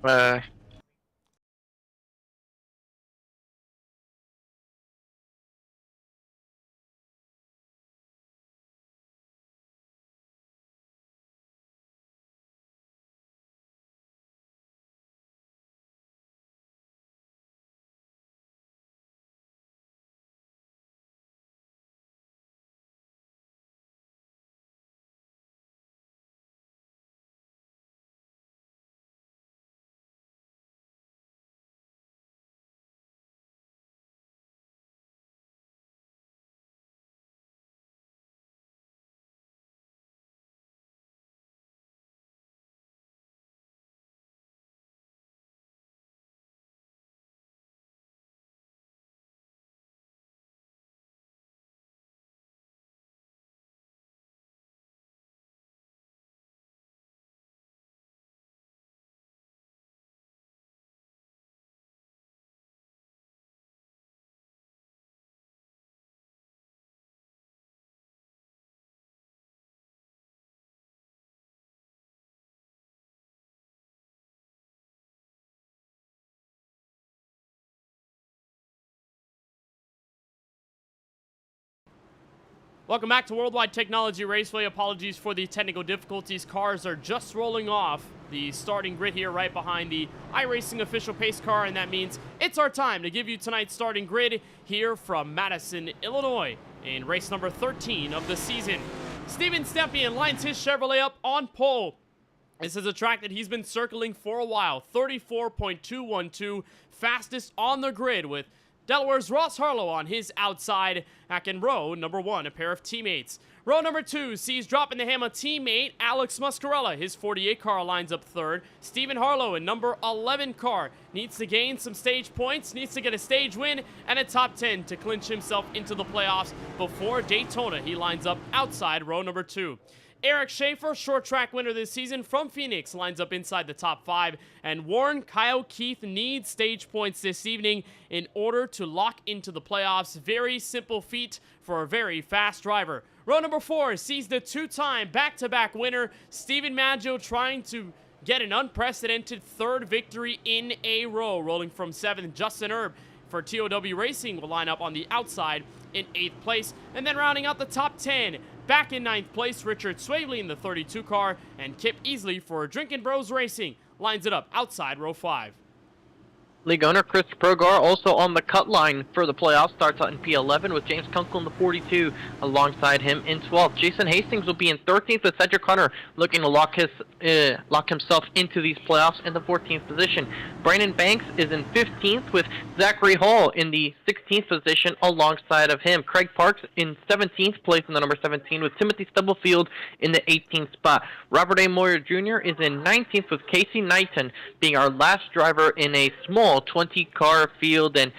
Uh, Welcome back to Worldwide Technology Raceway. Apologies for the technical difficulties. Cars are just rolling off the starting grid here right behind the iRacing official pace car, and that means it's our time to give you tonight's starting grid here from Madison, Illinois in race number 13 of the season. Steven Stempien lines his Chevrolet up on pole. This is a track that he's been circling for a while. 34.212, fastest on the grid, with Delaware's Ross Harlow on his outside. Back in row number 1, a pair of teammates. Row number 2 sees Droppin the Hammah teammate Alex Muscarella. His 48 car lines up third. Stephen Harlow in number 11 car needs to gain some stage points, needs to get a stage win and a top 10 to clinch himself into the playoffs before Daytona. He lines up outside row number 2. Eric Schaefer, short track winner this season from Phoenix, lines up inside the top 5. And Warren Kyle Keith needs stage points this evening in order to lock into the playoffs. Very simple feat for a very fast driver. Row number 4 sees the two-time back-to-back winner, Steven Maggio, trying to get an unprecedented third victory in a row. Rolling from 7th, Justin Erb for TOW Racing will line up on the outside in 8th place. And then rounding out the top 10, back in 9th place, Richard Swavely in the 32 car, and Kip Easley for Drinkin' Bros Racing lines it up outside row 5. League owner Chris Progar also on the cut line for the playoffs. Starts out in P11 with James Kunkel in the 42 alongside him in 12th. Jason Hastings will be in 13th with Cedric Hunter looking to lock himself into these playoffs in the 14th position. Brandon Banks is in 15th with Zachary Hall in the 16th position alongside of him. Craig Parks in 17th place in the number 17 with Timothy Stubblefield in the 18th spot. Robert A. Moyer Jr. is in 19th with Casey Knighton being our last driver in a small 20-car field. And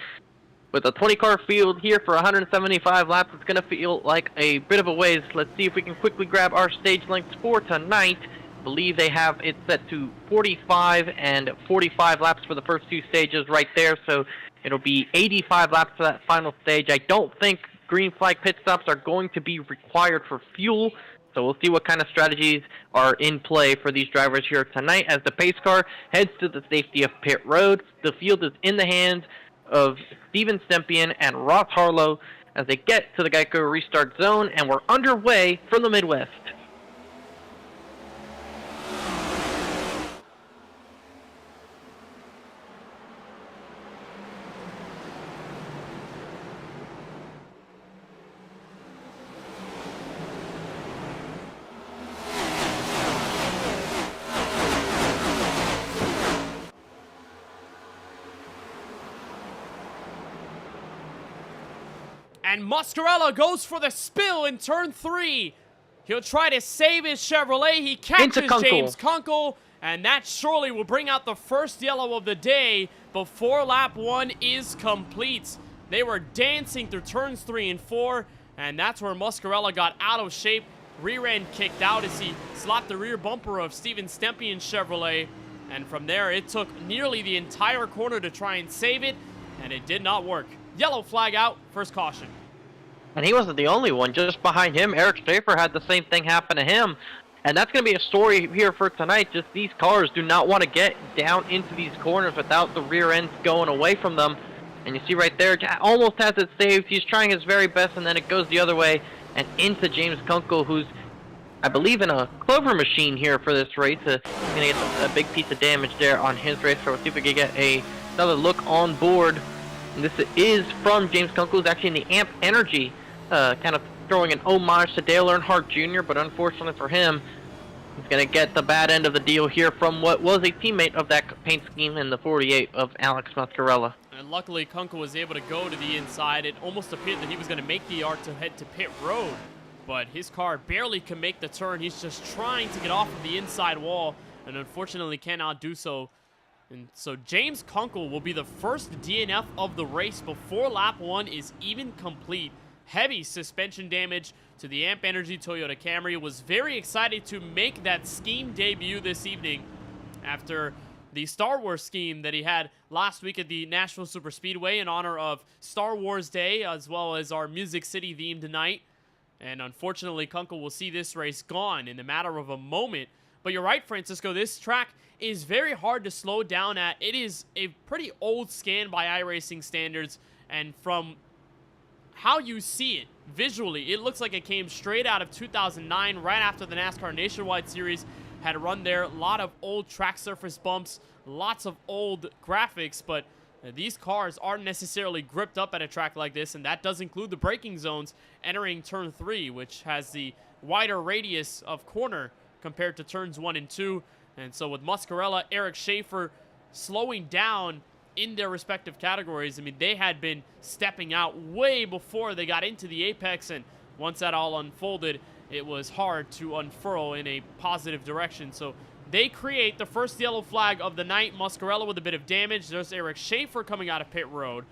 with a 20-car field here for 175 laps, it's going to feel like a bit of a ways. Let's see if we can quickly grab our stage lengths for tonight. I believe they have it set to 45 and 45 laps for the first two stages right there, so it'll be 85 laps for that final stage. I don't think green flag pit stops are going to be required for fuel, so we'll see what kind of strategies are in play for these drivers here tonight as the pace car heads to the safety of pit road. The field is in the hands of Steven Stempien and Ross Harlow as they get to the Geico restart zone, and we're underway from the Midwest. And Muscarella goes for the spill in turn 3. He'll try to save his Chevrolet. He catches James Kunkel, and that surely will bring out the first yellow of the day before lap 1 is complete. They were dancing through turns 3 and 4, and that's where Muscarella got out of shape. Rear end kicked out as he slapped the rear bumper of Steven Stempien's Chevrolet. And from there, it took nearly the entire corner to try and save it, and it did not work. Yellow flag out, first caution. And he wasn't the only one. Just behind him, Eric Schaefer had the same thing happen to him. And that's going to be a story here for tonight. Just these cars do not want to get down into these corners without the rear ends going away from them. And you see right there, almost has it saved. He's trying his very best, and then it goes the other way and into James Kunkel, who's, I believe, in a clover machine here for this race. He's going to get a big piece of damage there on his race. So we'll see if we can get another look on board. And this is from James Kunkel, who's actually in the Amp Energy, kind of throwing an homage to Dale Earnhardt Jr., but unfortunately for him, he's going to get the bad end of the deal here from what was a teammate of that paint scheme in the 48 of Alex Mascarella. And luckily, Kunkel was able to go to the inside. It almost appeared that he was going to make the arc to head to pit road, but his car barely can make the turn. He's just trying to get off of the inside wall, and unfortunately cannot do so. And so James Kunkel will be the first DNF of the race before lap 1 is even complete. Heavy suspension damage to the Amp Energy Toyota Camry. Was very excited to make that scheme debut this evening after the Star Wars scheme that he had last week at the Nashville Superspeedway in honor of Star Wars Day, as well as our Music City theme tonight. And unfortunately, Kunkel will see this race gone in the matter of a moment. But you're right, Francisco, this track is very hard to slow down at. It is a pretty old scan by iRacing standards, and from how you see it visually, it looks like it came straight out of 2009, right after the NASCAR Nationwide Series had run there. A lot of old track surface bumps, lots of old graphics, but these cars aren't necessarily gripped up at a track like this, and that does include the braking zones entering turn 3, which has the wider radius of corner compared to turns 1 and 2. And so with Mascarella, Eric Schaefer slowing down in their respective categories, I mean, they had been stepping out way before they got into the apex, and once that all unfolded, it was hard to unfurl in a positive direction. So they create the first yellow flag of the night. Mascarella with a bit of damage. There's Eric Schaefer coming out of pit road.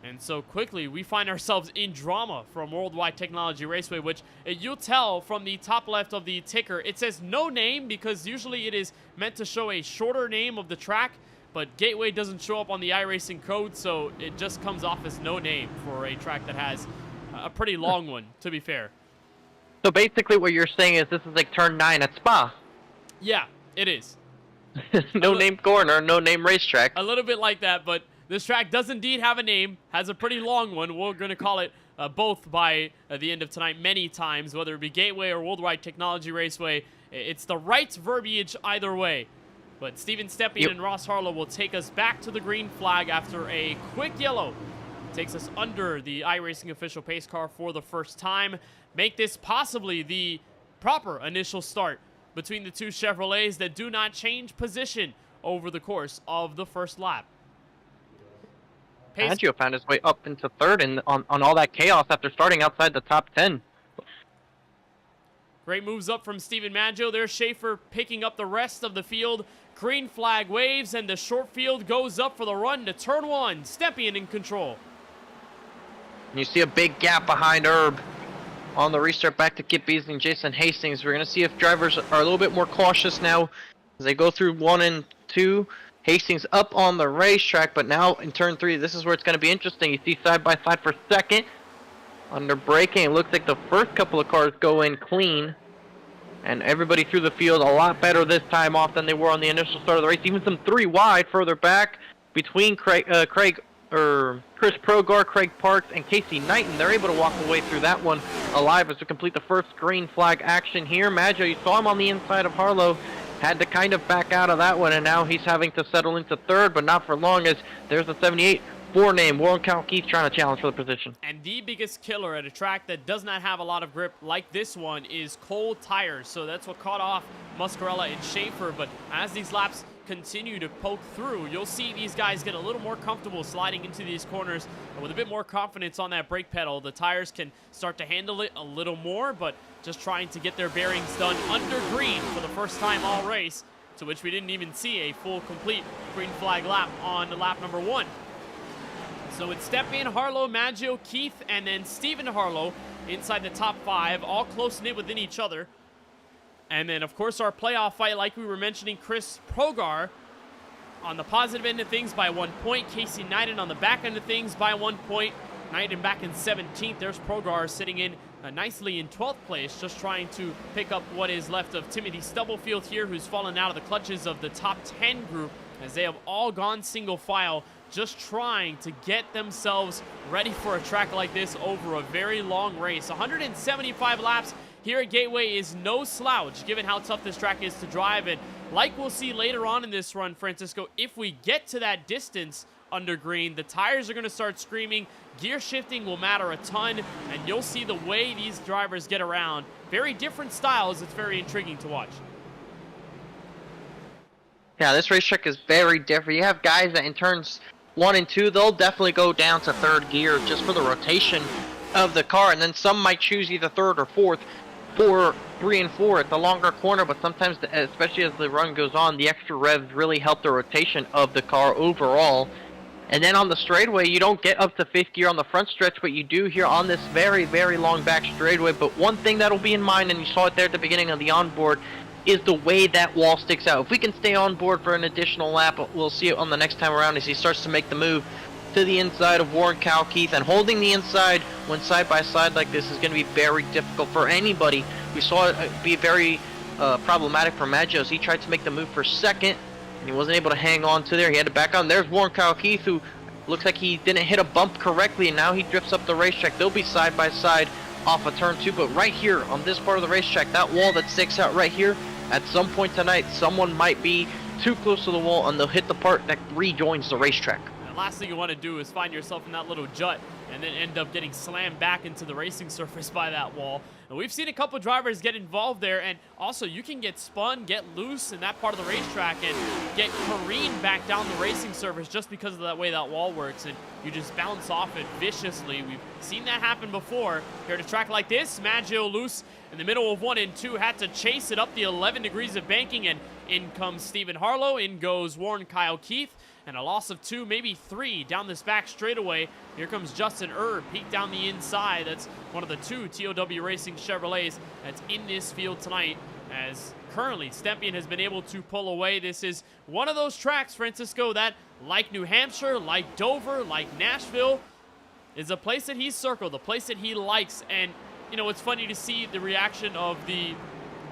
And so quickly, we find ourselves in drama from Worldwide Technology Raceway, which you'll tell from the top left of the ticker. It says no name because usually it is meant to show a shorter name of the track, but Gateway doesn't show up on the iRacing code, so it just comes off as no name for a track that has a pretty long one, to be fair. So basically what you're saying is this is like turn 9 at Spa. Yeah, it is. No name corner, no name racetrack. A little bit like that, but this track does indeed have a name, has a pretty long one. We're going to call it both by the end of tonight many times, whether it be Gateway or Worldwide Technology Raceway. It's the right verbiage either way. But Steven Stepien and Ross Harlow will take us back to the green flag after a quick yellow. Takes us under the iRacing official pace car for the first time. Make this possibly the proper initial start between the two Chevrolets that do not change position over the course of the first lap. Maggio found his way up into third and on all that chaos after starting outside the top 10. Great moves up from Steven Maggio. There's Schaefer picking up the rest of the field. Green flag waves, and the short field goes up for the run to turn 1. Stepien in control. And you see a big gap behind Herb on the restart back to Kip Beasley and Jason Hastings. We're going to see if drivers are a little bit more cautious now as they go through 1 and 2. Hastings up on the racetrack, but now in turn 3, this is where it's going to be interesting. You see side by side for second. Under braking, it looks like the first couple of cars go in clean. And everybody through the field a lot better this time off than they were on the initial start of the race. Even some 3 wide further back between Chris Progar, Craig Parks, and Casey Knighton. They're able to walk away through that one alive as we complete the first green flag action here. Maggio, you saw him on the inside of Harlow. Had to kind of back out of that one, and now he's having to settle into third, but not for long as there's the 78 4-name Warren Keith trying to challenge for the position. And the biggest killer at a track that does not have a lot of grip like this one is cold tires. So that's what caught off Mascarella and Schaefer. But as these laps continue to poke through, you'll see these guys get a little more comfortable sliding into these corners with a bit more confidence on that brake pedal. The tires can start to handle it a little more, but just trying to get their bearings done under green for the first time all race, to which we didn't even see a full complete green flag lap on lap number 1. So it's Stepien, Harlow, Maggio, Keith, and then Steven Harlow inside the top 5, all close-knit within each other. And then, of course, our playoff fight, like we were mentioning, Chris Progar on the positive end of things by 1 point. Casey Knighton on the back end of things by 1 point. Knighton back in 17th. There's Progar sitting in nicely in 12th place, just trying to pick up what is left of Timothy Stubblefield here, who's fallen out of the clutches of the top 10 group, as they have all gone single file, just trying to get themselves ready for a track like this over a very long race. 175 laps here at Gateway is no slouch, given how tough this track is to drive. And like we'll see later on in this run, Francisco, if we get to that distance under green, the tires are going to start screaming. Gear shifting will matter a ton, and you'll see the way these drivers get around. Very different styles. It's very intriguing to watch. Yeah, this racetrack is very different. You have guys that in turns 1 and 2, they'll definitely go down to 3rd gear just for the rotation of the car, and then some might choose either 3rd or 4th for 3 and 4 at the longer corner. But sometimes, especially as the run goes on, the extra revs really help the rotation of the car overall. And then on the straightaway, you don't get up to 5th gear on the front stretch, but you do here on this very, very long back straightaway. But one thing that'll be in mind, and you saw it there at the beginning of the onboard, is the way that wall sticks out. If we can stay on board for an additional lap, we'll see it on the next time around as he starts to make the move to the inside of Warren Keith. And holding the inside when side by side like this is going to be very difficult for anybody. We saw it be very problematic for Maggio as he tried to make the move for 2nd. He wasn't able to hang on to there. He had to back on. There's Warren Keith, who looks like he didn't hit a bump correctly, and now he drifts up the racetrack. They'll be side by side off of turn 2, but right here on this part of the racetrack, that wall that sticks out right here, at some point tonight, someone might be too close to the wall, and they'll hit the part that rejoins the racetrack. The last thing you want to do is find yourself in that little jut and then end up getting slammed back into the racing surface by that wall. And we've seen a couple drivers get involved there, and also you can get spun, get loose in that part of the racetrack, and get careened back down the racing surface just because of that way that wall works, and you just bounce off it viciously. We've seen that happen before. Here at a track like this, Maggio loose in the middle of 1 and 2, had to chase it up the 11 degrees of banking, and in comes Stephen Harlow, in goes Warren Keith, and a loss of 2, maybe 3 down this back straightaway. Here comes Justin peeked down the inside. That's one of the 2 TOW Racing Chevrolets that's in this field tonight, as currently Stempien has been able to pull away. This is one of those tracks, Francisco, that like New Hampshire, like Dover, like Nashville, is a place that he's circled, a place that he likes. And, you know, it's funny to see the reaction of the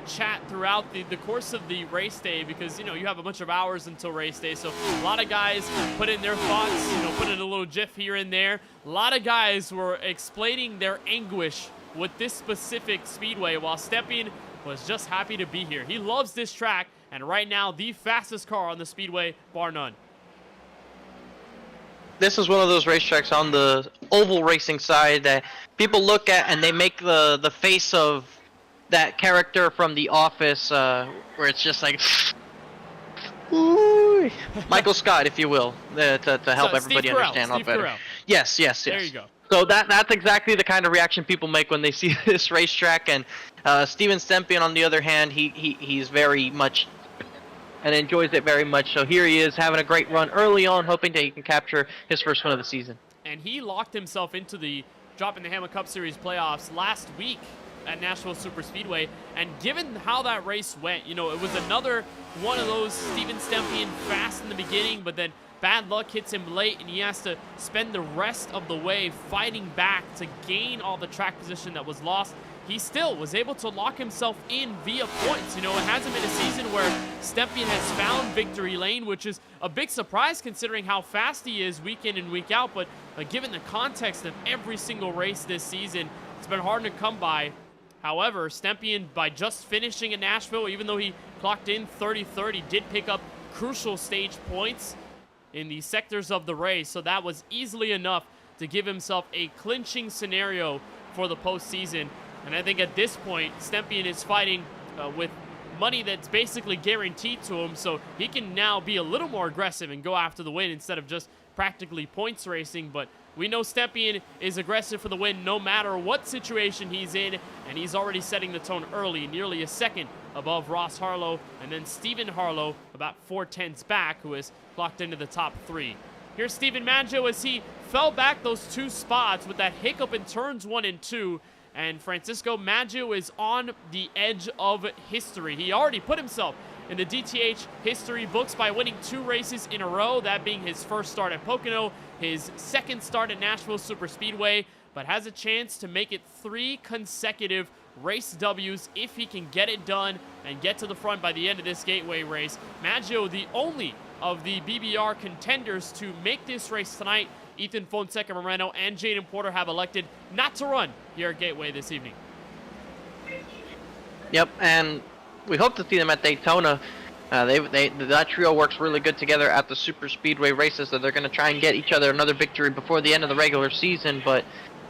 chat throughout the course of the race day, because, you know, you have a bunch of hours until race day, so a lot of guys put in their thoughts, you know, put in a little gif here and there. A lot of guys were explaining their anguish with this specific speedway, while Stempien was just happy to be here. He loves this track, and right now the fastest car on the speedway, bar none. This is one of those racetracks on the oval racing side that people look at and they make the face of that character from The Office, where it's just like, ooh, Michael Scott, if you will, to help everybody understand how better. Yes. There you go. So that's exactly the kind of reaction people make when they see this racetrack. And Steven Stempien, on the other hand, he's very much and enjoys it very much. So here he is having a great run early on, hoping that he can capture his first win of the season. And he locked himself into the Droppin the Hammah Cup Series playoffs last week at Nashville Super Speedway, and given how that race went, you know, it was another one of those Steven Stempien fast in the beginning, but then bad luck hits him late, and he has to spend the rest of the way fighting back to gain all the track position that was lost. He still was able to lock himself in via points. You know, it hasn't been a season where Stempien has found victory lane, which is a big surprise considering how fast he is week in and week out, but given the context of every single race this season, it's been hard to come by. However, Stempien, by just finishing in Nashville, even though he clocked in 30-30, did pick up crucial stage points in the sectors of the race, so that was easily enough to give himself a clinching scenario for the postseason. And I think at this point, Stempien is fighting with money that's basically guaranteed to him, so he can now be a little more aggressive and go after the win instead of just practically points racing. But we know Stempien is aggressive for the win no matter what situation he's in, and he's already setting the tone early, nearly a second above Ross Harlow, and then Stephen Harlow about 4/10ths back, who has clocked into the top 3. Here's Stephen Maggio as he fell back those 2 spots with that hiccup in turns 1 and 2, and Francisco Maggio is on the edge of history. He already put himself in the DTH history books by winning 2 races in a row, that being his first start at Pocono, his second start at Nashville Super Speedway. but has a chance to make it 3 consecutive race W's if he can get it done and get to the front by the end of this Gateway race. Maggio, the only of the BBR contenders to make this race tonight. Ethan Fonseca Moreno and Jaden Porter have elected not to run here at Gateway this evening. Yep, and we hope to see them at Daytona. That trio works really good together at the super speedway races, so they're going to try and get each other another victory before the end of the regular season. But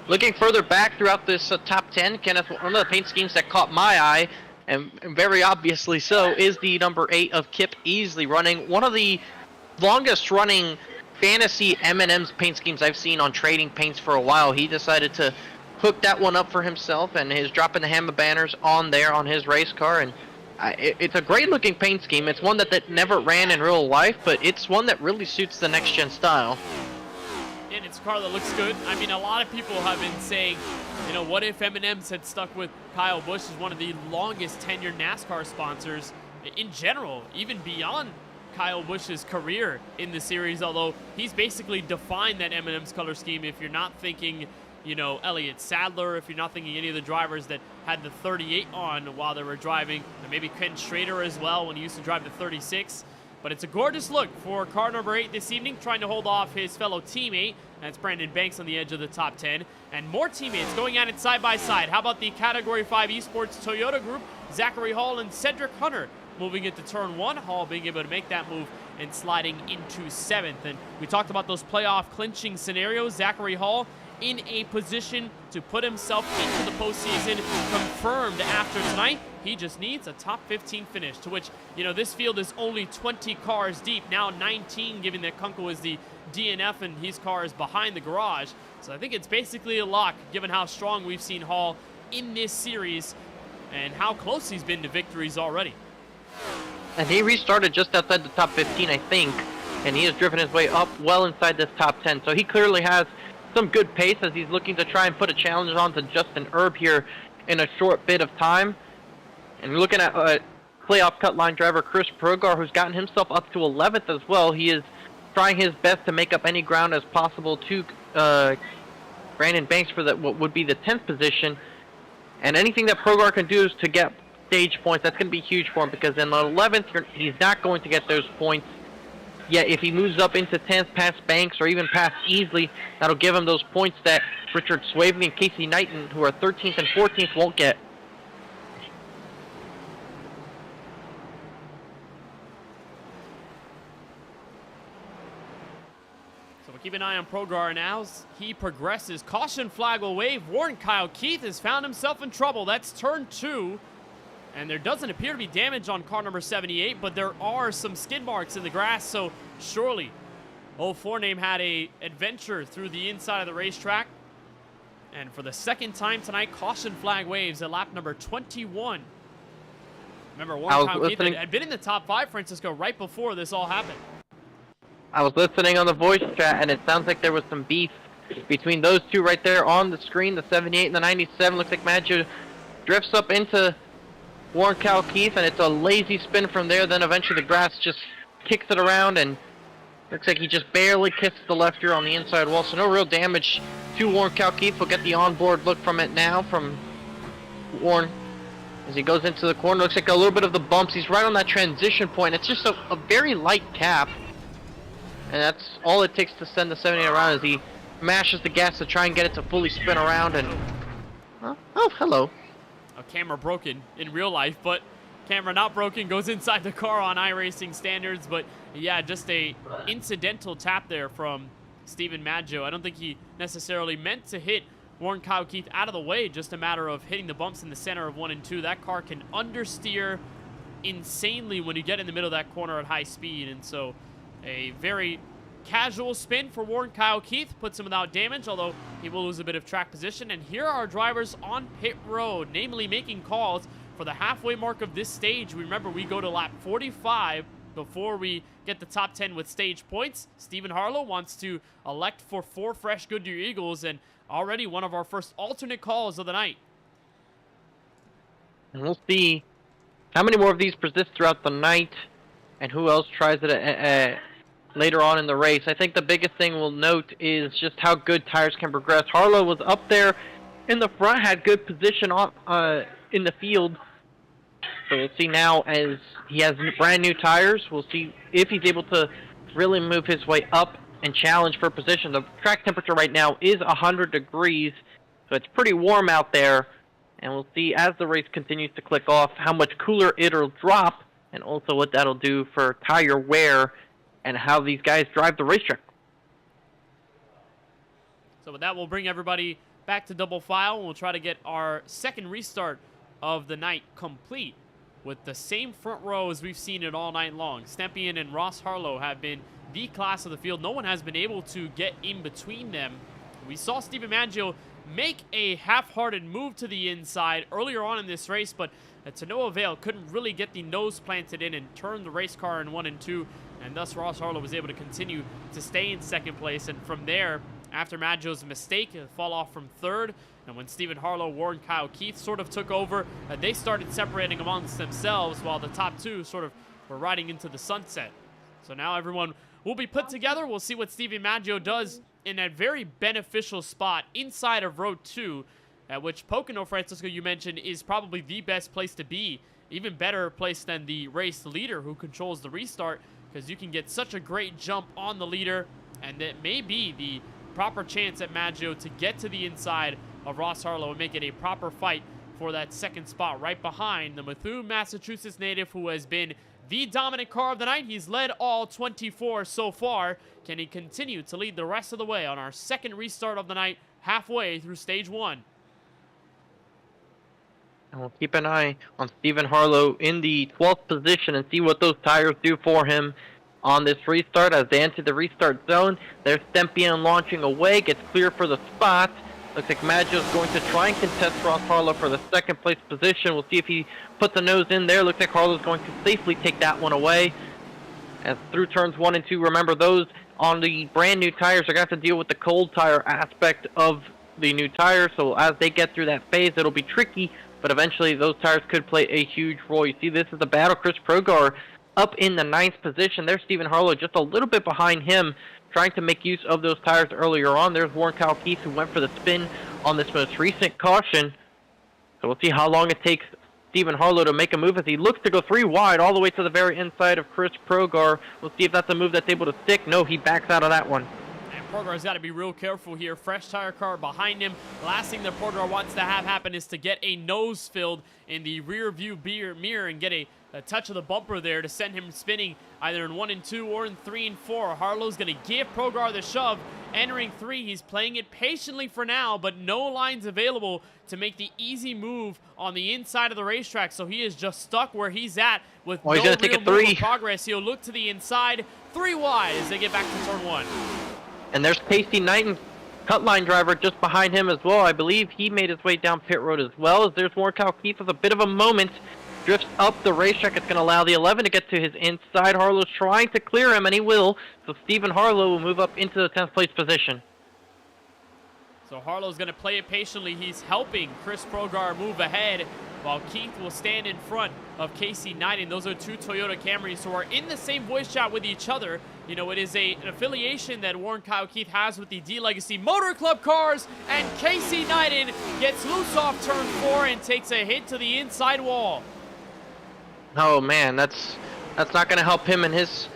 looking further back throughout this top 10, Kenneth, one of the paint schemes that caught my eye, and very obviously so, is the number 8 of Kip Easley, running one of the longest running fantasy M&M's paint schemes I've seen on trading paints for a while. He decided to hook that one up for himself, and is dropping the Hammah banners on there on his race car. And it's a great looking paint scheme. It's one that never ran in real life, but it's one that really suits the next gen style. And it's a car that looks good. I mean, a lot of people have been saying, you know, what if M&M's had stuck with Kyle Busch as one of the longest tenured NASCAR sponsors in general, even beyond Kyle Busch's career in the series, although he's basically defined that M&M's color scheme. If you're not thinking, you know, Elliott Sadler, if you're not thinking any of the drivers that had the 38 on while they were driving, and maybe Ken Schrader as well when he used to drive the 36. But it's a gorgeous look for car number 8 this evening, trying to hold off his fellow teammate. That's Brandon Banks on the edge of the top 10. And more teammates going at it side by side. How about the Category 5 Esports Toyota group? Zachary Hall and Cedric Hunter moving into turn 1. Hall being able to make that move and sliding into 7th. And we talked about those playoff clinching scenarios. Zachary Hall in a position to put himself into the postseason, confirmed after tonight. He just needs a top 15 finish, to which, you know, this field is only 20 cars deep, now 19, given that Kunkel is the DNF and his car is behind the garage. So I think it's basically a lock, given how strong we've seen Hall in this series and how close he's been to victories already. And he restarted just outside the top 15, I think, and he has driven his way up well inside this top 10. So he clearly has some good pace as he's looking to try and put a challenge on to Justin Erb here in a short bit of time. And we're looking at playoff cut line driver Chris Progar, who's gotten himself up to 11th as well. He is trying his best to make up any ground as possible to Brandon Banks for what would be the 10th position. And anything that Progar can do is to get stage points. That's going to be huge for him, because in the 11th, he's not going to get those points. Yet if he moves up into 10th past Banks or even past Easley, that'll give him those points that Richard Swavely and Casey Knighton, who are 13th and 14th, won't get. So we'll keep an eye on Progar now as he progresses. Caution flag will wave. Warren Kyle Keith has found himself in trouble. That's turn 2. And there doesn't appear to be damage on car number 78, but there are some skid marks in the grass, so surely Old Forename had a adventure through the inside of the racetrack. And for the second time tonight, caution flag waves at lap number 21. Remember, Warren Kyle Keith had been in the top 5, Francisco, right before this all happened. I was listening on the voice chat, and it sounds like there was some beef between those two right there on the screen, the 78 and the 97. Looks like Maggio drifts up into Warren Kyle Keith, and it's a lazy spin from there. Then eventually the grass just kicks it around, and looks like he just barely kissed the left ear on the inside wall. So no real damage to Warren Kyle Keith. We'll get the onboard look from it now from Warren as he goes into the corner. Looks like a little bit of the bumps. He's right on that transition point. It's just a very light cap, and that's all it takes to send the 78 around as he mashes the gas to try and get it to fully spin around. And oh, hello. A camera broken in real life, but camera not broken, goes inside the car on iRacing standards. But yeah, just a incidental tap there from Steven Maggio. I don't think he necessarily meant to hit Warren Kyle Keith out of the way, just a matter of hitting the bumps in the center of 1 and 2. That car can understeer insanely when you get in the middle of that corner at high speed, and so a very casual spin for Warren Kyle Keith puts him without damage, although he will lose a bit of track position. And here are our drivers on pit road, namely making calls for the halfway mark of this stage. Remember, we go to lap 45 before we get the top 10 with stage points. Stephen Harlow wants to elect for 4 fresh Goodyear Eagles, and already one of our first alternate calls of the night. And we'll see how many more of these persist throughout the night, and who else tries it later on in the race. I think the biggest thing we'll note is just how good tires can progress. Harlow was up there in the front, had good position on in the field. So we'll see now as he has brand new tires. We'll see if he's able to really move his way up and challenge for position. The track temperature right now is 100 degrees, so it's pretty warm out there. And we'll see as the race continues to click off how much cooler it'll drop and also what that'll do for tire wear and how these guys drive the racetrack. So with that, we'll bring everybody back to double file, and we'll try to get our second restart of the night complete with the same front row as we've seen it all night long. Stempien and Ross Harlow have been the class of the field. No one has been able to get in between them. We saw Steven Maggio make a half-hearted move to the inside earlier on in this race, but to no avail. Couldn't really get the nose planted in and turn the race car in 1 and 2, and thus Ross Harlow was able to continue to stay in second place. And from there, after Maggio's mistake, fall off from third, and when Stephen Harlow, Warren Kyle Keith sort of took over, they started separating amongst themselves while the top two sort of were riding into the sunset. So now everyone will be put together. We'll see what Steven Maggio does in that very beneficial spot inside of row 2, at which Pocono, Francisco, you mentioned, is probably the best place to be. Even better place than the race leader who controls the restart, because you can get such a great jump on the leader, and that may be the proper chance at Maggio to get to the inside of Ross Harlow and make it a proper fight for that second spot right behind the Methuen, Massachusetts native who has been the dominant car of the night. He's led all 24 so far. Can he continue to lead the rest of the way on our second restart of the night, halfway through stage 1? And we'll keep an eye on Stephen Harlow in the 12th position and see what those tires do for him on this restart. As they enter the restart zone, there's Stempien launching away, gets clear for the spot. Looks like Maggio's going to try and contest Ross Harlow for the second place position. We'll see if he puts the nose in there. Looks like Harlow's going to safely take that one away. As through turns 1 and 2, remember those on the brand new tires are going to have to deal with the cold tire aspect of the new tires. So as they get through that phase, it'll be tricky, but eventually those tires could play a huge role. You see this is the battle. Chris Progar up in the 9th position. There's Stephen Harlow just a little bit behind him, trying to make use of those tires earlier on. There's Warren Kyle Keith, who went for the spin on this most recent caution. So we'll see how long it takes Stephen Harlow to make a move as he looks to go 3 wide all the way to the very inside of Chris Progar. We'll see if that's a move that's able to stick. No, he backs out of that one. And Progar's got to be real careful here. Fresh tire car behind him. The last thing that Progar wants to have happen is to get a nose filled in the rear view mirror and get a touch of the bumper there to send him spinning either in 1 and 2 or in 3 and 4. Harlow's going to give Progar the shove. Entering 3, he's playing it patiently for now, but no lines available to make the easy move on the inside of the racetrack, so he is just stuck where he's at with no real move of progress. He'll look to the inside, 3 wide as they get back to turn 1. And there's Casey Knighton, cut line driver, just behind him as well. I believe he made his way down pit road as well. As there's Warren Kyle Keith with a bit of a moment. Drifts up the racetrack. It's going to allow the 11 to get to his inside. Harlow's trying to clear him, and he will. So Stephen Harlow will move up into the 10th place position. So Harlow's going to play it patiently. He's helping Chris Progar move ahead, while Keith will stand in front of Casey Knighton. Those are 2 Toyota Camrys who are in the same voice chat with each other. You know, it is an affiliation that Warren Kyle Keith has with the D-Legacy Motor Club cars, and Casey Knighton gets loose off turn 4 and takes a hit to the inside wall. Oh man, that's not going to help him in his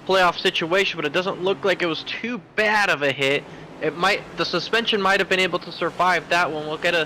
playoff situation, but it doesn't look like it was too bad of a hit. The suspension might have been able to survive that one. We'll get a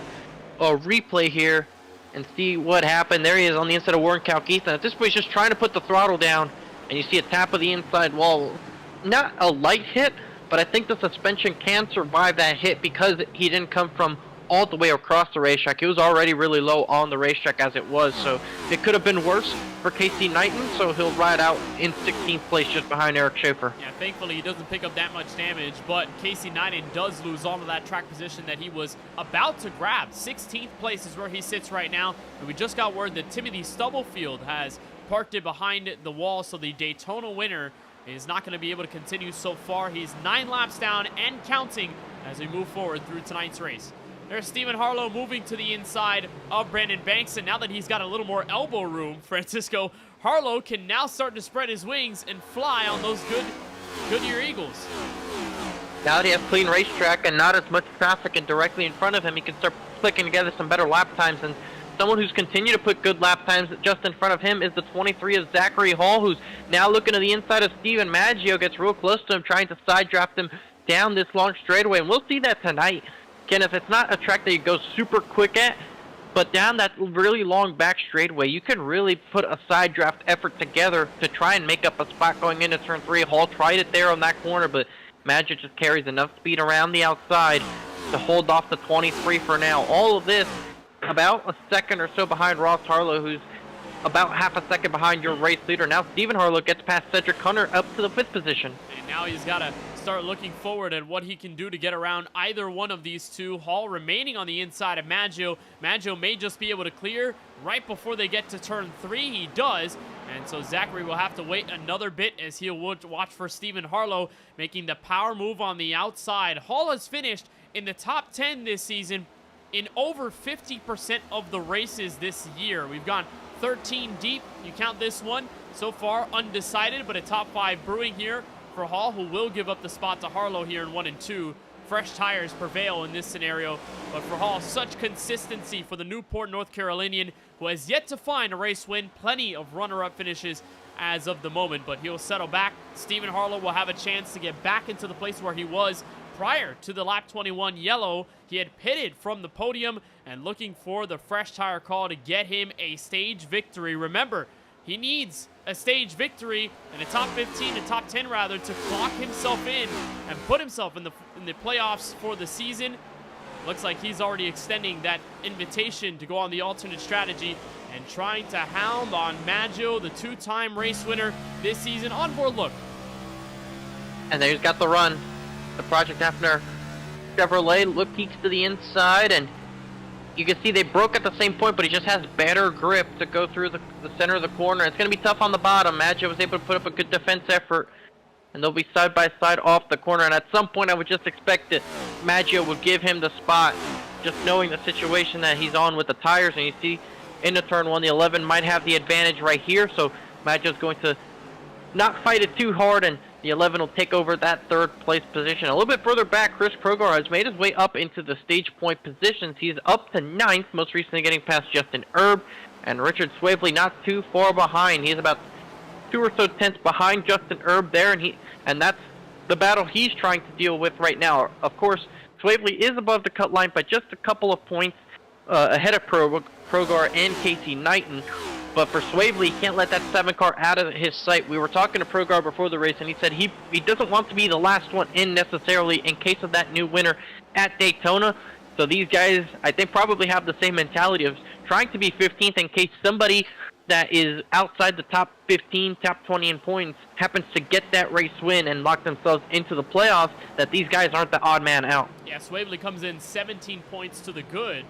replay here and see what happened. There he is on the inside of Warren Kyle Keith, and at this point he's just trying to put the throttle down, and you see a tap of the inside wall. Not a light hit, but I think the suspension can survive that hit because he didn't come from all the way across the racetrack. It was already really low on the racetrack as it was, so it could have been worse for Casey Knighton, so he'll ride out in 16th place just behind Eric Schaefer. Yeah, thankfully he doesn't pick up that much damage, but Casey Knighton does lose onto that track position that he was about to grab. 16th place is where he sits right now, and we just got word that Timothy Stubblefield has parked it behind the wall, so the Daytona winner is not going to be able to continue so far. He's 9 laps down and counting as we move forward through tonight's race. There's Stephen Harlow moving to the inside of Brandon Banks, and now that he's got a little more elbow room, Francisco, Harlow can now start to spread his wings and fly on those good Goodyear Eagles. Now that he has clean racetrack and not as much traffic and directly in front of him, he can start clicking together some better lap times. And someone who's continued to put good lap times just in front of him is the 23 of Zachary Hall, who's now looking to the inside of Steven Maggio, gets real close to him, trying to side draft him down this long straightaway. And we'll see that tonight. Kenneth, it's not a track that you go super quick at, but down that really long back straightaway, you can really put a side draft effort together to try and make up a spot going into turn 3. Hall tried it there on that corner, but Maggio just carries enough speed around the outside to hold off the 23 for now. All of this about a second or so behind Ross Harlow, who's about half a second behind your race leader. Now Stephen Harlow gets past Cedric Hunter up to the 5th position. And now he's got to start looking forward at what he can do to get around either one of these two. Hall remaining on the inside of Maggio. Maggio may just be able to clear right before they get to turn 3. He does. And so Zachary will have to wait another bit as he'll watch for Stephen Harlow making the power move on the outside. Hall has finished in the top 10 this season in over 50% of the races this year. We've gone 13 deep. You count this one. So far undecided, but a top 5 brewing here for Hall, who will give up the spot to Harlow here in 1 and 2. Fresh tires prevail in this scenario, but for Hall, such consistency for the Newport, North Carolinian, who has yet to find a race win. Plenty of runner-up finishes as of the moment, but he'll settle back. Stephen Harlow will have a chance to get back into the place where he was prior to the lap 21 yellow. He had pitted from the podium and looking for the fresh tire call to get him a stage victory. Remember, he needs a stage victory in a top 15, a top 10 rather, to clock himself in and put himself in the playoffs for the season. Looks like he's already extending that invitation to go on the alternate strategy and trying to hound on Maggio, the 2-time race winner this season. Onboard look. And there he's got the run. The Project Hafner Chevrolet peeks to the inside, and you can see they broke at the same point, but he just has better grip to go through the center of the corner. It's going to be tough on the bottom. Maggio was able to put up a good defense effort, and they'll be side by side off the corner. And at some point, I would just expect that Maggio would give him the spot, just knowing the situation that he's on with the tires. And you see into turn 1, the 11 might have the advantage right here, so Maggio's going to not fight it too hard, and the 11 will take over that 3rd place position. A little bit further back, Chris Krogar has made his way up into the stage point positions. He's up to 9th, most recently getting past Justin Erb, and Richard Swavely not too far behind. He's about 2 or so tenths behind Justin Erb there, and that's the battle he's trying to deal with right now. Of course, Swavely is above the cut line by just a couple of points ahead of Krogar and Casey Knighton. But for Swavely, he can't let that 7 car out of his sight. We were talking to Krogar before the race, and he said he doesn't want to be the last one in necessarily in case of that new winner at Daytona. So these guys, I think, probably have the same mentality of trying to be 15th in case somebody that is outside the top 15, top 20 in points happens to get that race win and lock themselves into the playoffs, that these guys aren't the odd man out. Yeah, Swavely comes in 17 points to the good,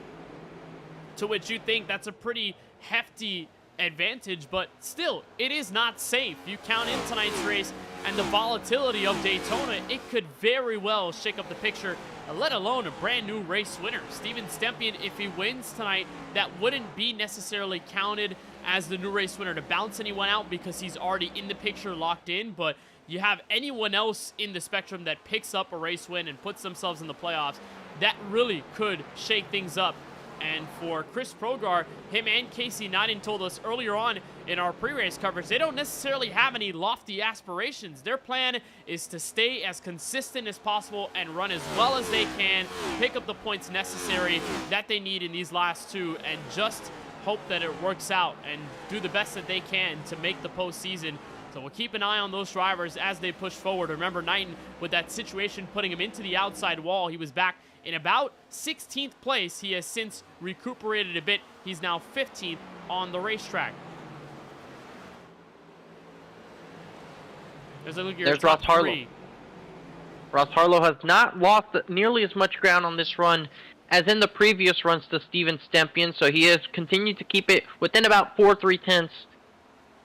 to which you think that's a pretty hefty advantage, but still, it is not safe. You count in tonight's race and the volatility of Daytona, it could very well shake up the picture, let alone a brand new race winner. Steven Stempian, if he wins tonight, that wouldn't be necessarily counted as the new race winner to bounce anyone out because he's already in the picture locked in, but you have anyone else in the spectrum that picks up a race win and puts themselves in the playoffs, that really could shake things up. And for Chris Krogar, him and Casey Knighton told us earlier on in our pre-race coverage, they don't necessarily have any lofty aspirations. Their plan is to stay as consistent as possible and run as well as they can, pick up the points necessary that they need in these last 2, and just hope that it works out and do the best that they can to make the postseason. So we'll keep an eye on those drivers as they push forward. Remember, Knighton, with that situation putting him into the outside wall, he was back in about 16th place. He has since recuperated a bit. He's now 15th on the racetrack. There's Ross Harlow. Ross Harlow has not lost nearly as much ground on this run as in the previous runs to Steven Stempian, so he has continued to keep it within about 4 3/10.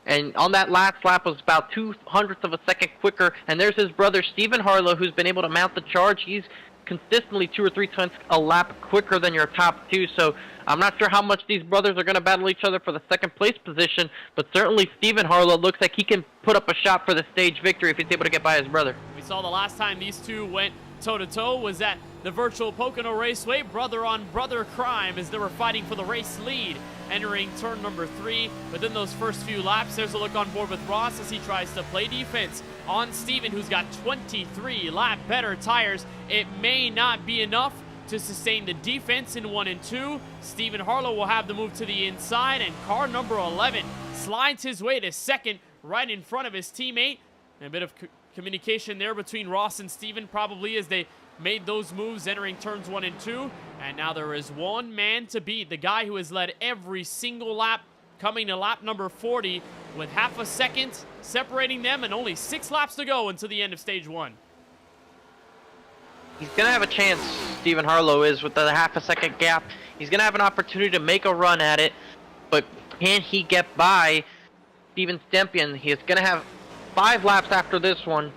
And on that last lap was about 0.02 of a second quicker. And there's his brother, Stephen Harlow, who's been able to mount the charge. He's consistently 2 or 3 times a lap quicker than your top two. So I'm not sure how much these brothers are going to battle each other for the second place position, but certainly Stephen Harlow looks like he can put up a shot for the stage victory if he's able to get by his brother. We saw the last time these two went toe-to-toe was at the virtual Pocono Raceway, brother on brother crime as they were fighting for the race lead entering turn number 3. Within those first few laps, there's a look on board with Ross as he tries to play defense on Steven, who's got 23 lap better tires. It may not be enough to sustain the defense in 1 and 2. Stephen Harlow will have the move to the inside, and car number 11 slides his way to second right in front of his teammate. And a bit of communication there between Ross and Steven probably as they made those moves entering turns 1 and 2. And now there is one man to beat, the guy who has led every single lap, coming to lap number 40 with half a second separating them and only 6 laps to go until the end of stage 1. He's going to have a chance, Stephen Harlow is, with the half a second gap. He's going to have an opportunity to make a run at it, but can he get by Steven Stempion? He is going to have 5 laps after this one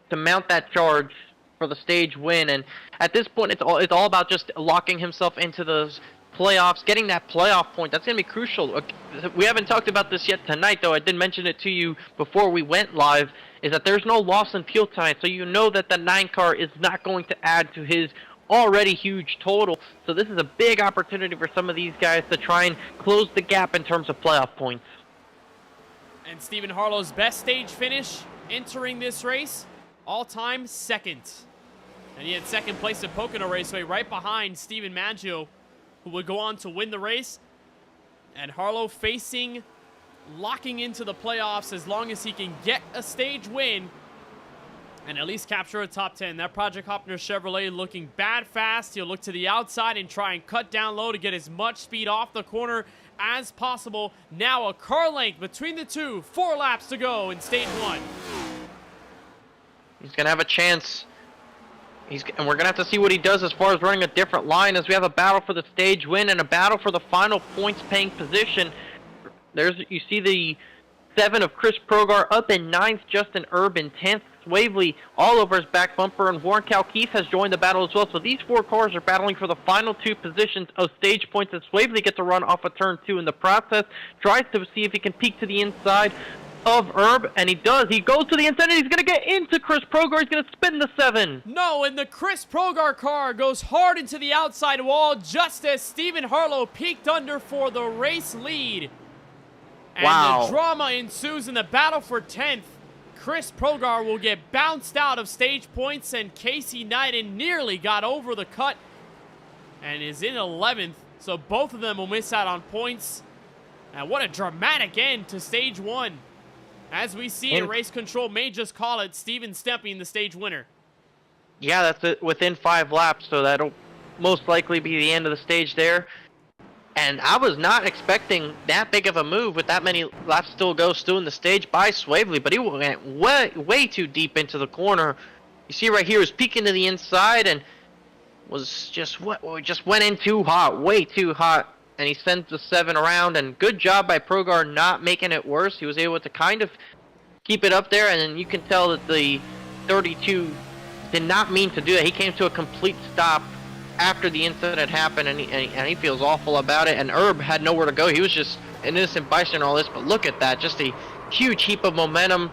to mount that charge for the stage win, and at this point it's all about just locking himself into those playoffs, getting that playoff point. That's going to be crucial. We haven't talked about this yet tonight, though. I did mention it to you before we went live, is that there's no loss in fuel time, so you know that the 9 car is not going to add to his already huge total. So this is a big opportunity for some of these guys to try and close the gap in terms of playoff points. And Stephen Harlow's best stage finish entering this race, all-time second. And he had second place at Pocono Raceway right behind Steven Maggio, who would go on to win the race. And Harlow locking into the playoffs as long as he can get a stage win and at least capture a top 10. That Project Hopner Chevrolet looking bad fast. He'll look to the outside and try and cut down low to get as much speed off the corner as possible. Now a car length between the two. 4 laps to go in stage 1. He's going to have a chance. And we're going to have to see what he does as far as running a different line, as we have a battle for the stage win and a battle for the final points-paying position. You see the 7 of Chris Progar up in 9th, Justin Erb in 10th. Swavely all over his back bumper, and Warren Kalkeith has joined the battle as well. So these 4 cars are battling for the final 2 positions of stage points, and Swavely gets a run off of turn 2 in the process. Tries to see if he can peek to the inside of Erb, and he does. He goes to the inside, and he's going to get into Chris Progar. He's going to spin the 7. No, and the Chris Progar car goes hard into the outside wall just as Stephen Harlow peeked under for the race lead. And wow. The drama ensues in the battle for 10th. Chris Progar will get bounced out of stage points, and Casey Knighton nearly got over the cut and is in 11th. So both of them will miss out on points. And what a dramatic end to stage 1. As we see it, race control may just call it Steven Stempion the stage winner. Yeah, that's it, within 5 laps, so that'll most likely be the end of the stage there. And I was not expecting that big of a move with that many laps still in the stage by Swavely, but he went way too deep into the corner. You see right here, was peeking to the inside and just went in too hot, way too hot. And he sends the 7 around, and good job by Progar not making it worse. He was able to kind of keep it up there, and then you can tell that the 32 did not mean to do that. He came to a complete stop after the incident happened, and he feels awful about it. And Erb had nowhere to go. He was just an innocent bystander and all this, but look at that, just a huge heap of momentum,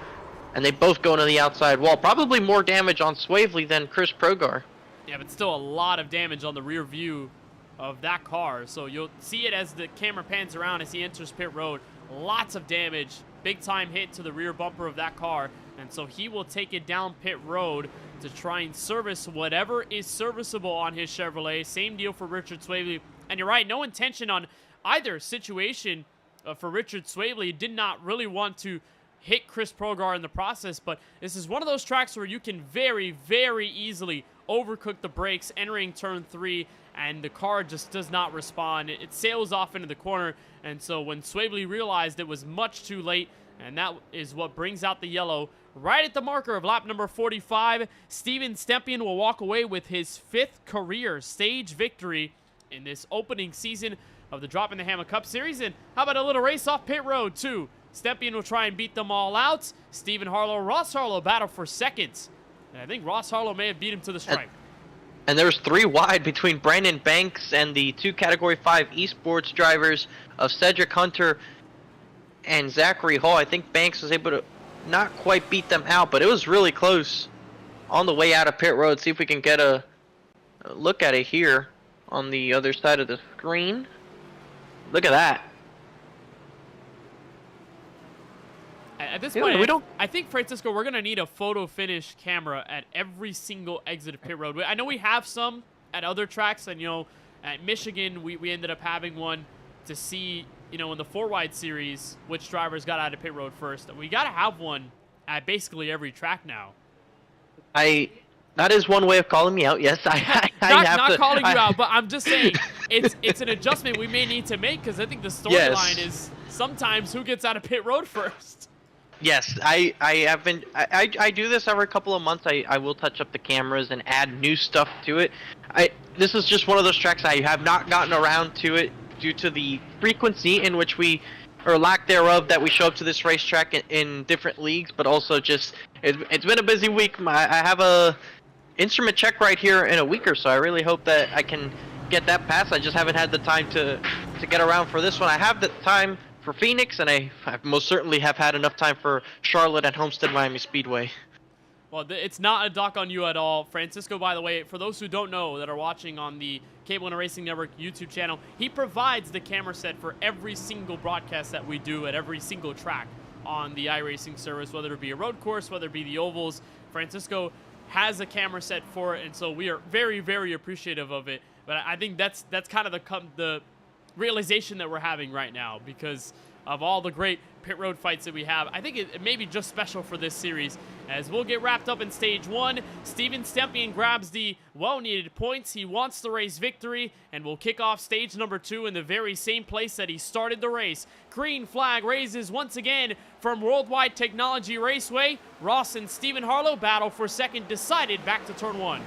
and they both go into the outside wall. Probably more damage on Swavely than Chris Progar. Yeah, but still a lot of damage on the rear view of that car. So you'll see it as the camera pans around as he enters pit road. Lots of damage, big time hit to the rear bumper of that car. And so he will take it down pit road to try and service whatever is serviceable on his Chevrolet. Same deal for Richard Swavely. And you're right, no intention on either situation for Richard Swavely. Did not really want to hit Chris Progar in the process, but this is one of those tracks where you can very, very easily overcook the brakes entering turn 3, and the car just does not respond. It sails off into the corner, and so when Swavely realized it was much too late, and that is what brings out the yellow right at the marker of lap number 45. Steven Stempion will walk away with his 5th career stage victory in this opening season of the Droppin' the Hammah Cup Series. And how about a little race off pit road, too? Stempion will try and beat them all out. Stephen Harlow, Ross Harlow battle for seconds. And I think Ross Harlow may have beat him to the stripe. And there's 3 wide between Brandon Banks and the 2 Category 5 esports drivers of Cedric Hunter and Zachary Hall. I think Banks was able to not quite beat them out, but it was really close on the way out of pit road. See if we can get a look at it here on the other side of the screen. Look at that. At this point, I think, Francisco, we're going to need a photo finish camera at every single exit of pit road. I know we have some at other tracks, and, at Michigan, we ended up having one to see, in the 4-wide series, which drivers got out of pit road first. We got to have one at basically every track now. That is one way of calling me out. Yes, not calling you out, but I'm just saying it's an adjustment we may need to make, because I think the storyline is sometimes who gets out of pit road first. Yes, I do this every couple of months. I will touch up the cameras and add new stuff to it. This is just one of those tracks I have not gotten around to it due to the frequency in which or lack thereof, that we show up to this racetrack in different leagues, but also just it's been a busy week. I have a instrument check right here in a week or so. I really hope that I can get that passed. I just haven't had the time to get around for this one. I have the time for Phoenix, and I most certainly have had enough time for Charlotte and Homestead Miami Speedway. Well, it's not a dock on you at all. Francisco, by the way, for those who don't know that are watching on the KBueno Racing Network YouTube channel, he provides the camera set for every single broadcast that we do at every single track on the iRacing service, whether it be a road course, whether it be the ovals. Francisco has a camera set for it, and so we are very, very appreciative of it. But I think that's kind of the realization that we're having right now, because of all the great pit road fights that we have. I think it may be just special for this series, as we'll get wrapped up in stage 1. Steven Stempien grabs the well-needed points. He wants the race victory, and will kick off stage number 2 in the very same place that he started the race. Green flag raises once again from Worldwide Technology Raceway. Ross and Stephen Harlow battle for second, decided back to turn 1.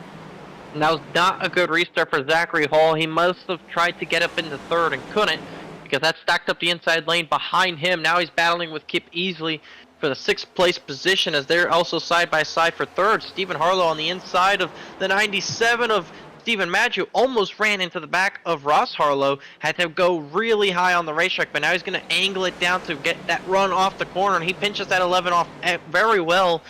And that was not a good restart for Zachary Hall. He must have tried to get up into third and couldn't, because that stacked up the inside lane behind him. Now he's battling with Kip Easley for the 6th place position, as they're also side by side for third. Stephen Harlow on the inside of the 97 of Stephen Madju almost ran into the back of Ross Harlow. Had to go really high on the racetrack, but now he's going to angle it down to get that run off the corner, and he pinches that 11 off very well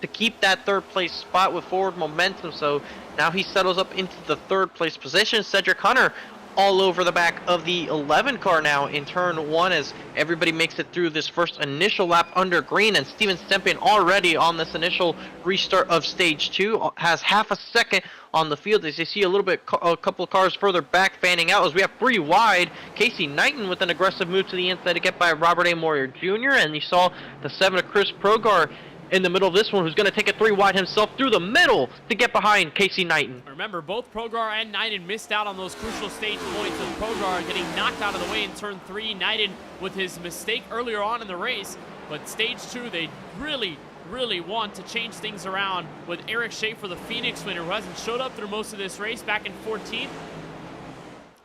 to keep that 3rd place spot with forward momentum. So now he settles up into the 3rd place position. Cedric Hunter all over the back of the 11 car now in turn 1, as everybody makes it through this first initial lap under green. And Steven Stempien already on this initial restart of stage 2 has half a second on the field, as you see a couple of cars further back fanning out, as we have 3 wide. Casey Knighton with an aggressive move to the inside to get by Robert A. Moyer Jr. And you saw the 7 of Chris Progar in the middle of this one, who's going to take it 3 wide himself through the middle to get behind Casey Knighton. Remember, both Progar and Knighton missed out on those crucial stage points, with Progar getting knocked out of the way in turn 3. Knighton with his mistake earlier on in the race. But stage 2, they really want to change things around with Eric Schaefer, the Phoenix winner, who hasn't showed up through most of this race, back in 14th.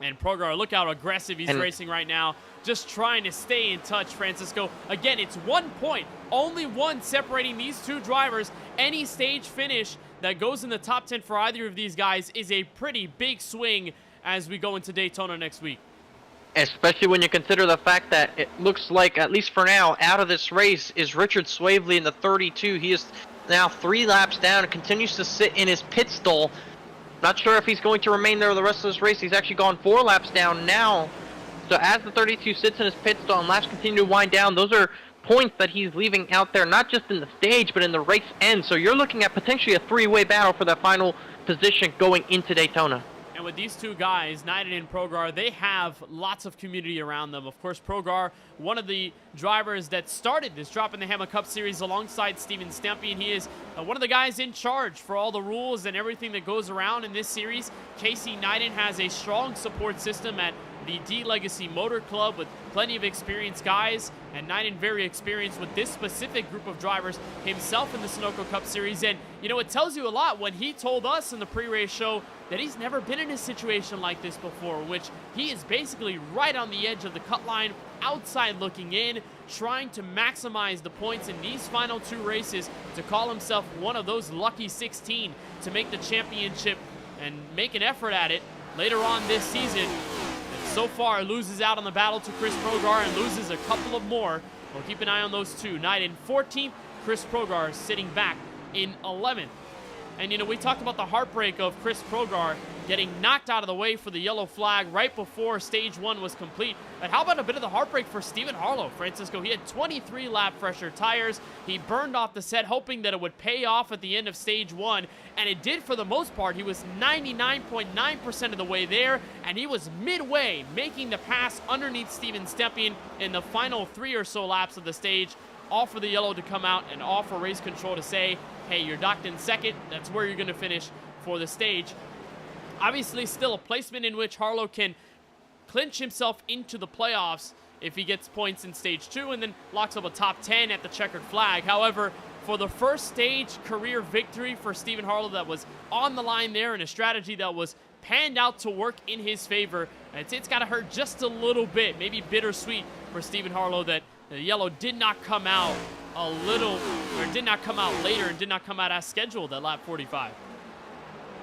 And Progar, look how aggressive he's racing right now, just trying to stay in touch, Francisco. Again, it's 1 point, only 1 separating these 2 drivers. Any stage finish that goes in the top 10 for either of these guys is a pretty big swing as we go into Daytona next week. Especially when you consider the fact that it looks like, at least for now, out of this race is Richard Swavely in the 32. He is now 3 laps down and continues to sit in his pit stall. Not sure if he's going to remain there the rest of this race. He's actually gone 4 laps down now. So as the 32 sits in his pit stall and laps continue to wind down, those are points that he's leaving out there, not just in the stage, but in the race end. So you're looking at potentially a 3-way battle for that final position going into Daytona. And with these 2 guys, Knighton and Progar, they have lots of community around them. Of course, Progar, one of the drivers that started this Droppin' the Hammah Cup Series alongside Steven Stempien. He is one of the guys in charge for all the rules and everything that goes around in this series. Casey Knighton has a strong support system at the D Legacy Motor Club with plenty of experienced guys, and Knighton very experienced with this specific group of drivers himself in the Sunoco Cup Series. And it tells you a lot when he told us in the pre-race show that he's never been in a situation like this before, which he is basically right on the edge of the cut line, outside looking in, trying to maximize the points in these final 2 races to call himself one of those lucky 16 to make the championship and make an effort at it later on this season. And so far, loses out on the battle to Chris Progar and loses a couple of more. We'll keep an eye on those two. Knight in 14th, Chris Progar sitting back in 11th. And, you know, we talked about the heartbreak of Chris Progar getting knocked out of the way for the yellow flag right before stage 1 was complete. But how about a bit of the heartbreak for Stephen Harlow, Francisco? He had 23 lap fresher tires. He burned off the set, hoping that it would pay off at the end of stage 1. And it did for the most part. He was 99.9% of the way there. And he was midway, making the pass underneath Steven Stepien in the final 3 or so laps of the stage. All for the yellow to come out and all for race control to say, hey, you're docked in second. That's where you're going to finish for the stage. Obviously, still a placement in which Harlow can clinch himself into the playoffs if he gets points in stage 2 and then locks up a top 10 at the checkered flag. However, for the first stage career victory for Stephen Harlow that was on the line there and a strategy that was panned out to work in his favor, it's got to hurt just a little bit, maybe bittersweet for Stephen Harlow that the yellow did not come out did not come out later and did not come out as scheduled at lap 45.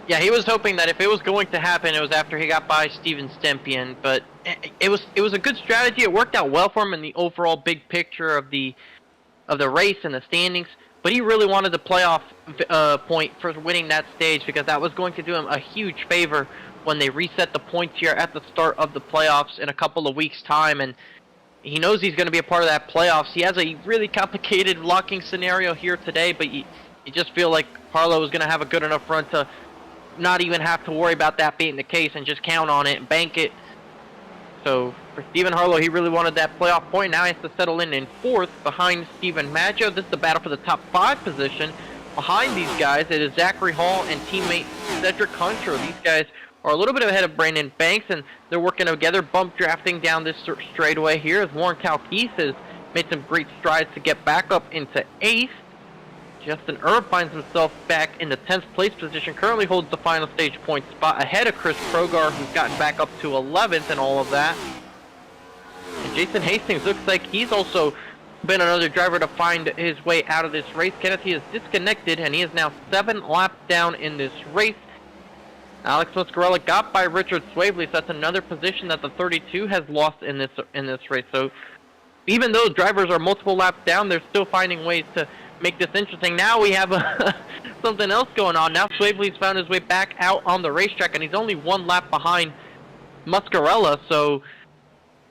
Yeah, he was hoping that if it was going to happen, it was after he got by Steven Stepien, but it was a good strategy. It worked out well for him in the overall big picture of the race and the standings, but he really wanted the playoff point for winning that stage because that was going to do him a huge favor when they reset the points here at the start of the playoffs in a couple of weeks' time, and he knows he's going to be a part of that playoffs. He has a really complicated locking scenario here today, but you just feel like Harlow is going to have a good enough run to not even have to worry about that being the case and just count on it and bank it. So for Stephen Harlow, he really wanted that playoff point. Now he has to settle in 4th behind Stephen Maggio. This is the battle for the top 5 position. Behind these guys, it is Zachary Hall and teammate Cedric Contro. These guys are a little bit ahead of Brandon Banks, and they're working together, bump drafting down this straightaway here as Warren Calquise has made some great strides to get back up into 8th. Justin Erb finds himself back in the 10th place position, currently holds the final stage point spot ahead of Chris Progar, who's gotten back up to 11th and all of that. And Jason Hastings looks like he's also been another driver to find his way out of this race. Kenneth, he is disconnected, and he is now 7 laps down in this race. Alex Muscarella got by Richard Swavely, so that's another position that the 32 has lost in this race. So even though drivers are multiple laps down, they're still finding ways to make this interesting. Now we have something else going on. Now Swavely's found his way back out on the racetrack, and he's only 1 lap behind Muscarella. So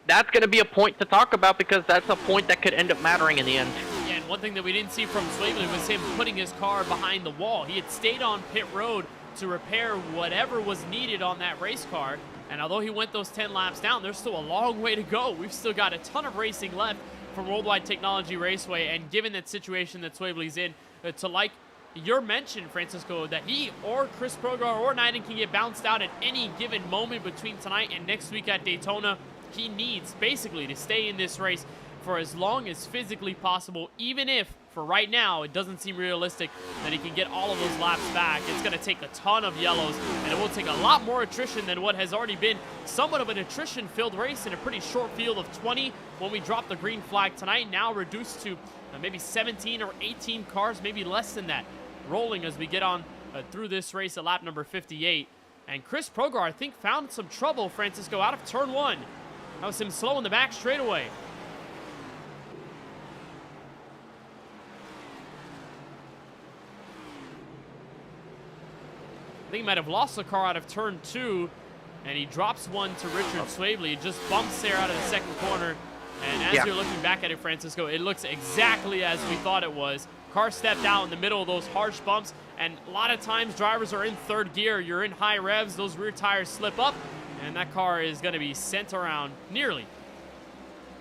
that's going to be a point to talk about because that's a point that could end up mattering in the end. Yeah, and one thing that we didn't see from Swavely was him putting his car behind the wall. He had stayed on pit road to repair whatever was needed on that race car. And although he went those 10 laps down, there's still a long way to go. We've still got a ton of racing left from Worldwide Technology Raceway. And given that situation that Swavely's in, to like your mention, Francisco, that he or Chris Progar or Knighton can get bounced out at any given moment between tonight and next week at Daytona, he needs basically to stay in this race for as long as physically possible, even if for right now it doesn't seem realistic that he can get all of those laps back. It's going to take a ton of yellows, and it will take a lot more attrition than what has already been somewhat of an attrition-filled race in a pretty short field of 20 when we dropped the green flag tonight, now reduced to maybe 17 or 18 cars, maybe less than that, rolling as we get on through this race at lap number 58. And Chris Progar, I think, found some trouble, Francisco, out of turn 1. That was him slow in the back straightaway. I think he might have lost the car out of turn 2, and he drops one to Richard Swavely. He just bumps there out of the second corner, and as you're looking back at it, Francisco, it looks exactly as we thought it was. Car stepped out in the middle of those harsh bumps, and a lot of times drivers are in 3rd gear. You're in high revs, those rear tires slip up, and that car is going to be sent around nearly.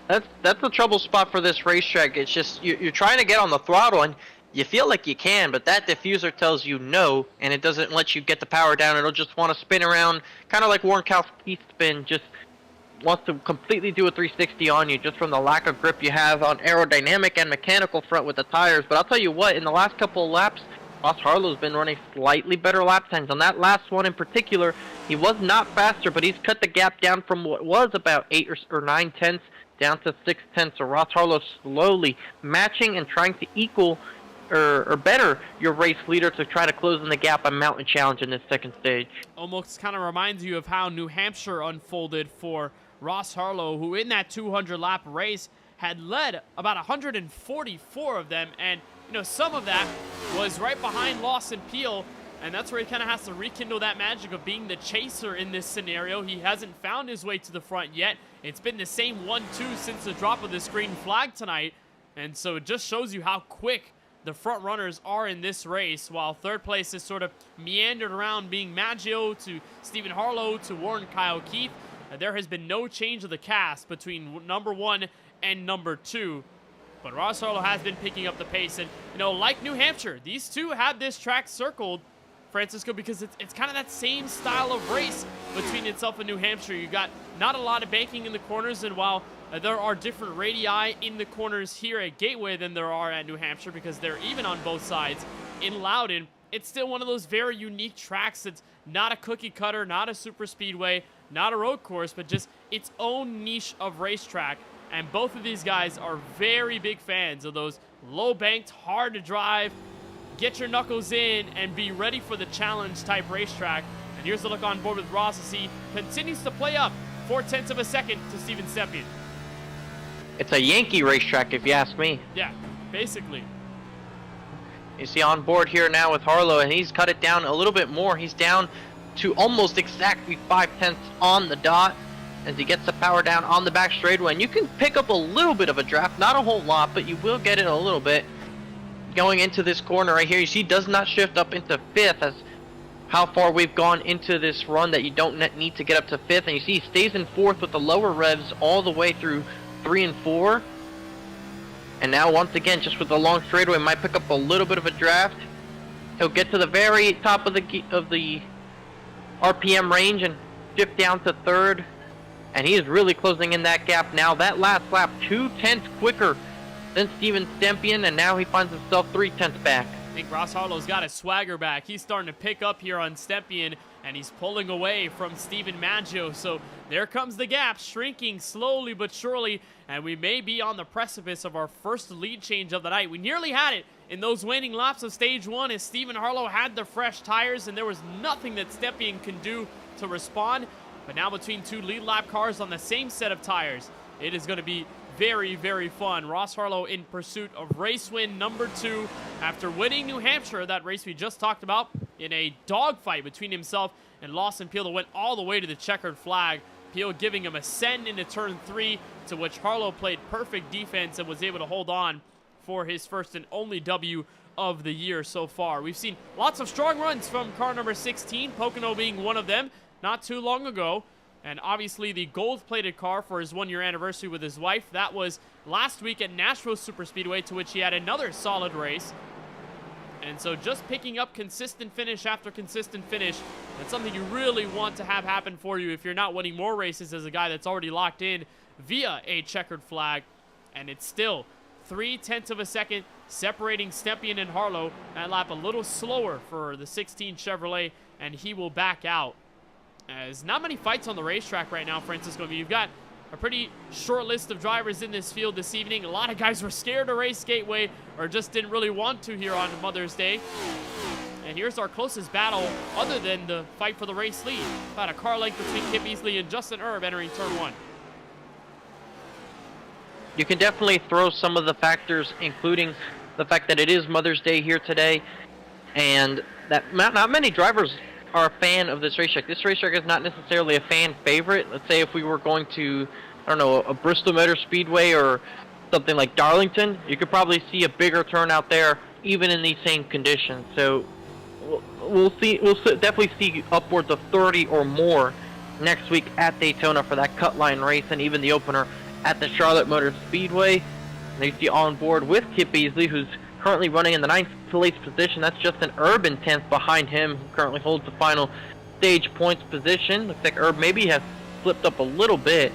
That's the trouble spot for this racetrack. It's just you're trying to get on the throttle, and you feel like you can, but that diffuser tells you no, and it doesn't let you get the power down. It'll just want to spin around, kind of like Warren Calquise spin, just wants to completely do a 360 on you just from the lack of grip you have on aerodynamic and mechanical front with the tires. But I'll tell you what, in the last couple of laps, Ross Harlow's been running slightly better lap times. On that last one in particular, he was not faster, but he's cut the gap down from what was about 8 or 9 tenths down to 6 tenths. So Ross Harlow slowly matching and trying to equal or better your race leader to try to close in the gap on Mountain Challenge in this second stage. Almost kind of reminds you of how New Hampshire unfolded for Ross Harlow, who in that 200-lap race had led about 144 of them, and some of that was right behind Lawson Peel, and that's where he kind of has to rekindle that magic of being the chaser in this scenario. He hasn't found his way to the front yet. It's been the same 1-2 since the drop of this green flag tonight, and so it just shows you how quick the front runners are in this race, while third place is sort of meandered around, being Maggio to Stephen Harlow to Warren Kyle Keith. There has been no change of the cast between number 1 and number 2. But Ross Harlow has been picking up the pace. And, like New Hampshire, these two had this track circled, Francisco, because it's kind of that same style of race between itself and New Hampshire. You got not a lot of banking in the corners, and while there are different radii in the corners here at Gateway than there are at New Hampshire, because they're even on both sides, in Loudon, it's still one of those very unique tracks that's not a cookie cutter, not a super speedway, not a road course, but just its own niche of racetrack. And both of these guys are very big fans of those low-banked, hard-to-drive, get your knuckles in, and be ready for the challenge type racetrack. And here's the look on board with Ross as he continues to play up 0.4 of a second to Steven Stepien. It's a Yankee racetrack, if you ask me. Yeah, basically. You see on board here now with Harlow, and he's cut it down a little bit more. He's down to almost exactly 0.5 on the dot as he gets the power down on the back straightaway. And you can pick up a little bit of a draft, not a whole lot, but you will get it a little bit. Going into this corner right here, you see does not shift up into 5th, as how far we've gone into this run that you don't need to get up to 5th. And you see he stays in 4th with the lower revs all the way through 3 and 4. And now once again, just with the long straightaway, might pick up a little bit of a draft. He'll get to the very top of the RPM range and shift down to 3rd. And he is really closing in that gap now. That last lap, 0.2 quicker than Steven Stepien, and now he finds himself 0.3 back. I think Ross Harlow's got his swagger back. He's starting to pick up here on Stepien, and he's pulling away from Stephen Maggio. So there comes the gap, shrinking slowly but surely, and we may be on the precipice of our first lead change of the night. We nearly had it in those waning laps of stage 1 as Stephen Harlow had the fresh tires, and there was nothing that Stepien can do to respond. But now between two lead lap cars on the same set of tires, it is going to be very, very fun. Ross Harlow in pursuit of race win number 2 after winning New Hampshire, that race we just talked about, in a dogfight between himself and Lawson Peel that went all the way to the checkered flag. Peel giving him a send into turn 3, to which Harlow played perfect defense and was able to hold on for his first and only W of the year so far. We've seen lots of strong runs from car number 16, Pocono being one of them, not too long ago. And obviously the gold-plated car for his 1-year anniversary with his wife, that was last week at Nashville Superspeedway, to which he had another solid race. And so just picking up consistent finish after consistent finish, that's something you really want to have happen for you if you're not winning more races as a guy that's already locked in via a checkered flag. And it's still 0.3 of a second separating Stepien and Harlow. That lap a little slower for the 16 Chevrolet, and he will back out. There's not many fights on the racetrack right now, Francisco. I mean, you've got a pretty short list of drivers in this field this evening. A lot of guys were scared to race Gateway or just didn't really want to here on Mother's Day. And here's our closest battle other than the fight for the race lead. About a car length between Kip Easley and Justin Erb entering turn 1. You can definitely throw some of the factors, including the fact that it is Mother's Day here today, and that not many drivers are a fan of this racetrack. This racetrack is not necessarily a fan favorite. Let's say if we were going to, I don't know, a Bristol Motor Speedway or something like Darlington, you could probably see a bigger turnout there, even in these same conditions. So we'll definitely see upwards of 30 or more next week at Daytona for that cut line race, and even the opener at the Charlotte Motor Speedway. And you see on board with Kip Easley, who's currently running in the 9th place position. That's Justin Erb in 10th behind him, who currently holds the final stage points position. Looks like Erb maybe has slipped up a little bit,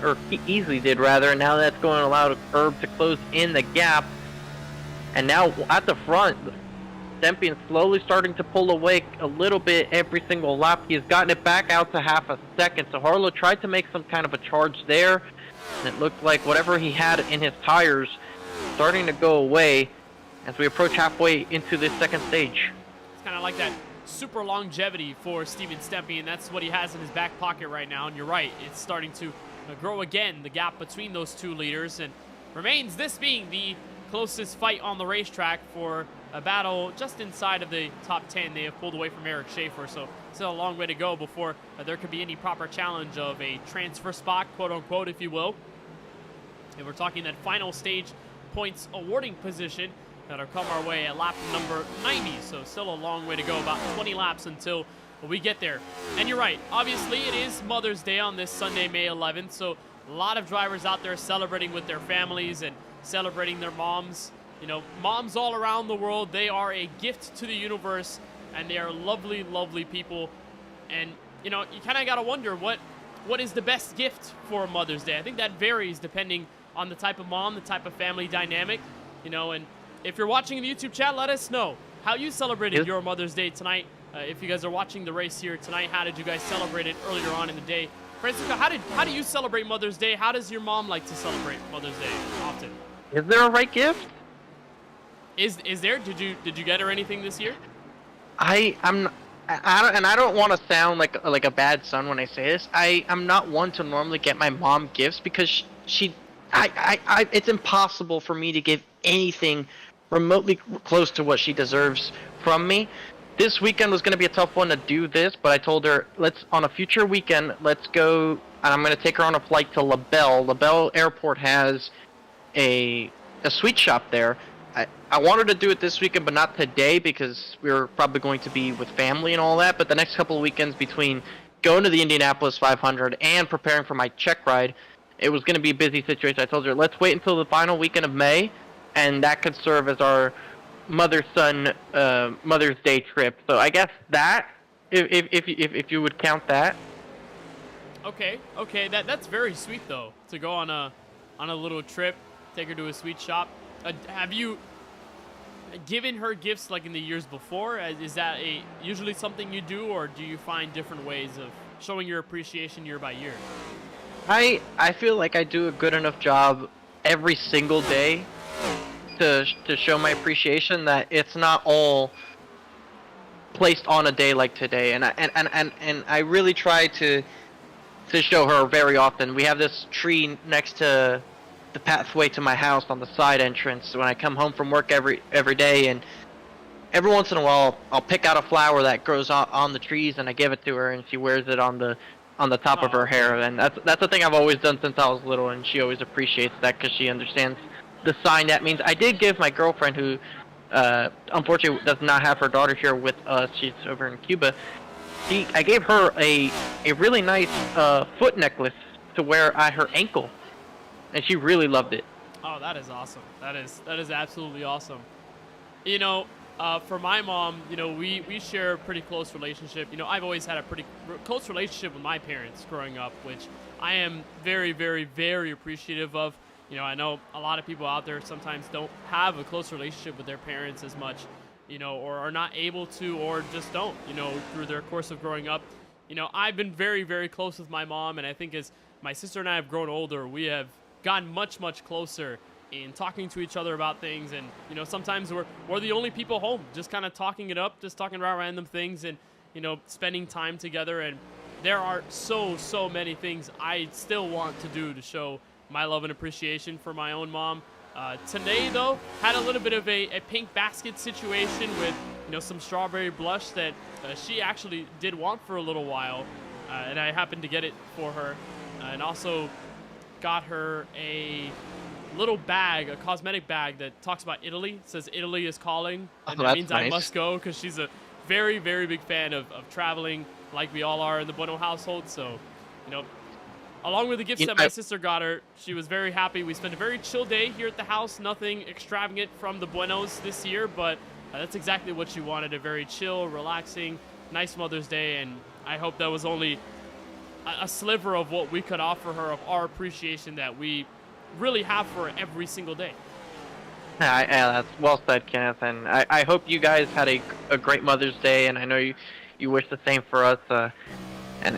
or he easily did rather, and now that's going to allow Erb to close in the gap. And now at the front, Stepien slowly starting to pull away a little bit every single lap. He has gotten it back out to half a second. So Harlow tried to make some kind of a charge there, and it looked like whatever he had in his tires starting to go away. as we approach halfway into this second stage. It's kind of like that super longevity for Steven Stempy, and that's what he has in his back pocket right now. And you're right, it's starting to grow again, the gap between those two leaders, and remains this being the closest fight on the racetrack for a battle just inside of the top 10. They have pulled away from Eric Schaefer, so still a long way to go before there could be any proper challenge of a transfer spot, quote unquote, if you will. And we're talking that final stage points awarding position that'll come our way at lap number 90, so still a long way to go, about 20 laps until we get there. And you're right, obviously it is Mother's Day on this Sunday, May 11th, so a lot of drivers out there celebrating with their families and celebrating their moms. You know, moms all around the world, they are a gift to the universe, and they are lovely, lovely people. And, you know, you kind of got to wonder what is the best gift for Mother's Day. I think that varies depending on the type of mom, the type of family dynamic, you know. And if you're watching the YouTube chat, let us know how you celebrated your Mother's Day tonight. If you guys are watching the race here tonight, how did you guys celebrate it earlier on in the day? Francisco, how do you celebrate Mother's Day? How does your mom like to celebrate Mother's Day often? Is there a right gift? Is there? Did you get her anything this year? I don't want to sound like a bad son when I say this. I'm not one to normally get my mom gifts because it's impossible for me to give anything remotely close to what she deserves from me. This weekend was going to be a tough one to do this, but I told her, on a future weekend, let's go, and I'm going to take her on a flight to LaBelle. LaBelle Airport has a sweet shop there. I wanted to do it this weekend, but not today because we were probably going to be with family and all that, but the next couple of weekends between going to the Indianapolis 500 and preparing for my check ride, it was going to be a busy situation. I told her, let's wait until the final weekend of May, and that could serve as our mother-son Mother's Day trip. So I guess that, if you would count that. Okay, that's very sweet though, to go on a little trip, take her to a sweet shop. Have you given her gifts like in the years before? Is that usually something you do, or do you find different ways of showing your appreciation year by year? I feel like I do a good enough job every single day to show my appreciation that it's not all placed on a day like today, and I really try to show her very often. We have this tree next to the pathway to my house on the side entrance when I come home from work every day, and every once in a while I'll pick out a flower that grows on the trees and I give it to her, and she wears it on the top of her hair. And that's the thing I've always done since I was little, and she always appreciates that because she understands the sign that means. I did give my girlfriend, who unfortunately does not have her daughter here with us, she's over in Cuba, I gave her a really nice foot necklace to wear at her ankle, and she really loved it. Oh, that is awesome. That is absolutely awesome. You know, for my mom, you know, we share a pretty close relationship. You know, I've always had a pretty close relationship with my parents growing up, which I am very, very, very appreciative of. You know, I know a lot of people out there sometimes don't have a close relationship with their parents as much, you know, or are not able to, or just don't, you know, through their course of growing up. You know, I've been very, very close with my mom, and I think as my sister and I have grown older, we have gotten much, much closer in talking to each other about things. And, you know, sometimes we're the only people home, just kind of talking it up, just talking about random things and, you know, spending time together. And there are so many things I still want to do to show my love and appreciation for my own mom. Today, though, had a little bit of a pink basket situation with, you know, some strawberry blush that she actually did want for a little while, and I happened to get it for her, and also got her a little bag, a cosmetic bag that talks about Italy. It says Italy is calling, and that means nice. I must go, because she's a very, very big fan of traveling, like we all are in the Bueno household. So, you know, along with the gifts that my sister got her, she was very happy. We spent a very chill day here at the house, nothing extravagant from the Buenos this year, but that's exactly what she wanted, a very chill, relaxing, nice Mother's Day, and I hope that was only a sliver of what we could offer her of our appreciation that we really have for her every single day. Yeah, that's well said, Kenneth, and I hope you guys had a great Mother's Day, and I know you wish the same for us. And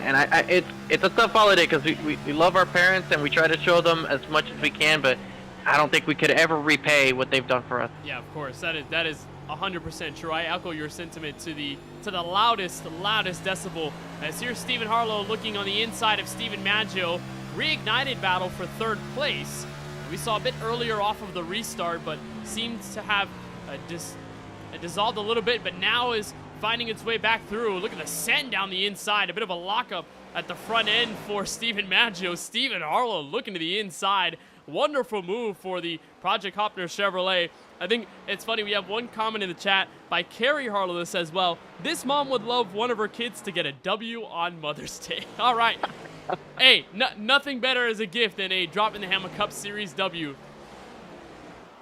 it's a tough holiday because we love our parents and we try to show them as much as we can, but I don't think we could ever repay what they've done for us. Yeah, of course. That is 100% true. I echo your sentiment to the loudest decibel. As here's Stephen Harlow looking on the inside of Steven Maggio. Reignited battle for third place. We saw a bit earlier off of the restart, but seems to have dissolved a little bit, but now is finding its way back through. Look at the send down the inside. A bit of a lockup at the front end for Steven Maggio. Stephen Harlow looking to the inside. Wonderful move for the Project Hopner Chevrolet. I think it's funny, we have one comment in the chat by Carrie Harlow that says, well, this mom would love one of her kids to get a W on Mother's Day. All right. Hey, nothing better as a gift than a Droppin the Hammah Cup Series W.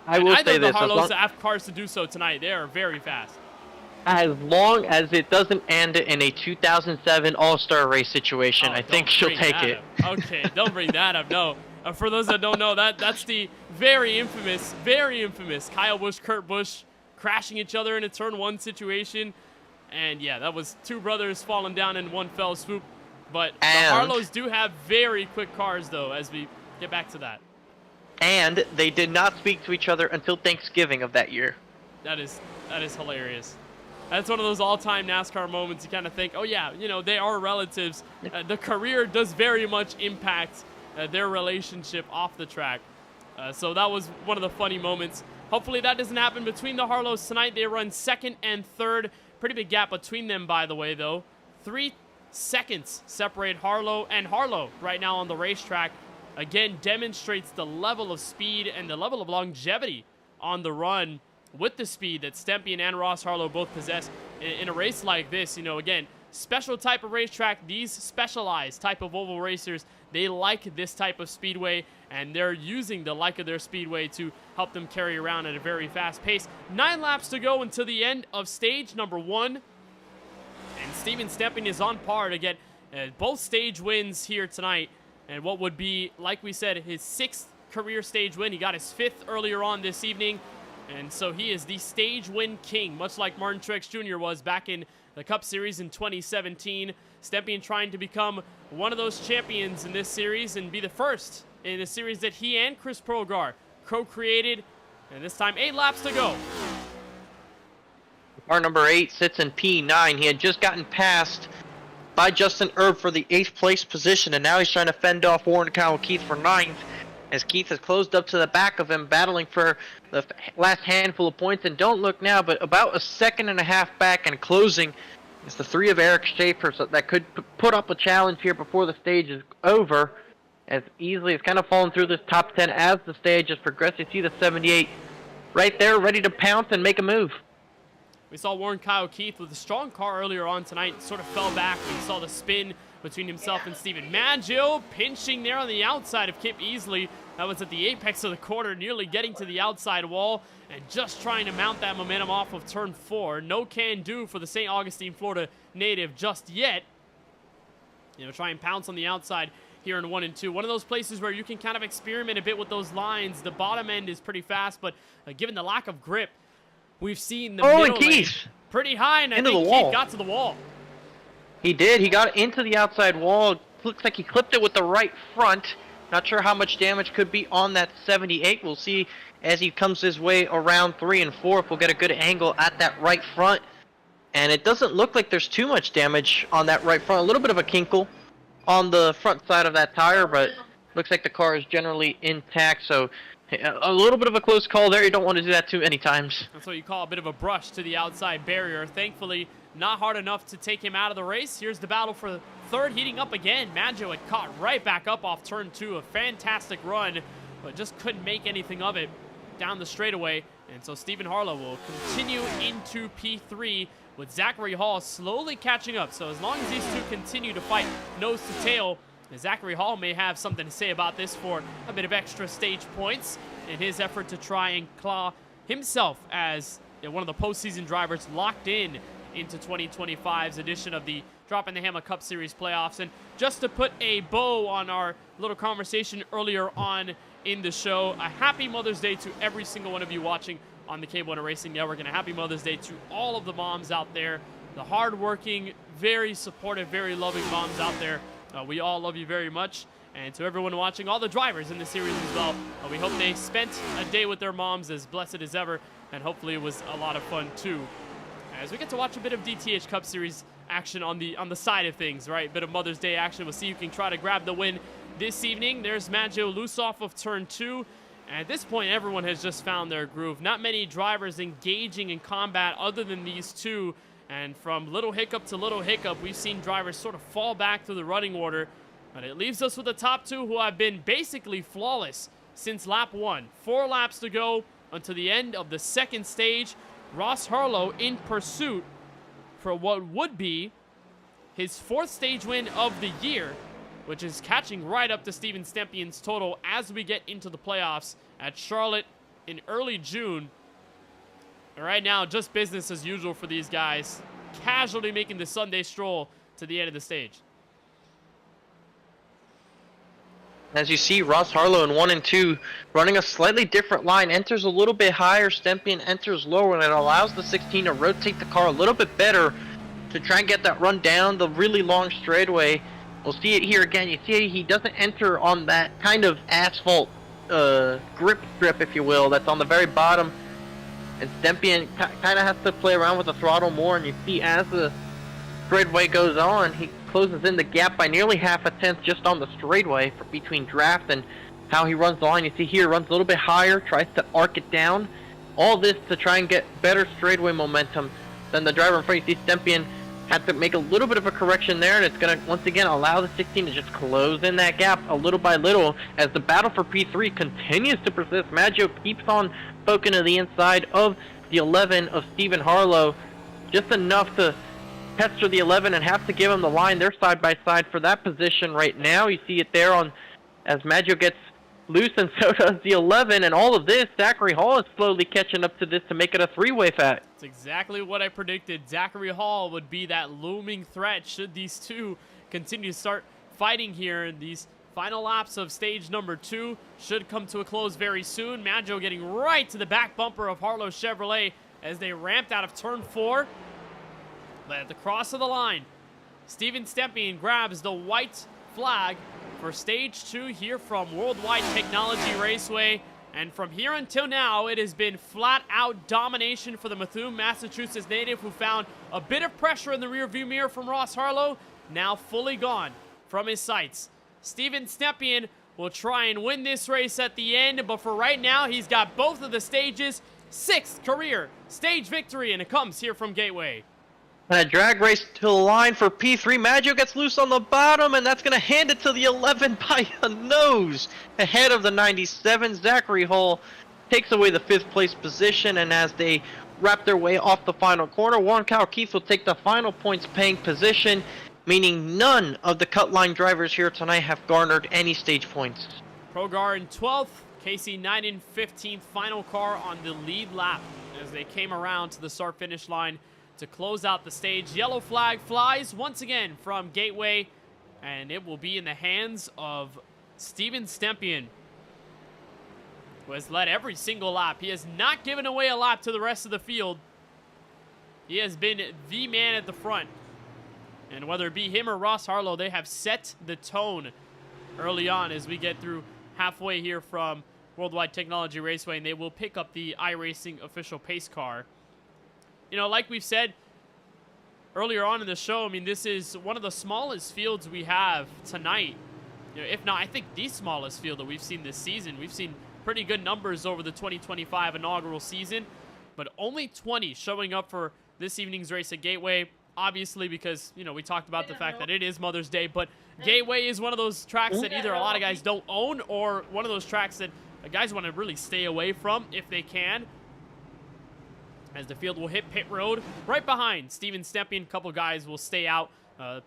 I will say this. The Harlows have cars to do so tonight. They are very fast. As long as it doesn't end in a 2007 All-Star race situation, I think she'll take it. Okay, don't bring that up. No. For those that don't know, that's the very infamous Kyle Busch, Kurt Busch crashing each other in a turn one situation. And yeah, that was two brothers falling down in one fell swoop. But the Harlows do have very quick cars, though, as we get back to that. And they did not speak to each other until Thanksgiving of that year. That is hilarious. That's one of those all-time NASCAR moments. You kind of think, oh yeah, they are relatives. The career does very much impact their relationship off the track. So that was one of the funny moments. Hopefully that doesn't happen between the Harlows tonight. They run second and third. Pretty big gap between them, by the way, though. 3 seconds separate Harlow and Harlow right now on the racetrack. Again, demonstrates the level of speed and the level of longevity on the run with the speed that Stempien and Ross Harlow both possess in a race like this. Again, special type of racetrack. These specialized type of oval racers, they like this type of speedway, and they're using the like of their speedway to help them carry around at a very fast pace. 9 laps to go until the end of stage number 1. And Steven Stempien is on par to get both stage wins here tonight. And what would be, like we said, his 6th career stage win. He got his 5th earlier on this evening. And so he is the stage win king, much like Martin Truex Jr. was back in the Cup Series in 2017. Stempien trying to become one of those champions in this series and be the first in a series that he and Chris Progar co-created. And this time, 8 laps to go. Car number 8 sits in P9. He had just gotten passed by Justin Erb for the 8th place position, and now he's trying to fend off Warren Kyle Keith for 9th, as Keith has closed up to the back of him, battling for the last handful of points. And don't look now, but about a second and a half back and closing is the 3 of Eric Schaefer, so that could put up a challenge here before the stage is over, as easily it's kind of fallen through this top 10 as the stage has progressed. You see the 78 right there, ready to pounce and make a move. We saw Warren Kyle Keith with a strong car earlier on tonight, sort of fell back. We saw the spin between himself and Steven Maggio, pinching there on the outside of Kip Easley. That was at the apex of the corner, nearly getting to the outside wall, and just trying to mount that momentum off of turn 4. No can do for the St. Augustine, Florida native just yet. Try and pounce on the outside here in 1 and 2. One of those places where you can kind of experiment a bit with those lines. The bottom end is pretty fast, but given the lack of grip, we've seen the middle lane pretty high, and I think Keith got to the wall. He did. He got into the outside wall. Looks like he clipped it with the right front. Not sure how much damage could be on that 78. We'll see as he comes his way around 3 and 4 if we'll get a good angle at that right front. And it doesn't look like there's too much damage on that right front. A little bit of a kinkle on the front side of that tire, but looks like the car is generally intact. So a little bit of a close call there. You don't want to do that too many times. That's what you call a bit of a brush to the outside barrier. Thankfully, not hard enough to take him out of the race. Here's the battle for third, heating up again. Maggio had caught right back up off turn 2. A fantastic run, but just couldn't make anything of it down the straightaway. And so Stephen Harlow will continue into P3 with Zachary Hall slowly catching up. So as long as these two continue to fight nose to tail, Zachary Hall may have something to say about this for a bit of extra stage points in his effort to try and claw himself as one of the postseason drivers locked in into 2025's edition of the Droppin the Hammah Cup Series playoffs. And just to put a bow on our little conversation earlier on in the show, a happy Mother's Day to every single one of you watching on the KBueno Racing Network, and a happy Mother's Day to all of the moms out there, the hardworking, very supportive, very loving moms out there. We all love you very much. And to everyone watching, all the drivers in the series as well, we hope they spent a day with their moms as blessed as ever, and hopefully it was a lot of fun too. As we get to watch a bit of DTH Cup Series action on the side of things, right? Bit of Mother's Day action. We'll see who can try to grab the win this evening. There's Maggio loose off of turn 2. And at this point, everyone has just found their groove. Not many drivers engaging in combat other than these two. And from little hiccup to little hiccup, we've seen drivers sort of fall back through the running order. But it leaves us with the top two who have been basically flawless since lap 1. 4 laps to go until the end of the second stage. Ross Harlow in pursuit for what would be his 4th stage win of the year, which is catching right up to Steven Stempien's total as we get into the playoffs at Charlotte in early June. And right now, just business as usual for these guys, casually making the Sunday stroll to the end of the stage. As you see, Ross Harlow in 1 and 2 running a slightly different line, enters a little bit higher, Stempien enters lower, and it allows the 16 to rotate the car a little bit better to try and get that run down the really long straightaway. We'll see it here again. You see he doesn't enter on that kind of asphalt grip strip, if you will, that's on the very bottom. And Stempien kind of has to play around with the throttle more, and you see as the straightaway goes on, he closes in the gap by nearly half a tenth just on the straightaway between draft and how he runs the line. You see here, runs a little bit higher, tries to arc it down. All this to try and get better straightaway momentum than the driver in front. You see Stempien had to make a little bit of a correction there, and it's going to, once again, allow the 16 to just close in that gap a little by little as the battle for P3 continues to persist. Maggio keeps on poking to the inside of the 11 of Stephen Harlow, just enough to pester the 11 and have to give him the line. They're side by side for that position right now. You see it there on as Maggio gets loose, and so does the 11. And all of this, Zachary Hall is slowly catching up to this to make it a 3-way fight. That's exactly what I predicted. Zachary Hall would be that looming threat should these two continue to start fighting here. And these final laps of stage number 2 should come to a close very soon. Maggio getting right to the back bumper of Harlow Chevrolet as they ramped out of turn 4. But at the cross of the line, Steven Stempien grabs the white flag for stage 2 here from Worldwide Technology Raceway. And from here until now, it has been flat-out domination for the Methuen, Massachusetts native, who found a bit of pressure in the rearview mirror from Ross Harlow, now fully gone from his sights. Steven Stempien will try and win this race at the end, but for right now, he's got both of the stages. 6th career stage victory, and it comes here from Gateway. And a drag race to the line for P3. Maggio gets loose on the bottom, and that's going to hand it to the 11 by a nose. Ahead of the 97, Zachary Hall takes away the 5th place position, and as they wrap their way off the final corner, Warren Kyle Keith will take the final points paying position, meaning none of the cut line drivers here tonight have garnered any stage points. Progar in 12th, Casey 9 in 15th, final car on the lead lap as they came around to the start-finish line to close out the stage. Yellow flag flies once again from Gateway, and it will be in the hands of Steven Stempien, who has led every single lap. He has not given away a lap to the rest of the field. He has been the man at the front. And whether it be him or Ross Harlow, they have set the tone early on as we get through halfway here from Worldwide Technology Raceway, and they will pick up the iRacing official pace car. You know, like we've said earlier on in the show, I mean, this is one of the smallest fields we have tonight. You know, if not, I think the smallest field that we've seen this season. We've seen pretty good numbers over the 2025 inaugural season, but only 20 showing up for this evening's race at Gateway. Obviously, because, you know, we talked about the fact that it is Mother's Day, but Gateway is one of those tracks that either a lot of guys don't own or one of those tracks that guys want to really stay away from if they can. As the field will hit pit road right behind Steven Stempien. A couple guys will stay out.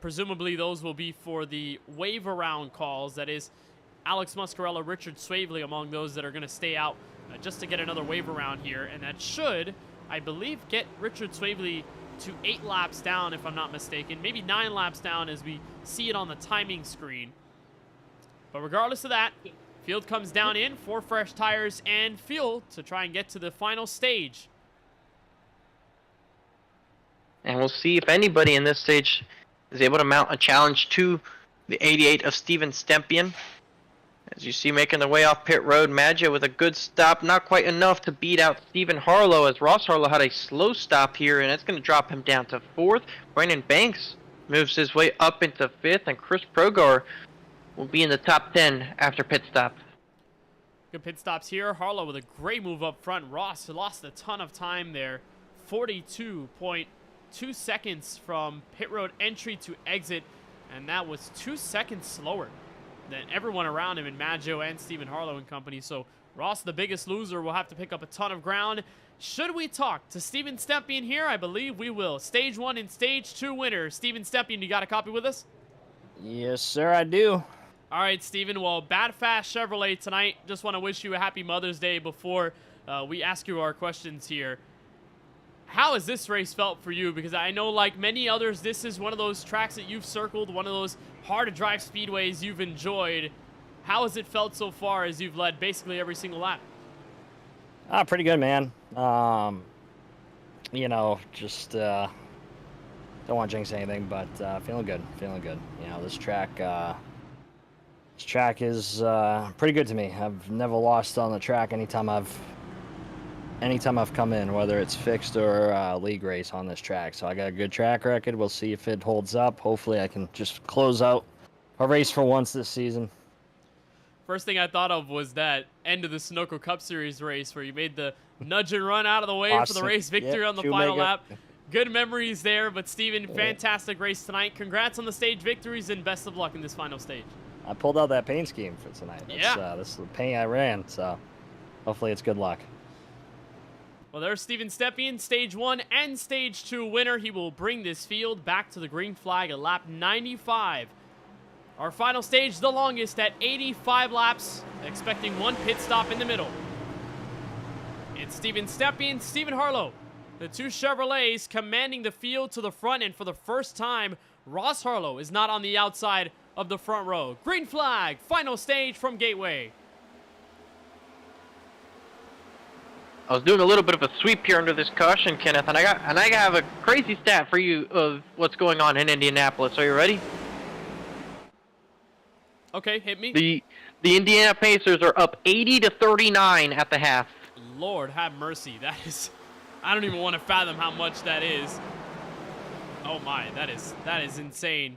Presumably those will be for the wave around calls. That is Alex Muscarella, Richard Swavely among those that are going to stay out just to get another wave around here. And that should, I believe, get Richard Swavely to 8 laps down, if I'm not mistaken. Maybe 9 laps down as we see it on the timing screen. But regardless of that, field comes down in 4 fresh tires and fuel to try and get to the final stage. And we'll see if anybody in this stage is able to mount a challenge to the 88 of Steven Stempian. As you see, making the way off pit road, Maggio with a good stop, not quite enough to beat out Stephen Harlow, as Ross Harlow had a slow stop here, and it's going to drop him down to 4th. Brandon Banks moves his way up into 5th, and Chris Progar will be in the top 10 after pit stop. Good pit stops here. Harlow with a great move up front. Ross lost a ton of time there. 42.2 seconds from pit road entry to exit, and that was 2 seconds slower than everyone around him in Maggio and Stephen Harlow and company. So Ross, the biggest loser, will have to pick up a ton of ground. Should we talk to Steven Stempian here? I believe we will. Stage 1 and Stage 2 winner. Steven Stempian, you got a copy with us? Yes, sir, I do. All right, Steven. Well, Bad Fast Chevrolet tonight. Just want to wish you a happy Mother's Day before we ask you our questions here. How has this race felt for you? Because I know, like many others, this is one of those tracks that you've circled, one of those hard-to-drive speedways you've enjoyed. How has it felt so far as you've led basically every single lap? Pretty good, man. You know, just don't want to jinx anything, but feeling good, feeling good. You know, this track is pretty good to me. I've never lost on the track anytime I've come in, whether it's fixed or league race on this track. So I got a good track record. We'll see if it holds up. Hopefully I can just close out a race for once this season. First thing I thought of was that end of the Sunoco Cup Series race where you made the nudge and run out of the way Awesome. for the race victory on the final lap. Good memories there, but Steven, fantastic race tonight. Congrats on the stage victories and best of luck in this final stage. I pulled out that paint scheme for tonight. This is the paint I ran, so hopefully it's good luck. Well, there's Steven Stempian, Stage 1 and Stage 2 winner. He will bring this field back to the green flag at lap 95. Our final stage, the longest at 85 laps, expecting one pit stop in the middle. It's Steven Stempian, Stephen Harlow, the two Chevrolets commanding the field to the front, and for the first time, Ross Harlow is not on the outside of the front row. Green flag, final stage from Gateway. I was doing a little bit of a sweep here under this caution, Kenneth, and I have a crazy stat for you of what's going on in Indianapolis. Are you ready? Okay, hit me. The Indiana Pacers are up 80-39 at the half. Lord have mercy. That is, I don't even want to fathom how much that is. Oh my, that is insane.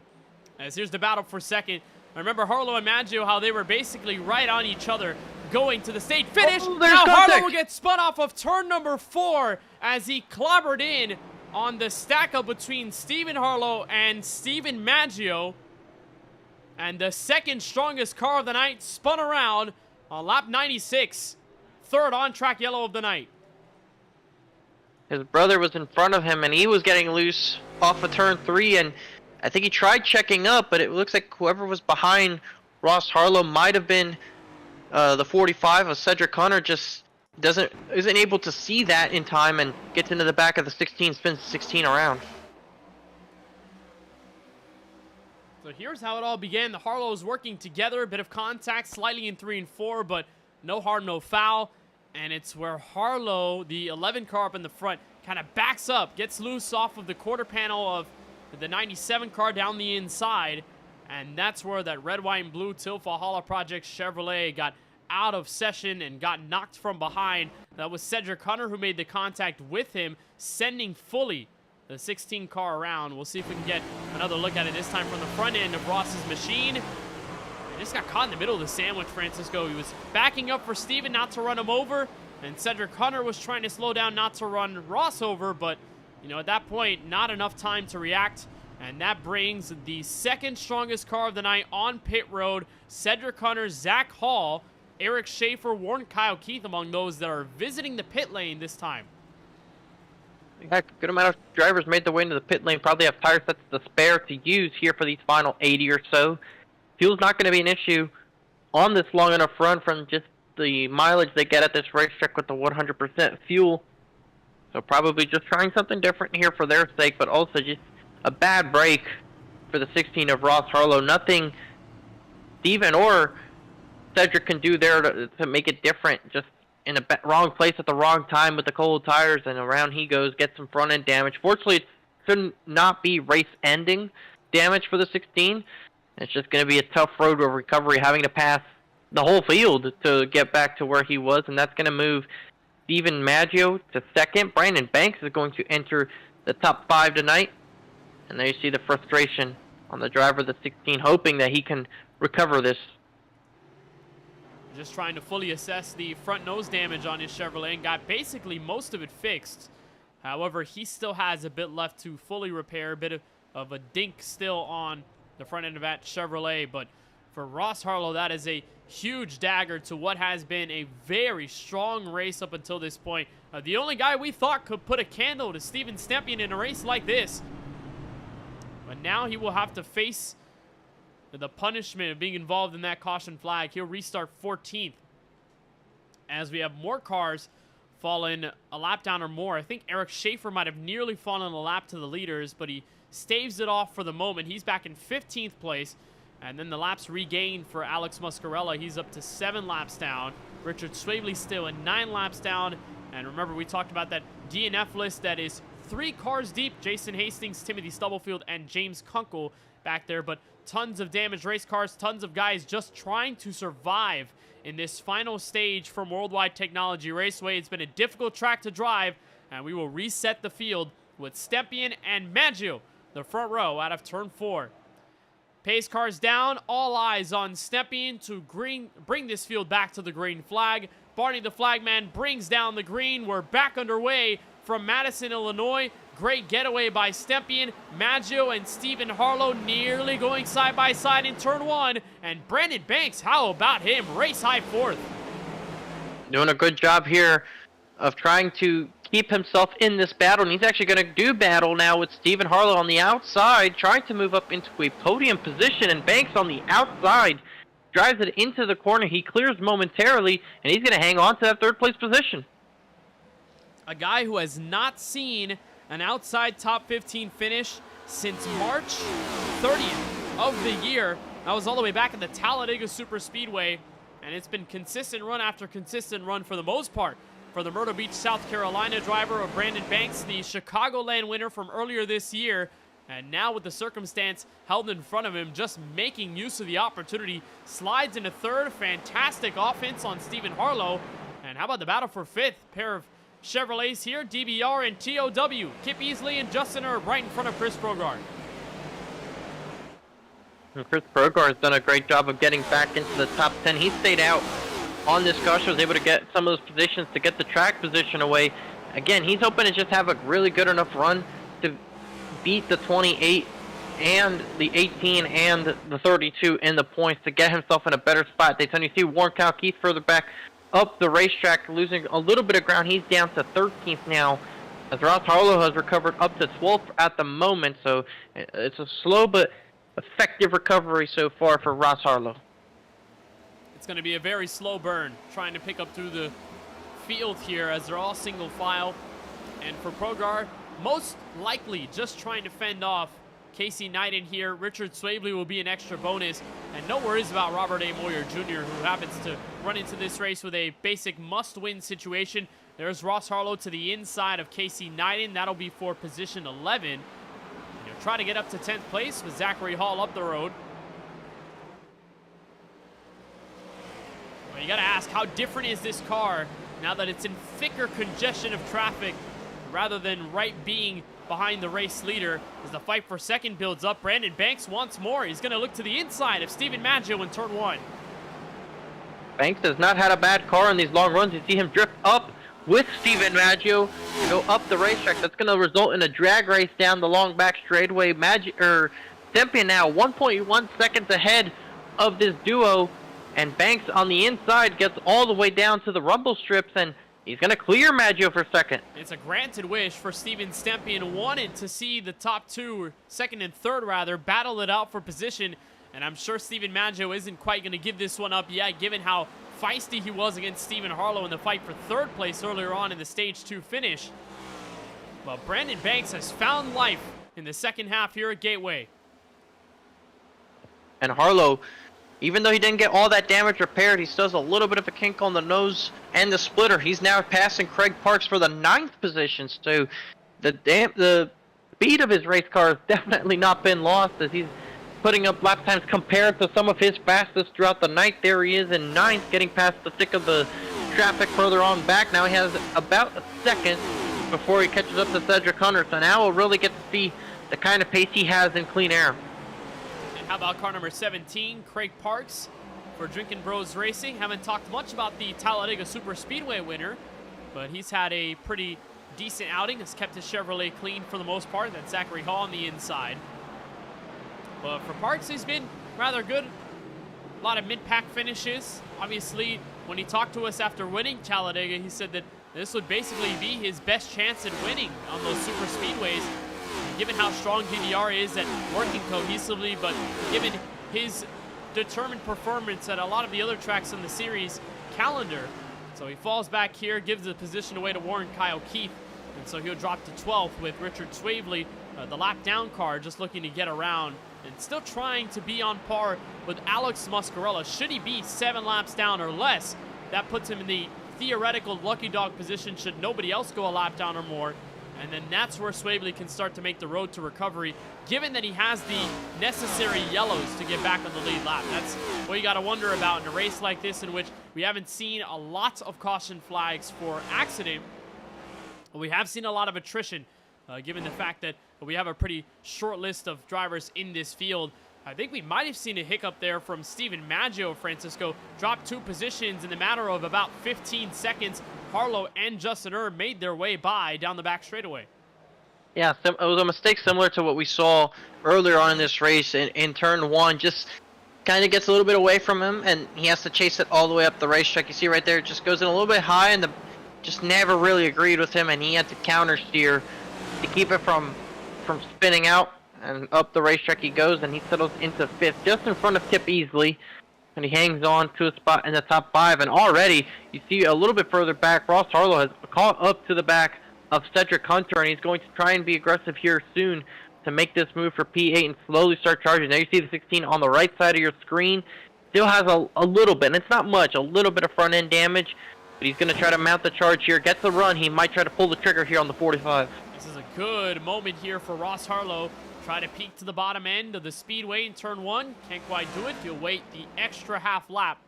As here's the battle for second. I remember Harlow and Maggio, how they were basically right on each other going to the stage finish. Now Harlow will get spun off of turn number 4 as he clobbered in on the stack up between Stephen Harlow and Stephen Maggio. And the second strongest car of the night spun around on lap 96. Third on-track yellow of the night. His brother was in front of him, and he was getting loose off of turn 3, and I think he tried checking up, but it looks like whoever was behind Ross Harlow might have been the 45 of Cedric Hunter. Just isn't able to see that in time and gets into the back of the 16, spins 16 around. So here's how it all began. The Harlows working together, a bit of contact, slightly in 3 and 4, but no harm, no foul. And it's where Harlow, the 11 car up in the front, kind of backs up, gets loose off of the quarter panel of the 97 car down the inside. And that's where that red, white, and blue Tilfalhalla Project Chevrolet got out of session and got knocked from behind. That was Cedric Hunter who made the contact with him, sending fully the 16 car around. We'll see if we can get another look at it this time from the front end of Ross's machine. He just got caught in the middle of the sandwich, Francisco. He was backing up for Steven not to run him over, and Cedric Hunter was trying to slow down not to run Ross over, but, you know, at that point, not enough time to react, and that brings the second strongest car of the night on pit road. Cedric Hunter, Zach Hall, Eric Schaefer, Warren Kyle Keith among those that are visiting the pit lane this time. Yeah, a good amount of drivers made their way into the pit lane, probably have tire sets to spare to use here for these final 80 or so. Fuel's not going to be an issue on this long enough run from just the mileage they get at this racetrack with the 100% fuel. So probably just trying something different here for their sake, but also just a bad break for the 16 of Ross Harlow. Nothing Steven or Cedric can do there to make it different. Just in a wrong place at the wrong time with the cold tires, and around he goes, gets some front-end damage. Fortunately, it should not be race-ending damage for the 16, It's just going to be a tough road of recovery, having to pass the whole field to get back to where he was, and that's going to move Steven Maggio to second. Brandon Banks is going to enter the top 5 tonight. And there you see the frustration on the driver of the 16, hoping that he can recover this. Just trying to fully assess the front nose damage on his Chevrolet and got basically most of it fixed. However, he still has a bit left to fully repair, a bit of a dink still on the front end of that Chevrolet. But for Ross Harlow, that is a huge dagger to what has been a very strong race up until this point. The only guy we thought could put a candle to Steven Stempien in a race like this. But now he will have to face the punishment of being involved in that caution flag. He'll restart 14th as we have more cars fallen a lap down or more. I think Eric Schaefer might have nearly fallen a lap to the leaders, but he staves it off for the moment. He's back in 15th place. And then the laps regained for Alex Muscarella. He's up to 7 laps down. Richard Swavely still in 9 laps down. And remember, we talked about that DNF list that is 3 cars deep. Jason Hastings, Timothy Stubblefield, and James Kunkel back there. But tons of damaged race cars, tons of guys just trying to survive in this final stage from Worldwide Technology Raceway. It's been a difficult track to drive, and we will reset the field with Stempien and Maggio, the front row out of turn 4. Pace cars down, all eyes on Stempien to bring this field back to the green flag. Barney the flagman brings down the green. We're back underway from Madison, Illinois. Great getaway by Stempien. Maggio and Steven Harlow nearly going side by side in turn 1. And Brandon Banks, how about him? Race high 4th. Doing a good job here of trying to keep himself in this battle, and he's actually going to do battle now with Steven Harlow on the outside, trying to move up into a podium position, and Banks on the outside drives it into the corner. He clears momentarily, and he's going to hang on to that 3rd place position. A guy who has not seen an outside top 15 finish since March 30th of the year. That was all the way back at the Talladega Super Speedway, and it's been consistent run after consistent run for the most part for the Myrtle Beach, South Carolina driver of Brandon Banks, the Chicagoland winner from earlier this year. And now with the circumstance held in front of him, just making use of the opportunity, slides into 3rd. Fantastic offense on Steven Harlow. And how about the battle for 5th? Pair of Chevrolets here, DBR and TOW. Kip Easley and Justin Erb right in front of Chris Brogard. Chris Brogard has done a great job of getting back into the top 10. He stayed out on this caution, was able to get some of those positions to get the track position away. Again, he's hoping to just have a really good enough run to beat the 28 and the 18 and the 32 in the points to get himself in a better spot. They tell you see Warren Keith further back up the racetrack, losing a little bit of ground. He's down to 13th now, as Ross Harlow has recovered up to 12th at the moment. So it's a slow but effective recovery so far for Ross Harlow. It's going to be a very slow burn, trying to pick up through the field here as they're all single file. And for Brogard, most likely just trying to fend off Casey Knight in here. Richard Swavely will be an extra bonus. And no worries about Robert A. Moyer Jr., who happens to run into this race with a basic must-win situation. There's Ross Harlow to the inside of Casey Knighton. That'll be for position 11. And he'll try to get up to 10th place with Zachary Hall up the road. Well, you got to ask, how different is this car now that it's in thicker congestion of traffic rather than right being behind the race leader as the fight for second builds up? Brandon Banks wants more. He's going to look to the inside of Steven Maggio in turn 1. Banks has not had a bad car in these long runs. You see him drift up with Steven Maggio to go up the racetrack. That's going to result in a drag race down the long back straightaway. Stempien now 1.1 seconds ahead of this duo, and Banks on the inside gets all the way down to the rumble strips, and he's going to clear Maggio for second. It's a granted wish for Steven Stempien. Wanted to see the top 2, second and third rather, battle it out for position. And I'm sure Steven Maggio isn't quite going to give this one up yet, given how feisty he was against Steven Harlow in the fight for 3rd place earlier on in the Stage 2 finish. Well, Brandon Banks has found life in the second half here at Gateway. And Harlow, even though he didn't get all that damage repaired, he still has a little bit of a kink on the nose and the splitter. He's now passing Craig Parks for the 9th position. So the speed of his race car has definitely not been lost, as he's putting up lap times compared to some of his fastest throughout the night. There he is in 9th, getting past the thick of the traffic further on back. Now he has about a second before he catches up to Cedric Hunter. So now we'll really get to see the kind of pace he has in clean air. And how about car number 17, Craig Parks for Drinkin' Bros Racing? Haven't talked much about the Talladega Super Speedway winner, but he's had a pretty decent outing. Has kept his Chevrolet clean for the most part. That's Zachary Hall on the inside. But for Parks, he's been rather good. A lot of mid-pack finishes. Obviously, when he talked to us after winning Talladega, he said that this would basically be his best chance at winning on those super speedways, given how strong DVR is at working cohesively, but given his determined performance at a lot of the other tracks in the series calendar. So he falls back here, gives the position away to Warren Kyle Keith, and so he'll drop to 12th with Richard Swavely, the lap down car, just looking to get around and still trying to be on par with Alex Muscarella. Should he be 7 laps down or less, that puts him in the theoretical lucky dog position should nobody else go a lap down or more. And then that's where Swavely can start to make the road to recovery, given that he has the necessary yellows to get back on the lead lap. That's what you got to wonder about in a race like this, in which we haven't seen a lot of caution flags for accident. But we have seen a lot of attrition, given the fact that we have a pretty short list of drivers in this field. I think we might have seen a hiccup there from Steven Maggio. Francisco dropped 2 positions in the matter of about 15 seconds. Harlow and Justin Erb made their way by down the back straightaway. Yeah, it was a mistake similar to what we saw earlier on in this race in turn 1. Just kind of gets a little bit away from him, and he has to chase it all the way up the racetrack. You see right there, it just goes in a little bit high, and just never really agreed with him, and he had to counter steer to keep it from spinning out. And up the racetrack he goes, and he settles into 5th, just in front of Kip Easley. And he hangs on to a spot in the top 5. And already, you see a little bit further back, Ross Harlow has caught up to the back of Cedric Hunter, and he's going to try and be aggressive here soon to make this move for P8 and slowly start charging. Now you see the 16 on the right side of your screen. Still has a little bit, and it's not much, a little bit of front-end damage. But he's going to try to mount the charge here. Gets the run. He might try to pull the trigger here on the 45. This is a good moment here for Ross Harlow. Try to peek to the bottom end of the speedway in turn 1. Can't quite do it. You'll wait the extra half lap.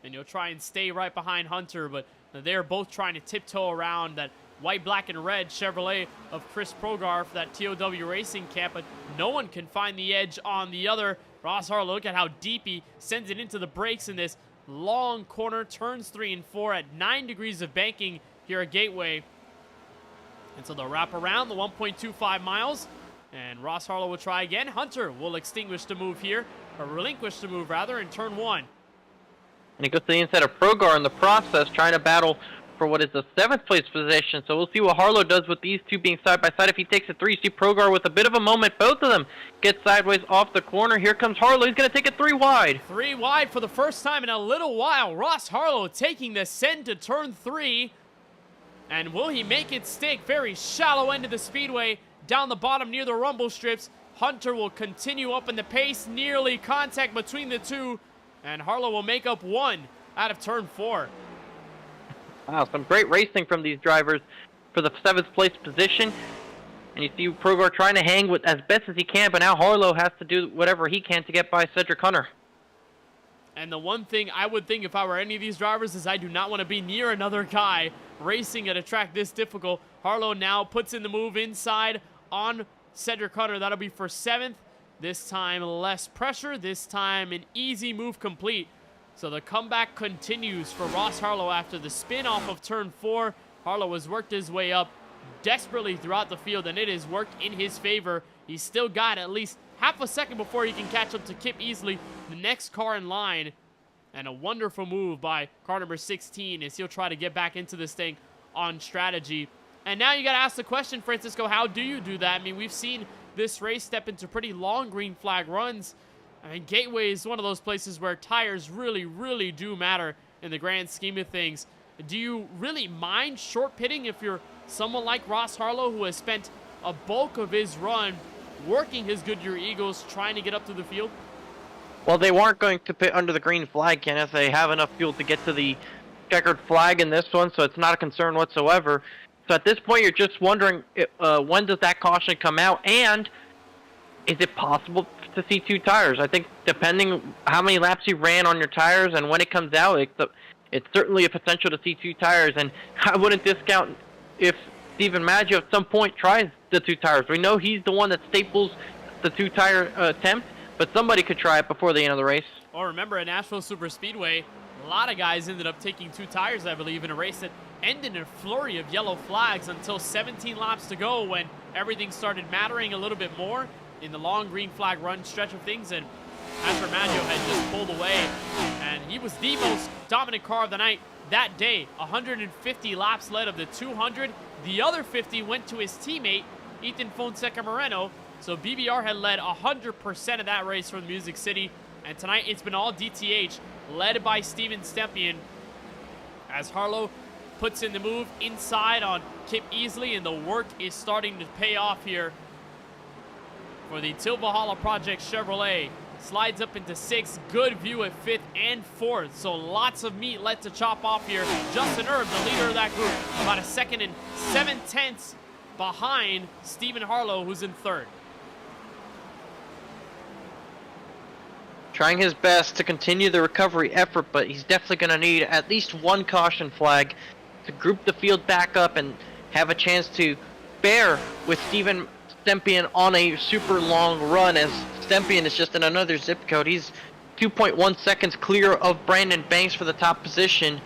And you'll try and stay right behind Hunter. But they're both trying to tiptoe around that white, black, and red Chevrolet of Chris Progar for that TOW Racing camp. But no one can find the edge on the other. Ross Harlow, look at how deep he sends it into the brakes in this long corner. Turns 3 and 4 at 9 degrees of banking here at Gateway. And so they'll wrap around the 1.25 miles. And Ross Harlow will try again. Hunter will extinguish the move here, or relinquish the move rather, in turn 1. And he goes to the inside of Progar in the process, trying to battle for what is the 7th place position. So we'll see what Harlow does with these two being side by side. If he takes a 3, you see Progar with a bit of a moment. Both of them get sideways off the corner. Here comes Harlow. He's going to take it 3 wide. 3 wide for the first time in a little while. Ross Harlow taking the send to turn 3. And will he make it stick? Very shallow end of the speedway. Down the bottom near the rumble strips. Hunter will continue up in the pace. Nearly contact between the two. And Harlow will make up 1 out of turn 4. Wow, some great racing from these drivers for the 7th place position. And you see Progar trying to hang with as best as he can, but now Harlow has to do whatever he can to get by Cedric Hunter. And the one thing I would think if I were any of these drivers is I do not want to be near another guy racing at a track this difficult. Harlow now puts in the move inside on Cedric Hunter. That'll be for 7th. This time less pressure. This time an easy move complete. So the comeback continues for Ross Harlow after the spin off of turn 4. Harlow has worked his way up desperately throughout the field, and it has worked in his favor. He's still got at least half a second before he can catch up to Kip Easley, the next car in line. And a wonderful move by car number 16 as he'll try to get back into this thing on strategy. And now you got to ask the question, Francisco, how do you do that? I mean, we've seen this race step into pretty long green flag runs. I mean, Gateway is one of those places where tires really, really do matter in the grand scheme of things. Do you really mind short pitting if you're someone like Ross Harlow, who has spent a bulk of his run working his Goodyear Eagles, trying to get up to the field? Well, they weren't going to pit under the green flag, Kenneth. They have enough fuel to get to the checkered flag in this one, so it's not a concern whatsoever. So at this point, you're just wondering when does that caution come out, and is it possible to see 2 tires? I think depending how many laps you ran on your tires and when it comes out, it's certainly a potential to see 2 tires. And I wouldn't discount if Steven Maggio at some point tries the 2 tires. We know he's the one that staples the 2-tire attempt, but somebody could try it before the end of the race. Well, remember at Nashville Superspeedway, a lot of guys ended up taking 2 tires, I believe, in a race that ended in a flurry of yellow flags until 17 laps to go, when everything started mattering a little bit more in the long green flag run stretch of things. And Asper Maggio had just pulled away, and he was the most dominant car of the night that day. 150 laps led of the 200. The other 50 went to his teammate, Ethan Fonseca Moreno. So BBR had led 100% of that race from Music City. And tonight it's been all DTH, led by Steven Stempien, as Harlow puts in the move inside on Kip Easley, and the work is starting to pay off here for the Tilvalhalla Project Chevrolet. Slides up into 6th, good view at 5th and 4th, so lots of meat left to chop off here. Justin Erb, the leader of that group, about a 2nd and 7/10 behind Stephen Harlow, who's in 3rd. Trying his best to continue the recovery effort, but he's definitely going to need at least 1 caution flag to group the field back up and have a chance to bear with Steven Stempien on a super long run, as Stempien is just in another zip code. He's 2.1 seconds clear of Brandon Banks for the top position.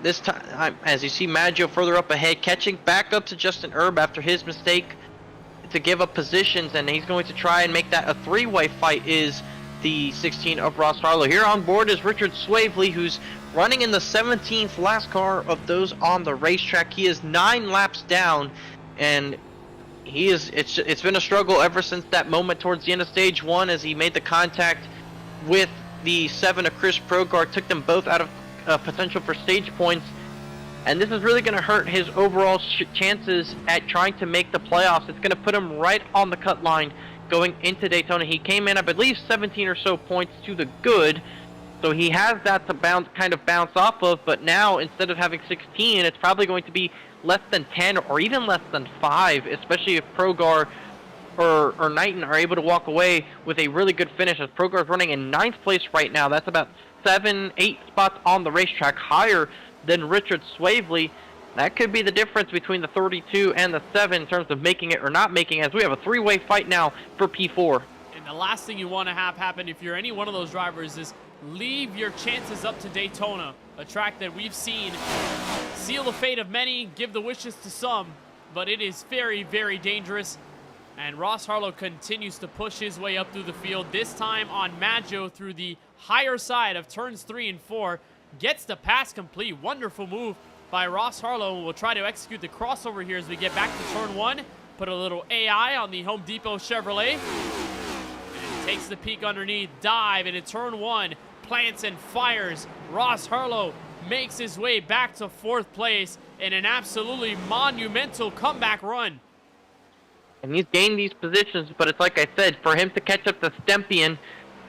This time, as you see Maggio further up ahead, catching back up to Justin Erb after his mistake to give up positions, and he's going to try and make that a 3-way fight, is the 16 of Ross Harlow. Here on board is Richard Swavely, who's running in the 17th last car of those on the racetrack. He is 9 laps down, and it's been a struggle ever since that moment towards the end of stage 1, as he made the contact with the 7 of Chris Progar, took them both out of potential for stage points, and this is really going to hurt his overall chances at trying to make the playoffs. It's going to put him right on the cut line going into Daytona. He came in, I believe, 17 or so points to the good, so he has that to kind of bounce off of, but now instead of having 16, it's probably going to be less than 10 or even less than 5, especially if Progar or Knighton are able to walk away with a really good finish, as Progar is running in 9th place right now. That's about 7-8 spots on the racetrack higher than Richard Swavely. That could be the difference between the 32 and the 7 in terms of making it or not making it, as we have a 3-way fight now for P4. And the last thing you want to have happen if you're any one of those drivers is leave your chances up to Daytona, a track that we've seen seal the fate of many, give the wishes to some, but it is very, very dangerous. And Ross Harlow continues to push his way up through the field, this time on Maggio through the higher side of turns 3 and 4. Gets the pass complete. Wonderful move by Ross Harlow, and we'll try to execute the crossover here as we get back to turn 1. Put a little AI on the Home Depot Chevrolet. And takes the peak underneath, dive into turn 1. Plants and fires. Ross Harlow makes his way back to 4th place in an absolutely monumental comeback run. And he's gained these positions, but it's like I said, for him to catch up to Stempien,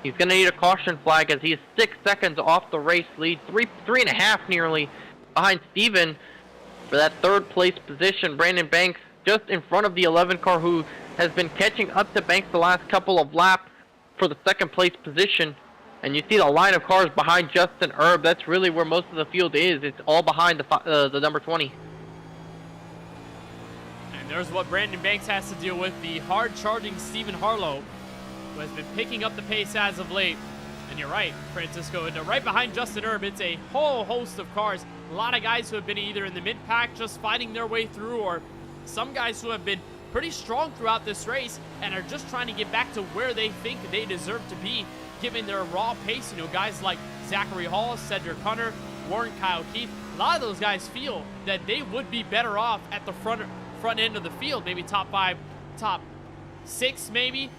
he's going to need a caution flag, as he is 6 seconds off the race lead, 3.5 nearly behind Steven for that 3rd place position. Brandon Banks just in front of the 11 car, who has been catching up to Banks the last couple of laps for the 2nd place position. And you see the line of cars behind Justin Erb. That's really where most of the field is. It's all behind the number 20. And there's what Brandon Banks has to deal with, the hard-charging Stephen Harlow, who has been picking up the pace as of late. And you're right, Francisco, right behind Justin Erb, it's a whole host of cars. A lot of guys who have been either in the mid-pack just fighting their way through, or some guys who have been pretty strong throughout this race and are just trying to get back to where they think they deserve to be, given their raw pace. You know, guys like Zachary Hall, Cedric Hunter, Warren Kyle Keith, a lot of those guys feel that they would be better off at the front end of the field, maybe top 5, top 6 maybe.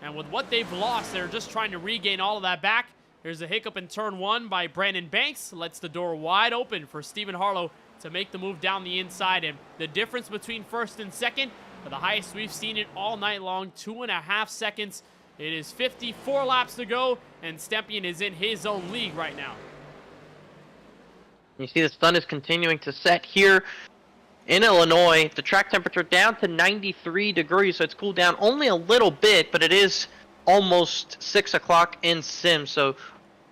And with what they've lost, they're just trying to regain all of that back. Here's a hiccup in turn 1 by Brandon Banks. Lets the door wide open for Stephen Harlow to make the move down the inside. And the difference between 1st and 2nd, the highest we've seen it all night long, 2.5 seconds. It is 54 laps to go, and Stempien is in his own league right now. You see the sun is continuing to set here in Illinois. The track temperature down to 93 degrees, so it's cooled down only a little bit, but it is almost 6 o'clock in sim, so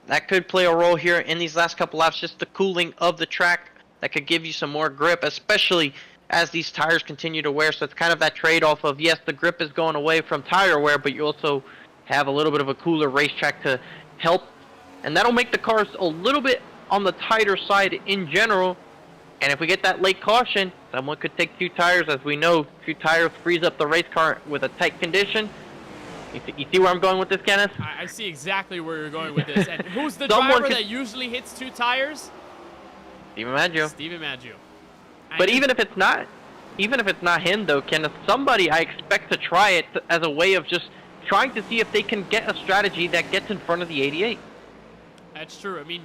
that could play a role here in these last couple laps, just the cooling of the track that could give you some more grip, especially as these tires continue to wear. So it's kind of that trade-off of, yes, the grip is going away from tire wear, but you also have a little bit of a cooler racetrack to help, and that'll make the cars a little bit on the tighter side in general. And if we get that late caution, someone could take 2 tires. As we know, 2 tires frees up the race car with a tight condition. You see where I'm going with this, Kenneth? I see exactly where you're going with this. And who's the driver that usually hits 2 tires? Steven Maggio. Steven Maggio. But even if it's not him though, Kenneth, somebody I expect to try it as a way of just trying to see if they can get a strategy that gets in front of the 88. That's true. I mean,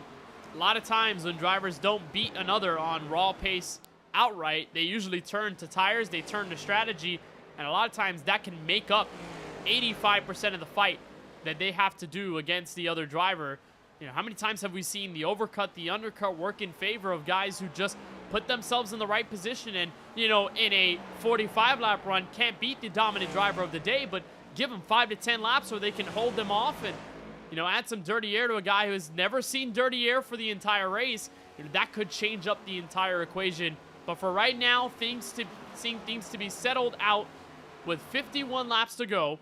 a lot of times when drivers don't beat another on raw pace outright, they usually turn to tires, they turn to strategy, and a lot of times that can make up 85% of the fight that they have to do against the other driver. You know, how many times have we seen the overcut, the undercut work in favor of guys who just put themselves in the right position and, you know, in a 45-lap run can't beat the dominant driver of the day, but give them 5 to 10 laps so they can hold them off and, you know, add some dirty air to a guy who has never seen dirty air for the entire race. You know, that could change up the entire equation. But for right now, things to be settled out with 51 laps to go.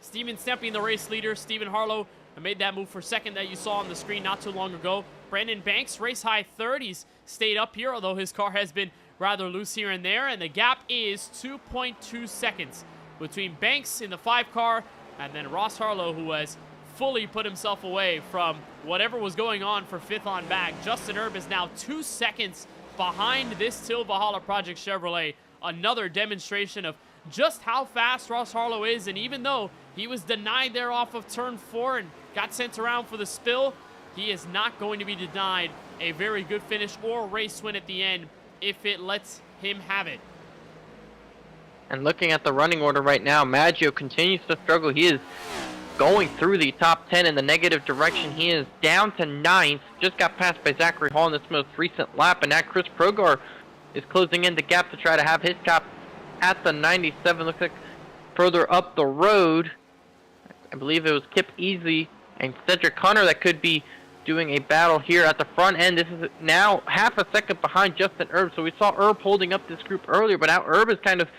Steven Stemping, the race leader. Stephen Harlow made that move for second that you saw on the screen not too long ago. Brandon Banks, race high 30s, stayed up here, although his car has been rather loose here and there. And the gap is 2.2 seconds between Banks in the 5 car and then Ross Harlow, who has fully put himself away from whatever was going on for 5th on back. Justin Erb is now 2 seconds behind this Till Valhalla Project Chevrolet. Another demonstration of just how fast Ross Harlow is, and even though he was denied there off of turn 4 and got sent around for the spill, he is not going to be denied a very good finish or race win at the end if it lets him have it. And looking at the running order right now, Maggio continues to struggle. He is going through the top 10 in the negative direction. He is down to 9th, just got passed by Zachary Hall in this most recent lap, and now Chris Progar is closing in the gap to try to have his top at the 97. Looks like further up the road, I believe it was Kip Easy and Cedric Connor that could be doing a battle here at the front end. This is now half a second behind Justin Erb. So we saw Erb holding up this group earlier, but now Erb has kind of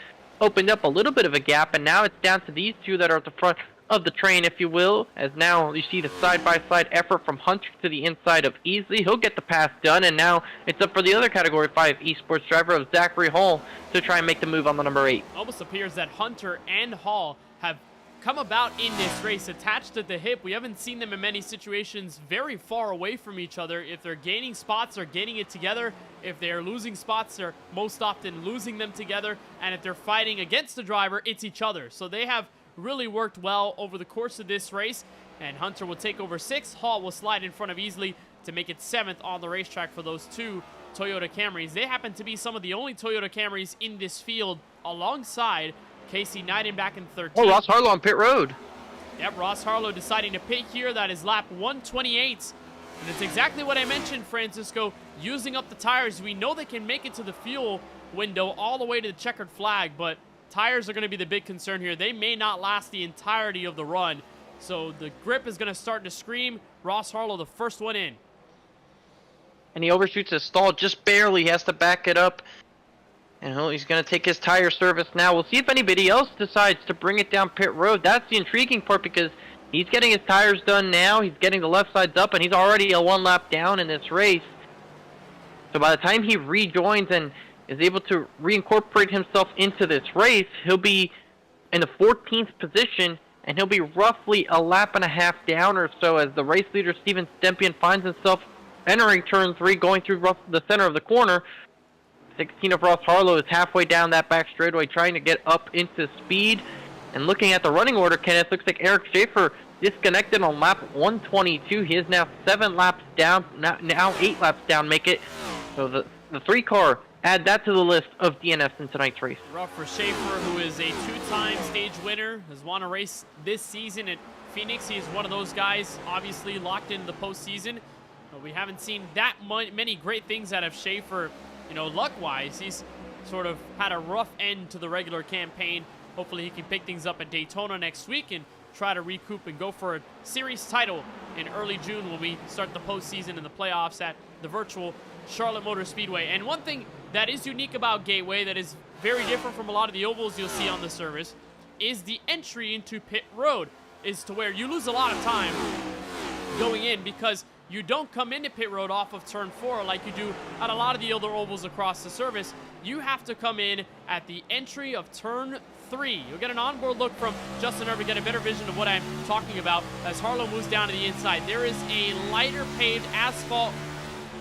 opened up a little bit of a gap, and now it's down to these 2 that are at the front of the train, if you will, as now you see the side-by-side effort from Hunter to the inside of Easley. He'll get the pass done, and now it's up for the other Category 5 esports driver of Zachary Hall to try and make the move on the number 8. Almost appears that Hunter and Hall have come about in this race attached at the hip. We haven't seen them in many situations very far away from each other. If they're gaining spots, they're gaining it together. If they're losing spots, they're most often losing them together. And if they're fighting against the driver, it's each other. So they have really worked well over the course of this race, and Hunter will take over 6th. Hall will slide in front of Easley to make it 7th on the racetrack for those 2 Toyota Camrys. They happen to be some of the only Toyota Camrys in this field, alongside Casey Neidenbach in 13th. Oh, Ross Harlow on pit road. Yep, Ross Harlow deciding to pit here. That is lap 128. And it's exactly what I mentioned, Francisco, using up the tires. We know they can make it to the fuel window all the way to the checkered flag, but tires are going to be the big concern here. They may not last the entirety of the run. So the grip is going to start to scream. Ross Harlow, the first one in. And he overshoots his stall just barely. He has to back it up. And he's going to take his tire service now. We'll see if anybody else decides to bring it down pit road. That's the intriguing part, because he's getting his tires done now. He's getting the left sides up, and he's already a 1 lap down in this race. So by the time he rejoins and is able to reincorporate himself into this race, he'll be in the 14th position, and he'll be roughly a lap and a half down or so as the race leader Steven Stempian finds himself entering turn 3, going through the center of the corner. 16 of Ross Harlow is halfway down that back straightaway, trying to get up into speed. And looking at the running order, Kenneth, looks like Eric Schaefer disconnected on lap 122. He is now 7 laps down, now 8 laps down, make it. So the 3-car, add that to the list of DNFs in tonight's race. Rough for Schaefer, who is a 2-time stage winner, has won a race this season at Phoenix. He is one of those guys, obviously locked into the postseason. But we haven't seen that many great things out of Schaefer you know, luck-wise, he's sort of had a rough end to the regular campaign. Hopefully he can pick things up at Daytona next week and try to recoup and go for a series title in early June when we start the postseason and the playoffs at the virtual Charlotte Motor Speedway. And one thing that is unique about Gateway that is very different from a lot of the ovals you'll see on the service is the entry into pit road, is to where you lose a lot of time going in because you don't come into pit road off of turn 4 like you do at a lot of the other ovals across the service. You have to come in at the entry of turn 3. You'll get an onboard look from Justin Irvin, get a better vision of what I'm talking about as Harlow moves down to the inside. There is a lighter paved asphalt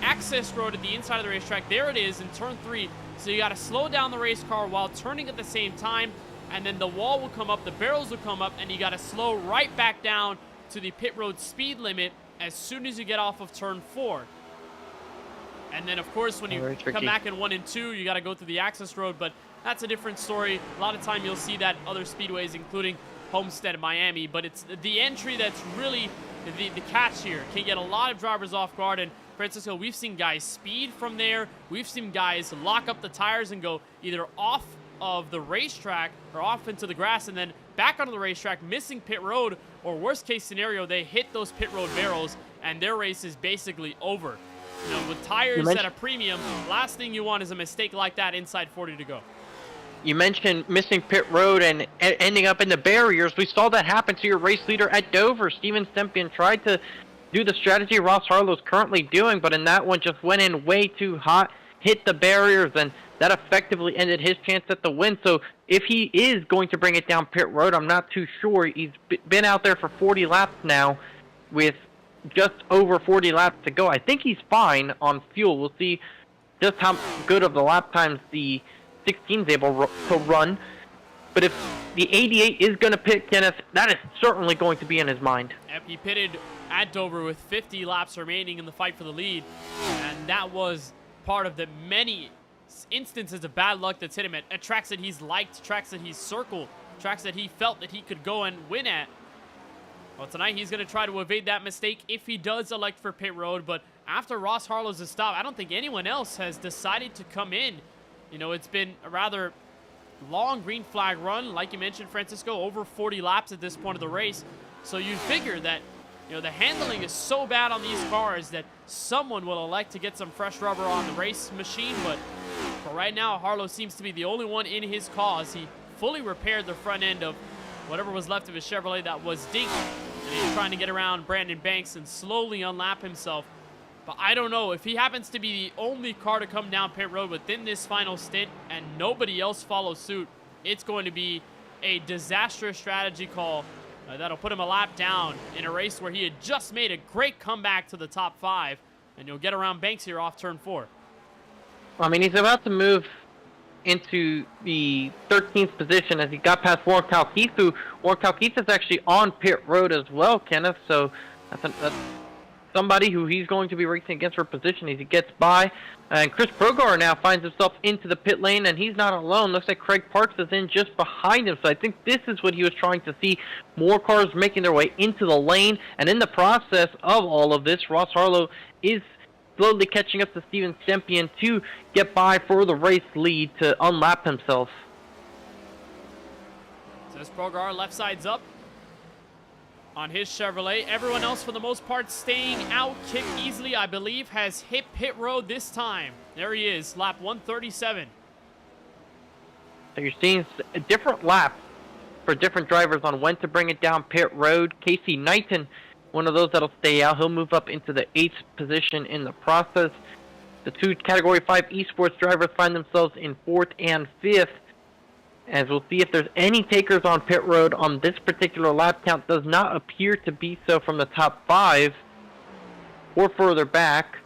access road at the inside of the racetrack. There it is in turn 3. So you got to slow down the race car while turning at the same time, and then the wall will come up, the barrels will come up, and you got to slow right back down to the pit road speed limit as soon as you get off of turn 4. And then, of course, when you come back in 1 and 2, you got to go through the access road, but that's a different story. A lot of time you'll see that other speedways, including Homestead and Miami, but it's the entry that's really the catch here. Can get a lot of drivers off guard, and Francisco, we've seen guys speed from there. We've seen guys lock up the tires and go either off of the racetrack or off into the grass and then back onto the racetrack, missing pit road, or worst case scenario, they hit those pit road barrels and their race is basically over. You know, with tires at a premium, last thing you want is a mistake like that inside 40 to go. You mentioned missing pit road and ending up in the barriers. We saw that happen to your race leader at Dover. Steven Stempian tried to do the strategy Ross Harlow's currently doing, but in that one just went in way too hot, hit the barriers, and that effectively ended his chance at the win. So if he is going to bring it down pit road, I'm not too sure. He's been out there for 40 laps now with just over 40 laps to go. I think he's fine on fuel. We'll see just how good of the lap times the 16 is able to run. But if the 88 is going to pit Kenneth, that is certainly going to be in his mind. Yep, he pitted at Dover with 50 laps remaining in the fight for the lead, and that was part of the many instances of bad luck that's hit him at tracks that he's liked, tracks that he's circled, tracks that he felt that he could go and win at. Well, tonight he's going to try to evade that mistake if he does elect for pit road, but after Ross Harlow's stop, I don't think anyone else has decided to come in. You know, it's been a rather long green flag run, like you mentioned, Francisco, over 40 laps at this point of the race. So you figure that, you know, the handling is so bad on these cars that someone will elect to get some fresh rubber on the race machine, but for right now, Harlow seems to be the only one in his cause. He fully repaired the front end of whatever was left of his Chevrolet that was dinked, and he's trying to get around Brandon Banks and slowly unlap himself. But I don't know, if he happens to be the only car to come down pit road within this final stint and nobody else follows suit, it's going to be a disastrous strategy call that'll put him a lap down in a race where he had just made a great comeback to the top 5, and you'll get around Banks here off turn 4. I mean, he's about to move into the 13th position as he got past Warren Kalkith, who Warren Kalkith is actually on pit road as well, Kenneth, so that's somebody who he's going to be racing against for position as he gets by. And Chris Progar now finds himself into the pit lane, and he's not alone. Looks like Craig Parks is in just behind him. So I think this is what he was trying to see, more cars making their way into the lane. And in the process of all of this, Ross Harlow is slowly catching up to Steven Stempian to get by for the race lead to unlap himself. Says Progar, left side's up on his Chevrolet. Everyone else, for the most part, staying out. Kick easily, I believe, has hit pit road this time. There he is, lap 137. So you're seeing a different lap for different drivers on when to bring it down pit road. Casey Knighton, one of those that'll stay out. He'll move up into the 8th position in the process. The 2 Category 5 esports drivers find themselves in 4th and 5th. As we'll see if there's any takers on pit road on this particular lap count. Does not appear to be so from the top 5 or further back.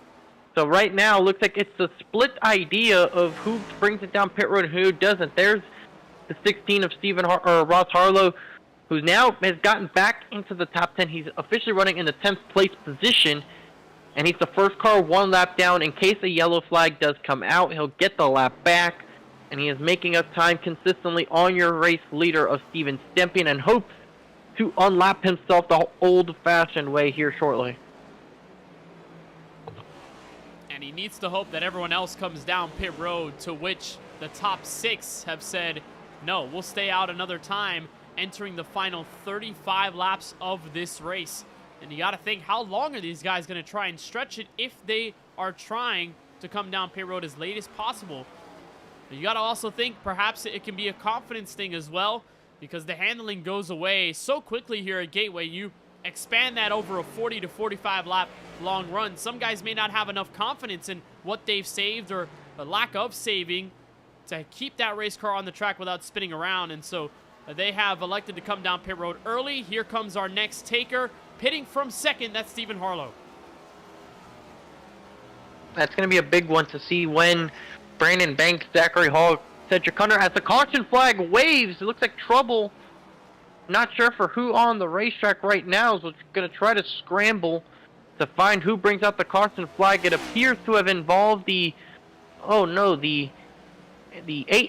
So right now, looks like it's a split idea of who brings it down pit road and who doesn't. There's the 16 of Ross Harlow, who now has gotten back into the top 10. He's officially running in the 10th place position, and he's the first car 1 lap down. In case a yellow flag does come out, he'll get the lap back. And he is making up time consistently on your race leader of Steven Stempian and hopes to unlap himself the old-fashioned way here shortly. And and he needs to hope that everyone else comes down pit road, to which the top 6 have said, no, we'll stay out another time, entering the final 35 laps of this race. And you got to think, how long are these guys going to try and stretch it if they are trying to come down pit road as late as possible? But you got to also think perhaps it can be a confidence thing as well, because the handling goes away so quickly here at Gateway. You expand that over a 40 to 45 lap long run. Some guys may not have enough confidence in what they've saved or a lack of saving to keep that race car on the track without spinning around. And so they have elected to come down pit road early. Here comes our next taker. Pitting from second, that's Stephen Harlow. That's going to be a big one to see when Brandon Banks, Zachary Hall, Cedric Hunter, as the caution flag waves. It looks like trouble. Not sure for who on the racetrack right now, so it's going to try to scramble to find who brings out the caution flag. It appears to have involved the 8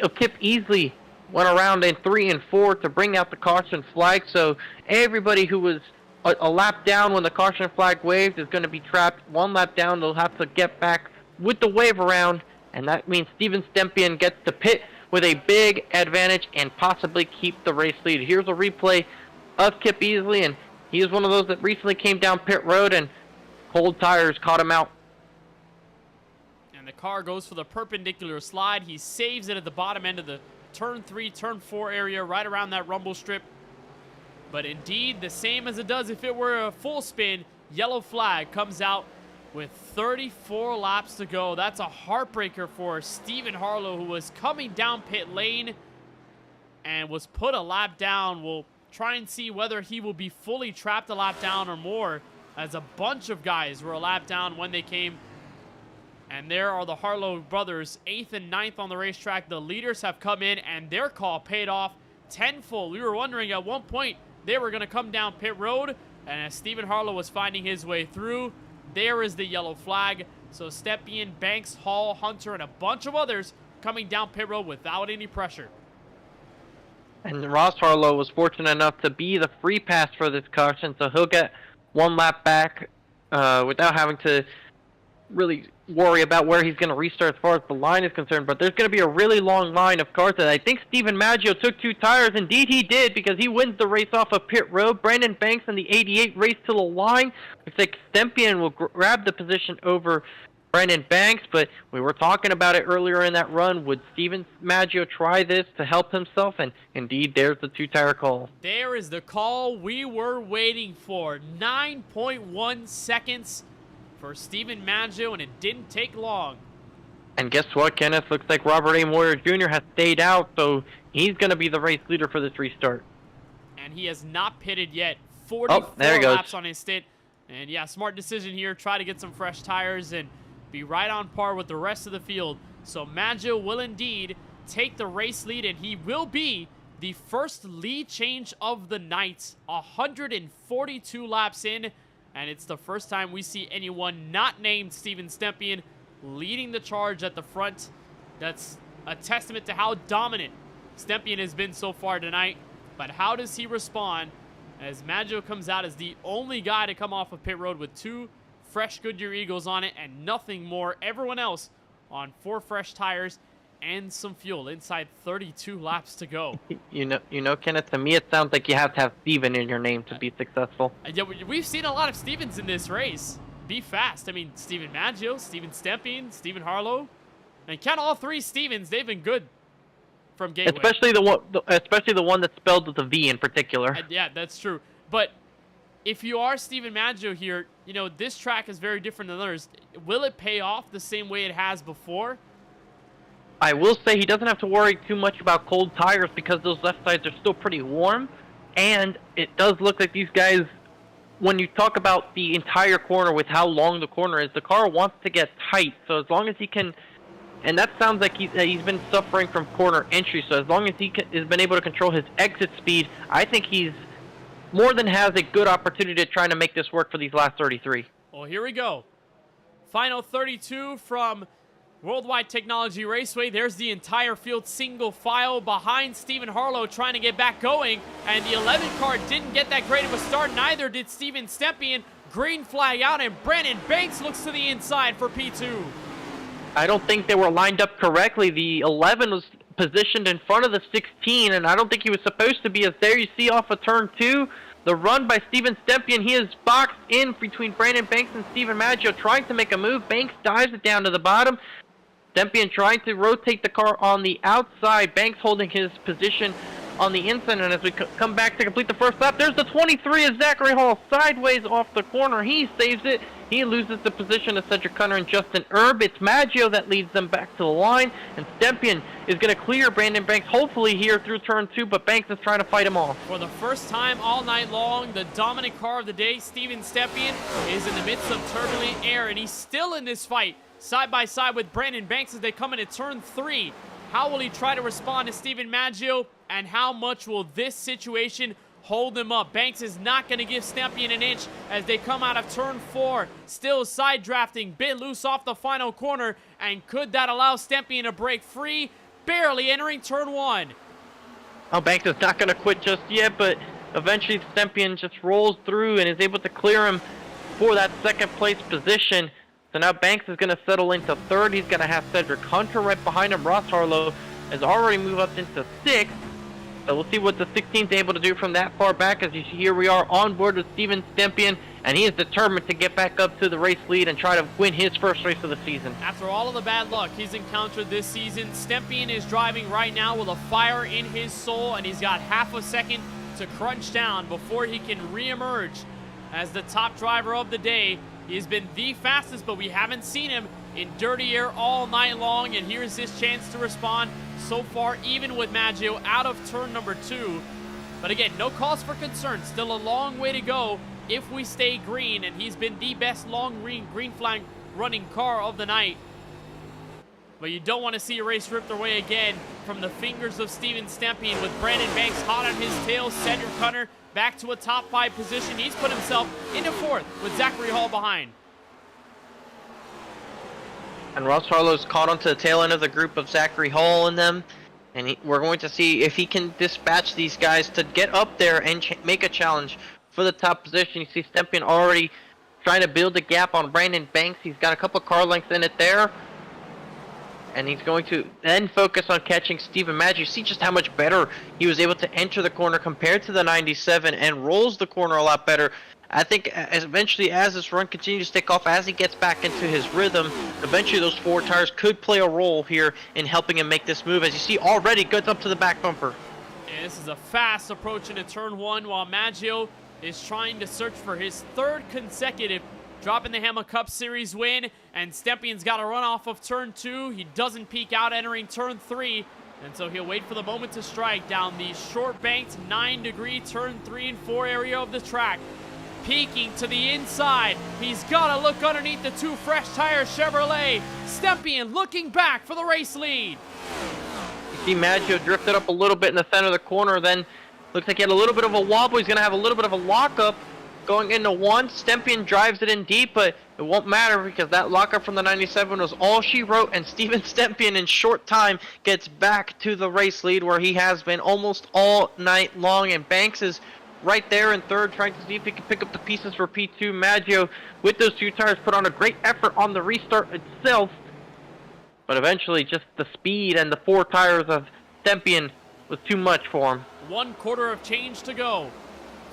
of Kip Easley went around in 3 and 4 to bring out the caution flag. So everybody who was a lap down when the caution flag waved is going to be trapped. 1 lap down, they'll have to get back with the wave around, and that means Steven Stempian gets to pit with a big advantage and possibly keep the race lead. Here's a replay of Kip Easley, and he is one of those that recently came down pit road, and cold tires caught him out. And the car goes for the perpendicular slide. He saves it at the bottom end of the turn 3, turn 4 area, right around that rumble strip. But indeed, the same as it does if it were a full spin, yellow flag comes out with 34 laps to go. That's a heartbreaker for Stephen Harlow, who was coming down pit lane and was put a lap down. We'll try and see whether he will be fully trapped a lap down or more, as a bunch of guys were a lap down when they came. And there are the Harlow brothers, 8th and 9th on the racetrack. The leaders have come in, and their call paid off tenfold. We were wondering at one point they were going to come down pit road, and as Stephen Harlow was finding his way through, there is the yellow flag. So Stepien, Banks, Hall, Hunter, and a bunch of others coming down pit road without any pressure. And Ross Harlow was fortunate enough to be the free pass for this caution, so he'll get 1 lap back without having to really worry about where he's going to restart as far as the line is concerned. But there's going to be a really long line of cars, and I think Steven Maggio took 2 tires. Indeed he did, because he wins the race off of pit road. Brandon Banks and the 88 race to the line. Looks like Stempian will grab the position over Brandon Banks, but we were talking about it earlier in that run. Would Steven Maggio try this to help himself? And indeed, there's the 2-tire call. There is the call we were waiting for. 9.1 seconds for Stephen Maggio, and it didn't take long. And guess what, Kenneth? Looks like Robert A. Moyer Jr. has stayed out, so he's going to be the race leader for this restart. And he has not pitted yet. 44 laps on his stint. And yeah, smart decision here. Try to get some fresh tires and be right on par with the rest of the field. So Maggio will indeed take the race lead, and he will be the first lead change of the night. 142 laps in. And it's the first time we see anyone not named Steven Stempian leading the charge at the front. That's a testament to how dominant Stempian has been so far tonight. But how does he respond as Maggio comes out as the only guy to come off of pit road with 2 fresh Goodyear Eagles on it and nothing more? Everyone else on 4 fresh tires and some fuel inside 32 laps to go. You know, Kenneth, to me it sounds like you have to have Steven in your name to be successful. Yeah, we've seen a lot of Stevens in this race. Be fast. I mean, Steven Maggio, Steven Stempian, Stephen Harlow. And count all 3 Stevens. They've been good from Gateway. Especially the one that's spelled with a V in particular. Yeah, that's true. But if you are Steven Maggio here, you know, this track is very different than others. Will it pay off the same way it has before? I will say he doesn't have to worry too much about cold tires, because those left sides are still pretty warm. And it does look like these guys, when you talk about the entire corner with how long the corner is, the car wants to get tight. So as long as he can, and that sounds like he's been suffering from corner entry. So as long as he has been able to control his exit speed, I think he's more than has a good opportunity to try to make this work for these last 33. Well, here we go. Final 32 from Worldwide Technology Raceway. There's the entire field single file behind Stephen Harlow trying to get back going. And the 11 car didn't get that great of a start. Neither did Steven Stempian. Green flag out, and Brandon Banks looks to the inside for P2. I don't think they were lined up correctly. The 11 was positioned in front of the 16, and I don't think he was supposed to be. As there you see off of turn 2, the run by Steven Stempien. He is boxed in between Brandon Banks and Steven Maggio, trying to make a move. Banks dives it down to the bottom. Stempien trying to rotate the car on the outside. Banks holding his position on the inside, and as we come back to complete the first lap, there's the 23 of Zachary Hall sideways off the corner. He saves it. He loses the position to Cedric Hunter and Justin Erb. It's Maggio that leads them back to the line, and Stempien is going to clear Brandon Banks, hopefully here through turn 2, but Banks is trying to fight him off. For the first time all night long, the dominant car of the day, Steven Stempien, is in the midst of turbulent air, and he's still in this fight, side by side with Brandon Banks as they come into turn 3. How will he try to respond to Steven Maggio, and how much will this situation hold him up? Banks is not going to give Stempien an inch as they come out of turn 4. Still side drafting, bit loose off the final corner, and could that allow Stempien to break free? Barely entering turn 1. Oh, Banks is not going to quit just yet, but eventually Stempien just rolls through and is able to clear him for that second place position. So now Banks is going to settle into 3rd. He's going to have Cedric Hunter right behind him. Ross Harlow has already moved up into 6th. So we'll see what the 16th is able to do from that far back. As you see here, we are on board with Steven Stempien, and he is determined to get back up to the race lead and try to win his first race of the season. After all of the bad luck he's encountered this season, Stempien is driving right now with a fire in his soul, and he's got half a second to crunch down before he can reemerge as the top driver of the day. He has been the fastest, but we haven't seen him in dirty air all night long, and here's his chance to respond so far, even with Maggio out of turn number 2. But again, no cause for concern. Still a long way to go if we stay green, and he's been the best long green flag running car of the night. But you don't want to see a race ripped away again from the fingers of Steven Stempien, with Brandon Banks hot on his tail. Cedric Hunter back to a top 5 position. He's put himself into 4th with Zachary Hall behind. And Ross Harlow's caught onto the tail end of the group of Zachary Hall and them. And we're going to see if he can dispatch these guys to get up there and make a challenge for the top position. You see Stempien already trying to build a gap on Brandon Banks. He's got a couple car lengths in it there. And he's going to then focus on catching Steven Maggio. You see just how much better he was able to enter the corner compared to the 97 and rolls the corner a lot better. I think eventually, as this run continues to take off, as he gets back into his rhythm, eventually those 4 tires could play a role here in helping him make this move. As you see already, gets up to the back bumper. And this is a fast approach into turn 1, while Maggio is trying to search for his 3rd consecutive Droppin the Hammah Cup Series win, and Stempien's got a run off of turn 2. He doesn't peek out entering turn 3, and so he'll wait for the moment to strike down the short-banked 9-degree turn 3 and 4 area of the track. Peeking to the inside, he's got to look underneath the 2 fresh tire Chevrolet. Stempien looking back for the race lead. You see Maggio drifted up a little bit in the center of the corner, then looks like he had a little bit of a wobble. He's going to have a little bit of a lockup going into 1. Stempien drives it in deep, but it won't matter because that lockup from the 97 was all she wrote, and Steven Stempien in short time gets back to the race lead where he has been almost all night long, and Banks is right there in 3rd, trying to see if he can pick up the pieces for P2. Maggio, with those 2 tires, put on a great effort on the restart itself, but eventually just the speed and the 4 tires of Stempien was too much for him. 1/4 of change to go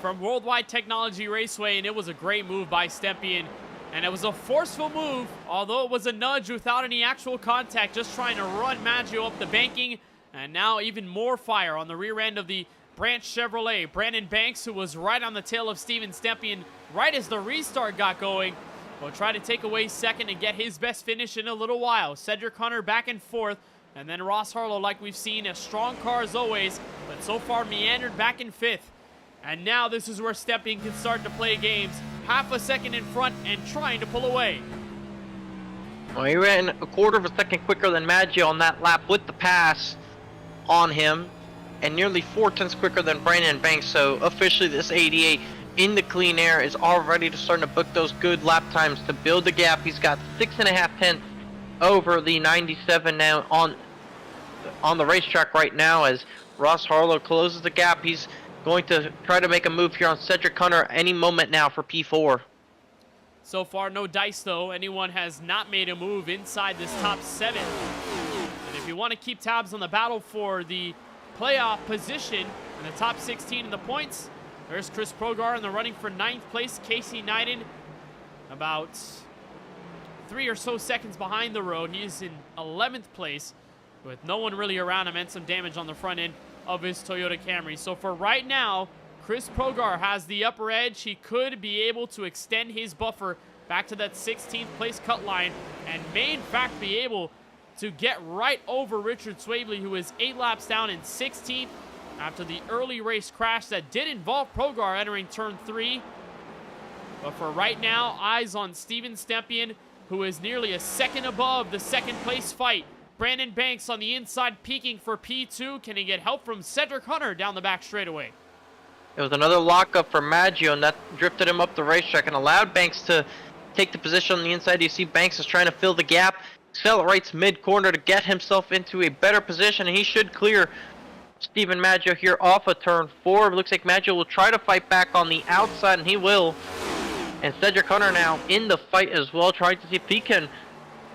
from Worldwide Technology Raceway, and it was a great move by Stempien, and it was a forceful move, although it was a nudge without any actual contact, just trying to run Maggio up the banking, and now even more fire on the rear end of the Branch Chevrolet. Brandon Banks, who was right on the tail of Steven Stempien right as the restart got going, will try to take away 2nd and get his best finish in a little while. Cedric Hunter back in 4th, and then Ross Harlow, like we've seen, a strong car as always, but so far meandered back in 5th. And now this is where Stempien can start to play games. Half a second in front and trying to pull away. Well, he ran a 1/4 of a second quicker than Maggio on that lap with the pass on him, and nearly 4 tenths quicker than Brandon Banks. So officially this 88 in the clean air is already starting to book those good lap times to build the gap. He's got 6.5 tenths over the 97 now on the racetrack right now, as Ross Harlow closes the gap. He's going to try to make a move here on Cedric Hunter any moment now for P4. So far, no dice, though. Anyone has not made a move inside this top 7. And if you want to keep tabs on the battle for the playoff position in the top 16 in the points, there's Chris Progar in the running for 9th place. Casey Neiden about 3 or so seconds behind the road. He's in 11th place with no one really around him and some damage on the front end of his Toyota Camry. So for right now, Chris Progar has the upper edge. He could be able to extend his buffer back to that 16th place cut line and may in fact be able to get right over Richard Swavely, who is 8 laps down in 16th after the early race crash that did involve Progar entering turn 3. But for right now, eyes on Steven Stempien, who is nearly a second above the second place fight. Brandon Banks on the inside peeking for P2. Can he get help from Cedric Hunter down the back straightaway? It was another lockup for Maggio, and that drifted him up the racetrack and allowed Banks to take the position on the inside. You see Banks is trying to fill the gap, accelerates mid-corner to get himself into a better position, and he should clear Steven Maggio here off of turn 4. It looks like Maggio will try to fight back on the outside, and he will. And Cedric Hunter now in the fight as well, trying to see if he can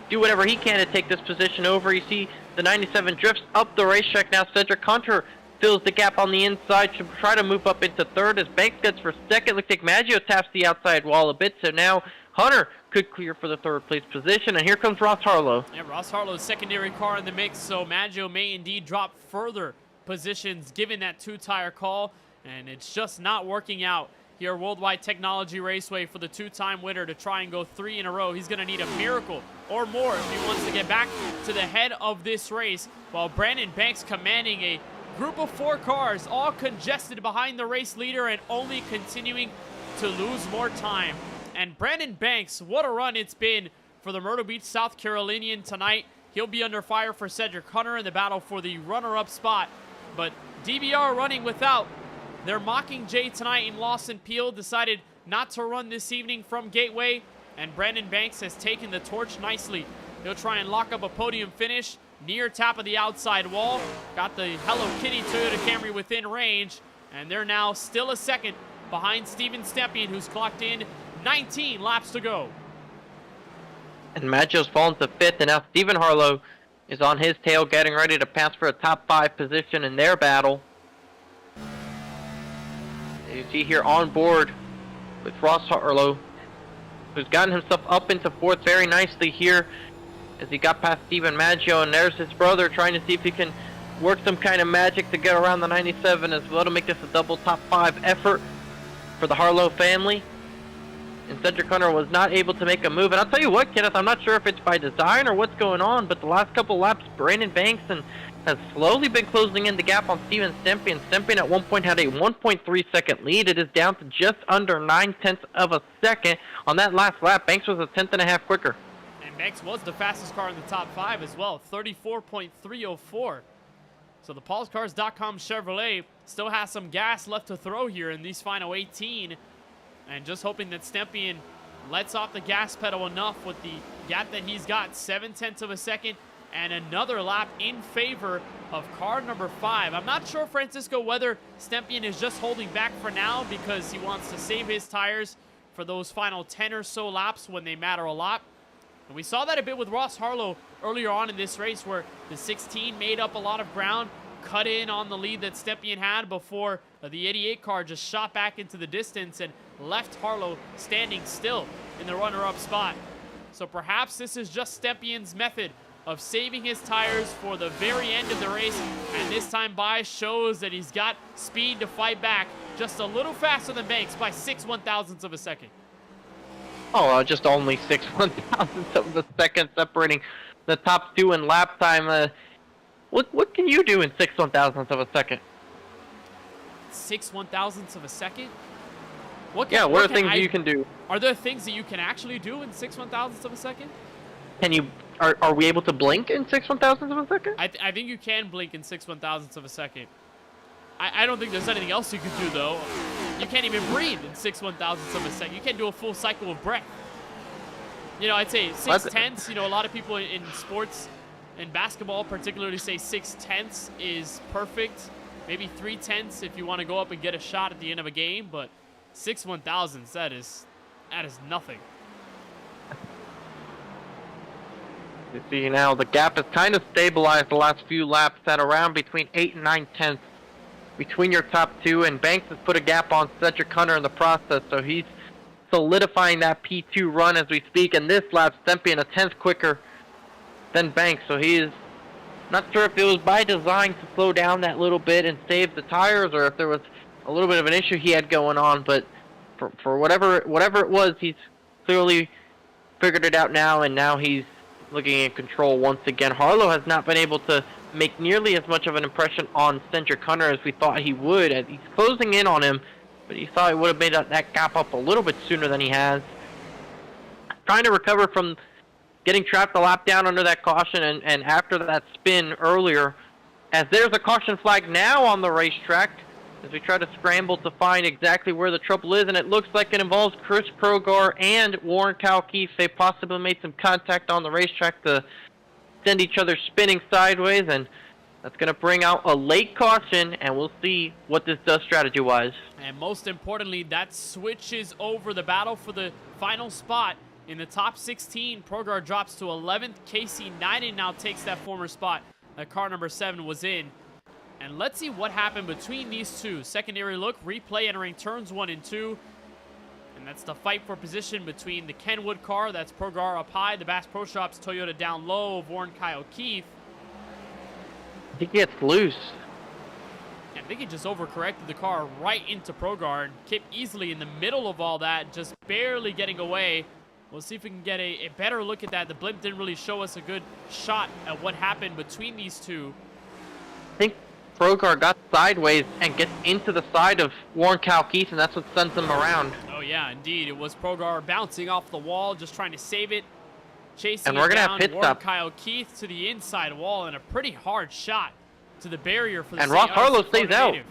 do whatever he can to take this position over. You see the 97 drifts up the racetrack now. Cedric Hunter fills the gap on the inside to try to move up into 3rd as Banks gets for 2nd. Looks like Maggio taps the outside wall a bit, so now Hunter could clear for the 3rd place position. And here comes Ross Harlow. Yeah, Ross Harlow's secondary car in the mix, so Maggio may indeed drop further positions given that 2-tire call, and it's just not working out here at Worldwide Technology Raceway for the 2-time winner to try and go 3 in a row. He's going to need a miracle or more if he wants to get back to the head of this race, while Brandon Banks commanding a group of 4 cars all congested behind the race leader and only continuing to lose more time. And Brandon Banks, what a run it's been for the Myrtle Beach South Carolinian tonight. He'll be under fire for Cedric Hunter in the battle for the runner-up spot. But DBR running without their Mockingjay tonight in Lawson Peel decided not to run this evening from Gateway, and Brandon Banks has taken the torch nicely. He'll try and lock up a podium finish near top of the outside wall. Got the Hello Kitty Toyota Camry within range, and they're now still a second behind Steven Stempien, who's clocked in 19 laps to go. And Maggio's fallen to 5th, and now Stephen Harlow is on his tail getting ready to pass for a top 5 position in their battle. You see here on board with Ross Harlow, who's gotten himself up into 4th very nicely here as he got past Steven Maggio, and there's his brother trying to see if he can work some kind of magic to get around the 97 as well to make this a double top 5 effort for the Harlow family. And Cedric Hunter was not able to make a move. And I'll tell you what, Kenneth, I'm not sure if it's by design or what's going on, but the last couple laps, Brandon Banks has slowly been closing in the gap on Steven Stempien. Stempien at one point had a 1.3 second lead. It is down to just under 9/10 of a second. On that last lap, Banks was a 10th and a half quicker. And Banks was the fastest car in the top 5 as well, 34.304. So the PaulsCars.com Chevrolet still has some gas left to throw here in these final 18. And just hoping that Stempien lets off the gas pedal enough with the gap that he's got, 0.7 of a second, and another lap in favor of car number 5. I'm not sure, Francisco, whether Stempien is just holding back for now because he wants to save his tires for those final 10 or so laps when they matter a lot. And we saw that a bit with Ross Harlow earlier on in this race, where the 16 made up a lot of ground, cut in on the lead that Stempien had before the 88 car just shot back into the distance and left Harlow standing still in the runner-up spot. So perhaps this is just Stempien's method of saving his tires for the very end of the race, and this time by shows that he's got speed to fight back just a little faster than Banks by 6/1000ths of a second. Oh, just only 6/1000ths of a second separating the top 2 in lap time. What can you do in 6/1000ths of a second? 6/1000ths of a second? What are things you can do? Are there things that you can actually do in 6/1000ths of a second? Are we able to blink in 6/1000ths of a second? I think you can blink in 6/1000ths of a second. I don't think there's anything else you could do, though. You can't even breathe in 6/1000ths of a second. You can't do a full cycle of breath. You know, I'd say 6/10. You know, a lot of people in sports and basketball particularly say 6/10 is perfect. Maybe 3/10 if you want to go up and get a shot at the end of a game, but 6/1000s, that is nothing. You see now the gap has kind of stabilized the last few laps at around between 8 and 9 tenths between your top two, and Banks has put a gap on Cedric Hunter in the process, so he's solidifying that P2 run as we speak. And this lap, Stempian a tenth quicker than Banks, so he is not sure if it was by design to slow down that little bit and save the tires, or if there was a little bit of an issue he had going on. But for whatever it was, he's clearly figured it out now, and now he's looking in control once again. Harlow has not been able to make nearly as much of an impression on Cedric Hunter as we thought he would, as he's closing in on him, but he thought he would have made that gap up a little bit sooner than he has. Trying to recover from getting trapped a lap down under that caution and after that spin earlier, as there's a caution flag now on the racetrack as we try to scramble to find exactly where the trouble is, and it looks like it involves Chris Progar and Warren Kalkeith. They possibly made some contact on the racetrack to send each other spinning sideways, and that's going to bring out a late caution, and we'll see what this does strategy-wise. And most importantly, that switches over the battle for the final spot. In the top 16, Progar drops to 11th. Casey Neiden now takes that former spot that car number 7 was in. And let's see what happened between these two. Secondary look, replay entering turns 1 and 2. And that's the fight for position between the Kenwood car, that's Progar up high, the Bass Pro Shops Toyota down low of Warren Kyle Keith. I think he gets loose. I think he just overcorrected the car right into Progar and kept easily in the middle of all that, just barely getting away. We'll see if we can get a better look at that. The blimp didn't really show us a good shot at what happened between these two. I think Progar got sideways and gets into the side of Warren Kalkeith, and that's what sends him around. Oh yeah, indeed. It was Progar bouncing off the wall, just trying to save it. Chasing and we're it gonna down, have pit Warren stop. Kyle Keith to the inside wall, and a pretty hard shot to the barrier for the And Ross Harlow stays out. native.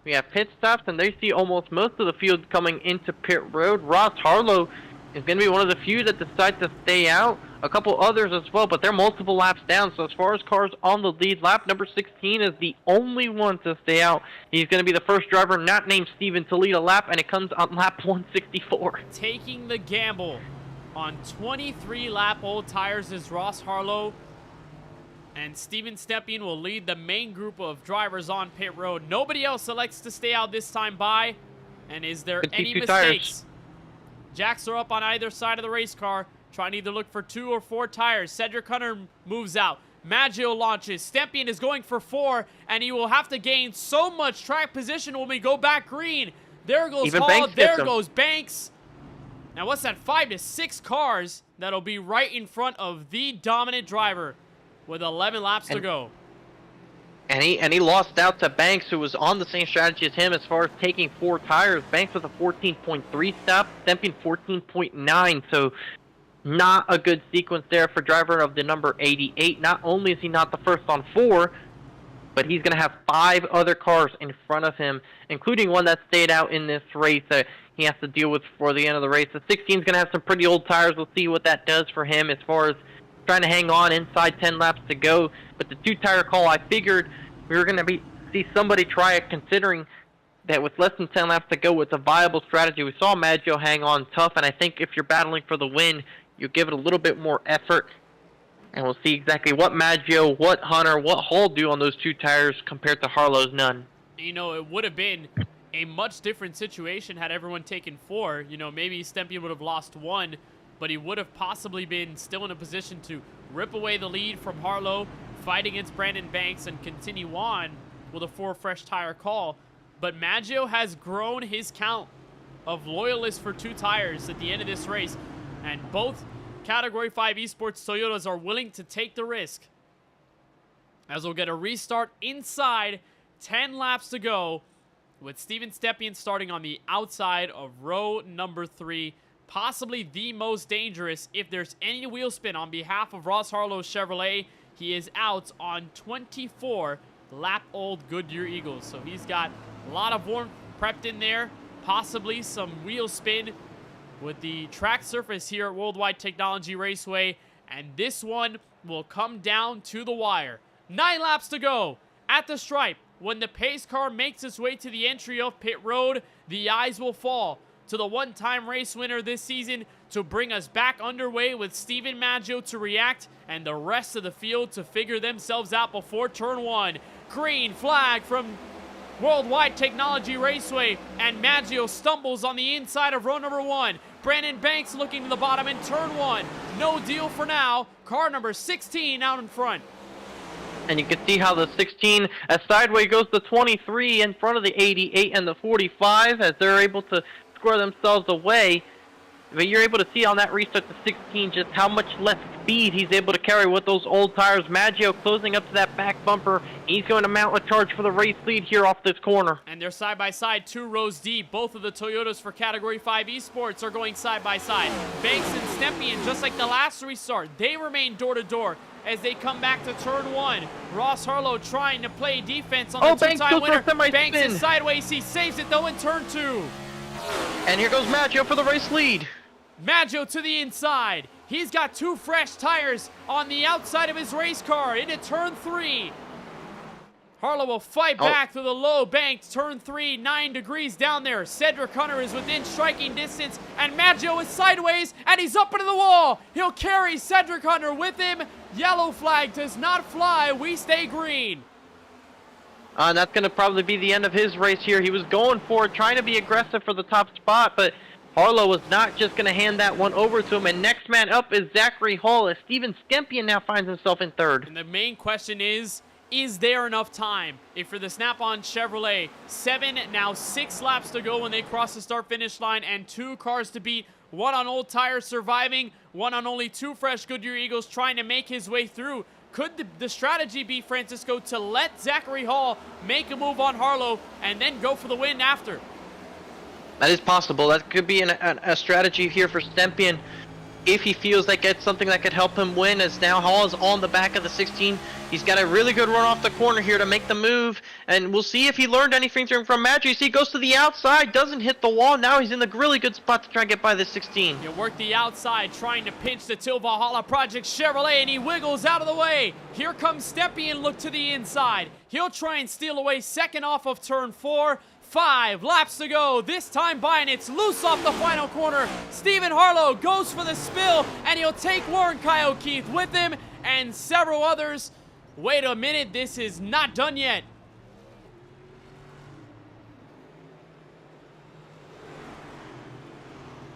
We have pit stops, and they see almost most of the field coming into pit road. Ross Harlow is going to be one of the few that decide to stay out. A couple others as well, but they're multiple laps down. So as far as cars on the lead lap, number 16 is the only one to stay out. He's going to be the first driver not named Steven to lead a lap, and it comes on lap 164. Taking the gamble on 23-lap-old tires is Ross Harlow. And Steven Stepien will lead the main group of drivers on pit road. Nobody else elects to stay out this time by. And is there any mistakes? Tires. Jacks are up on either side of the race car, trying to either look for 2 or 4 tires. Cedric Hunter moves out. Maggio launches. Stepien is going for 4, and he will have to gain so much track position when we go back green. There goes Even Hall. Banks There gets him. goes Banks. Now, what's that? 5 to 6 cars that'll be right in front of the dominant driver with 11 laps to go. And he lost out to Banks, who was on the same strategy as him as far as taking 4 tires. Banks with a 14.3 stop, Stepien 14.9, so not a good sequence there for driver of the number 88. Not only is he not the first on 4, but he's going to have 5 other cars in front of him, including one that stayed out in this race that he has to deal with for the end of the race. The 16 is going to have some pretty old tires. We'll see what that does for him as far as trying to hang on inside 10 laps to go. But the 2-tire call, I figured we were going to see somebody try it, considering that with less than 10 laps to go, it's a viable strategy. We saw Maggio hang on tough, and I think if you're battling for the win, you give it a little bit more effort. And we'll see exactly what Maggio, what Hunter, what Hall do on those 2 tires compared to Harlow's none. You know, it would have been a much different situation had everyone taken 4. You know, maybe Stepien would have lost 1, but he would have possibly been still in a position to rip away the lead from Harlow, fight against Brandon Banks, and continue on with a 4 fresh tire call. But Maggio has grown his count of loyalists for 2 tires at the end of this race, and both Category 5 Esports Toyotas are willing to take the risk, as we'll get a restart inside 10 laps to go, with Steven Stepien starting on the outside of row number 3. Possibly the most dangerous. If there's any wheel spin on behalf of Ross Harlow's Chevrolet, he is out on 24-lap-old Goodyear Eagles. So he's got a lot of warmth prepped in there, possibly some wheel spin with the track surface here at Worldwide Technology Raceway, and this one will come down to the wire. 9 laps to go at the stripe. When the pace car makes its way to the entry of pit road, the eyes will fall to the one-time race winner this season to bring us back underway with Steven Maggio to react and the rest of the field to figure themselves out before turn 1. Green flag from Worldwide Technology Raceway, and Maggio stumbles on the inside of row number 1. Brandon Banks looking to the bottom in turn 1. No deal for now. Car number 16 out in front. And you can see how the 16 as sideway goes to 23 in front of the 88 and the 45 as they're able to square themselves away. But you're able to see on that restart to 16 just how much less speed he's able to carry with those old tires. Maggio closing up to that back bumper. He's going to mount a charge for the race lead here off this corner. And they're side by side, 2 rows deep. Both of the Toyotas for Category 5 Esports are going side by side. Banks and Stempian, just like the last restart, they remain door to door as they come back to turn 1. Ross Harlow trying to play defense on the two-time winner. Banks is sideways. He saves it though in turn 2. And here goes Maggio for the race lead. Maggio to the inside. He's got 2 fresh tires on the outside of his race car into turn 3. Harlow will fight back through the low banked turn 3, 9 degrees down there. Cedric Hunter is within striking distance, and Maggio is sideways, and he's up into the wall. He'll carry Cedric Hunter with him. Yellow flag does not fly. We stay green. And that's going to probably be the end of his race here. He was going for it, trying to be aggressive for the top spot, but Harlow was not just going to hand that one over to him. And next man up is Zachary Hall as Steven Stempian now finds himself in third. And the main question is there enough time? If for the Snap-on Chevrolet, 7, now 6 laps to go when they cross the start-finish line, and 2 cars to beat, 1 on old tires surviving, 1 on only 2 fresh Goodyear Eagles trying to make his way through. Could the strategy be, Francisco, to let Zachary Hall make a move on Harlow and then go for the win after? That is possible. That could be a strategy here for Stempian if he feels like it's something that could help him win, as now Hall is on the back of the 16. He's got a really good run off the corner here to make the move, and we'll see if he learned anything from Maggio. You see, he goes to the outside, doesn't hit the wall. Now he's in the really good spot to try and get by the 16. You work the outside, trying to pinch the Till Valhalla Project Chevrolet, and he wiggles out of the way. Here comes Stempian, look to the inside. He'll try and steal away second off of turn 4. 5 laps to go, this time by, and it's loose off the final corner. Steven Harlow goes for the spill, and he'll take Warren Kyle Keith with him and several others. Wait a minute, this is not done yet.